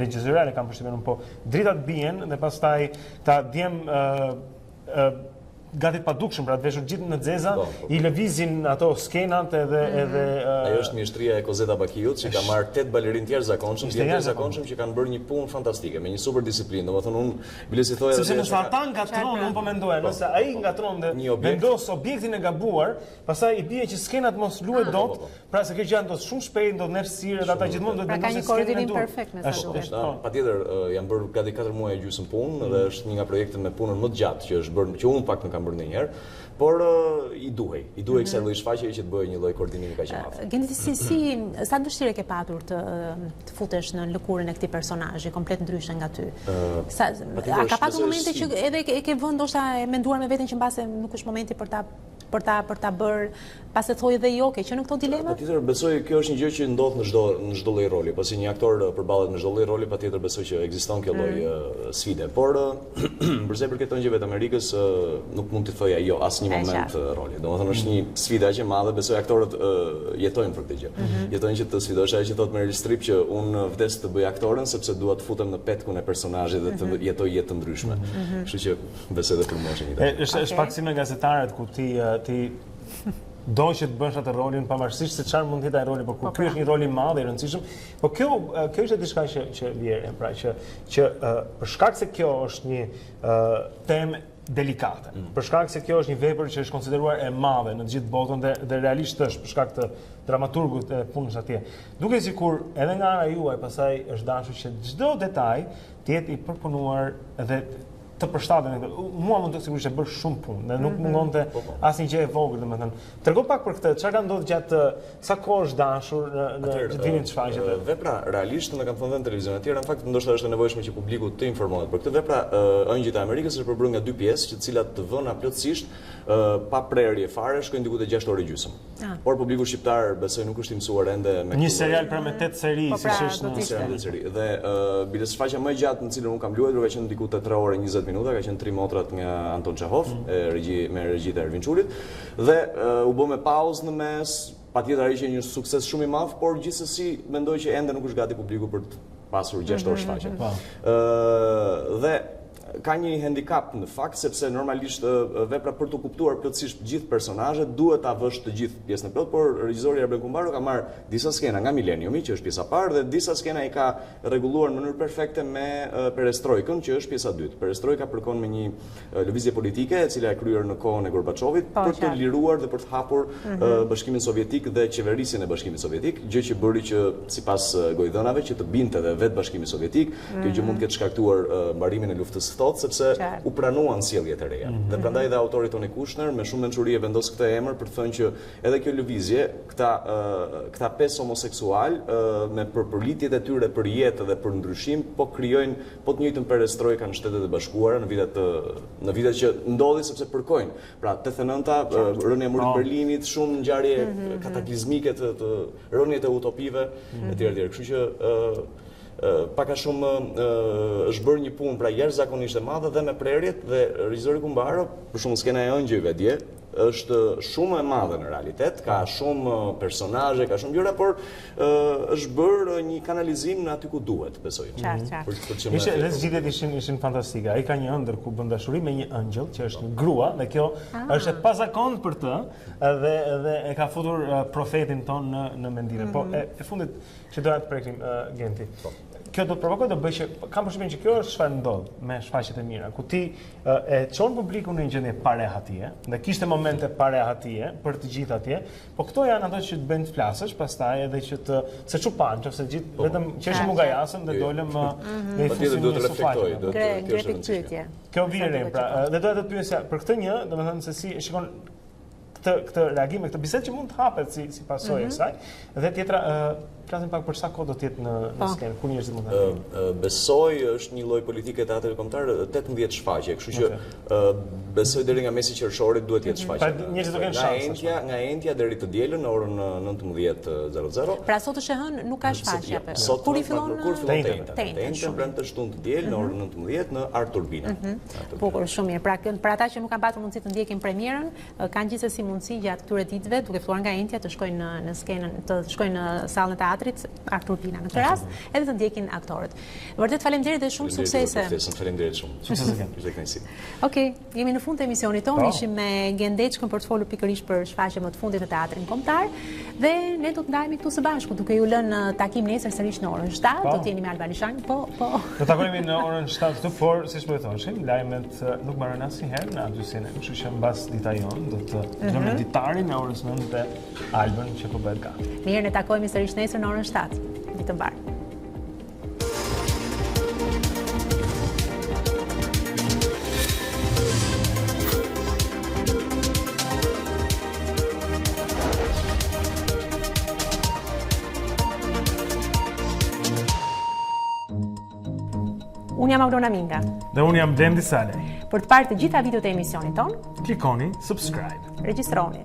regjizoriale, kam përshtypjen unë, po dritat bien dhe pastaj ta djem gati të padukshëm, pra të veshur gjithë në xeza, i lëvizin ato skenat edhe ajo është mjeshtria e Kozeta Bakiut, që ka marrë 8 balerinë të jashtëzakonshëm që kanë bërë një punë fantastike me një super disiplinë. Domethënë unë bilesi thoya sepse nëse ata ngatron, unë po mendoja, nëse ai ngatron dhe vendos objektin e gabuar, pastaj i bie që skenat mos luhet dot, pra se kjo gjë ndodh shumë shpejt, ndodh në errësirë, ata gjithmonë duhet vendosin skenën e dur. Patjetër janë bërë gati 4 muaj gjysmë punë dhe është një nga projektet me punën më të gjatë që është bërë, që unë pak nuk kam bërë ndonjëherë, por i duhej kësaj lloji shfaqje që të bëjë një lloj koordinimi kaq të madh. Genti, sa dëshirë ke patur të futesh në lëkurën e këtij personazhi komplet ndryshe nga ty? A ka patur momente që edhe e ke vënë ndoshta e menduar me veten që mbase nuk është momenti për ta bërë, pas e thoi dhe jo, ke që në këto dilema? Patjetër besoj kjo është një gjë që ndodh në çdo lloj roli, pasi një aktor përballet me çdo lloj roli, patjetër besoj që ekziston kjo lloj sfide. Por përse për këto ngjyrat Amerikës nuk mund të thoj ajo asnjë moment roli. Domethënë është një sfidë aq e madhe, besoj aktorët jetojnë për këtë gjë. Jetojnë që të sfidosh ajo që thotë Meryl Streep që unë vdes të bëj aktoren sepse dua të futem në petkun e personazhit dhe të jetoj jetë të ndryshme. Kështu që besoj edhe për mua është një gjë. Është pak si me gazetarët ku ti do që të bësh atë rolin pavarësisht se çfarë mund të jetë ai roli, por kur ky është një rol i madh i rëndësishëm, po kjo është diçka që vjen, pra që për shkak se kjo është një temë delikate, për shkak se kjo është një vepër që është konsideruar e madhe në të gjithë botën dhe realisht është për shkak të dramaturgut e punës atje. Duke sikur edhe nga ana juaj pastaj është dashur që çdo detaj të jetë i përpunuar dhe të përshtaten. Mua mund të sigurisht e bësh shumë punë dhe nuk mungonte asnjë gjë e vogël, domethënë. Trego pak për këtë, çfarë ka ndodhur gjatë sa kohë është dashur në të vinin shfaqjet. Vepra realisht në kanë thënë në televizion etj, në fakt ndoshta është e nevojshme që publiku të informohet për këtë. Vepra Ëngjit e Amerikës është përbërë nga dy pjesë, që të cilat të vëna plotësisht pa prerje fare shkojnë diku te 6 orë gjysmë. Por publiku shqiptar besoj nuk është i mësuar ende me një serial pra me 8 seri, siç është një serial seri. Dhe bile shfaqja më e gjatë në cilën unë kam luajtur ka qenë diku te 3 orë 20 minuta, ka qenë 3 motrat nga Anton Çehov, me regjitë e Ervin Çulit, dhe u bë me pauzë në mes. Patjetër ai ishte një sukses shumë i madh, por gjithsesi mendoj që ende nuk është gati publiku për të pasur 6 orë shfaqje. Dhe ka një handicap në fakt, sepse normalisht vepra për të kuptuar plotësisht gjithë personazhet duhet ta vësh të gjithë pjesën e plot, por regjizori Erben Kumbaro ka marrë disa skena nga Millenniumi, që është pjesa e parë, dhe disa skena i ka rregulluar në mënyrë perfekte me Perestrojkën, që është pjesa e dytë. Perestrojka përkon me një lëvizje politike e cila e kryer në kohën e Gorbaçovit për të liruar dhe për të hapur Bashkimin Sovjetik dhe qeverisjen e Bashkimit Sovjetik, gjë që bëri që sipas gojdhënave që të binte dhe vetë Bashkimi Sovjetik, kjo gjë mund të ketë shkaktuar mbarimin e luftës sepse u pranuan sjelljet e reja. Dhe prandaj dhe autori Tony Kushner me shumë mençuri e vendos këtë emër për të thënë që edhe kjo lëvizje, këta 5 homoseksual me përlitjet e tyre për jetë dhe për ndryshim, po krijojnë po të njëjtën perestrojka në Shtetet e Bashkuara në vitet që ndodhi sepse përkojnë. Pra 89-ta, rënja e murit të Berlinit, shumë ngjarje kataklizmike të rënjet e utopive etj. Kështu që pak a shumë është bërë një punë pra jashtëzakonisht e madhe dhe me prerjet, dhe regjizori Kumbaro, për shembull skena e ëngjëve dje, është shumë e madhe në realitet, ka shumë personazhe, ka shumë gjëra, por është bërë një kanalizim në aty ku duhet, besoj. Dhe zgjidhjet ishin fantastike. Ai ka një ëndër ku bën dashuri me një ëngjëll që është një grua, dhe kjo është e pazakontë për të, dhe e ka futur profetin ton në mendime. Po e fundit që doja të preknim Genti. Kjo do të provokoj të bëj që kam përshtypjen që kjo është çfarë ndodh me shfaqjet e mira, ku ti e çon publikun në një gjendje parehatije, dhe kishte momente parehatije për të gjithë atje, po këto janë ato që të bëjnë të flasësh, pastaj edhe që të se çupan, nëse gjithë vetëm qeshim u gajasëm dhe dolëm në patjetër duhet të reflektoj, Kjo vjen pra, dhe doja të pyesja për këtë një, domethënë se si shikon këtë reagim, këtë bisedë që mund të hapet si pasojë e saj, dhe tjetra flasim pak për sa kohë do të jetë në skenë, kur njerëzit mund të besoj është një lloj politike teatrit kombëtar 18 shfaqje, kështu që besoj deri nga mesi qershorit duhet të jetë shfaqje. Pra njerëzit do kenë shans. Nga Entja deri të dielën në orën 19:00. Pra sot është e hënë, nuk ka shfaqje apo? Kur i fillon? Kur fillon Tenta, pranë të shtunë të diel në orën 19:00 në Art Turbina. Bukur, shumë mirë. Pra për ata që nuk kanë patur mundësi të ndjekin premierën, kanë gjithsesi mundësi gjatë këtyre ditëve, duke filluar nga Entja, të shkojnë në skenën, të shkojnë në sallën e teatrit Art Turbina në këtë rast, edhe të ndjekin aktorët. Vërtet faleminderit dhe shumë suksese. Faleminderit shumë. Suksese. Okej, jemi në fund të emisionit tonë, ishim me Gendeçkën për të folur pikërisht për shfaqjen më të fundit të teatrit kombëtar, dhe ne do të ndajemi këtu së bashku, duke ju lënë takim nesër sërish në orën 7, do të jeni me Alba Lishan, po. Do takohemi në orën 7 këtu, por siç po e thoshim, lajmet nuk mbarojnë asnjëherë në agjysjen, kështu që mbas Dita Jonë do të lëmë ditarin në orën 9 dhe Albën që po bëhet gati. Mirë, ne takohemi sërish nesër në orën 7. Ditë të mbarë. Unë jam Aurora Minga. Dhe unë jam Blendi Sale. Për të parë të gjitha videot e emisionit ton, Klikoni subscribe. regjistroni.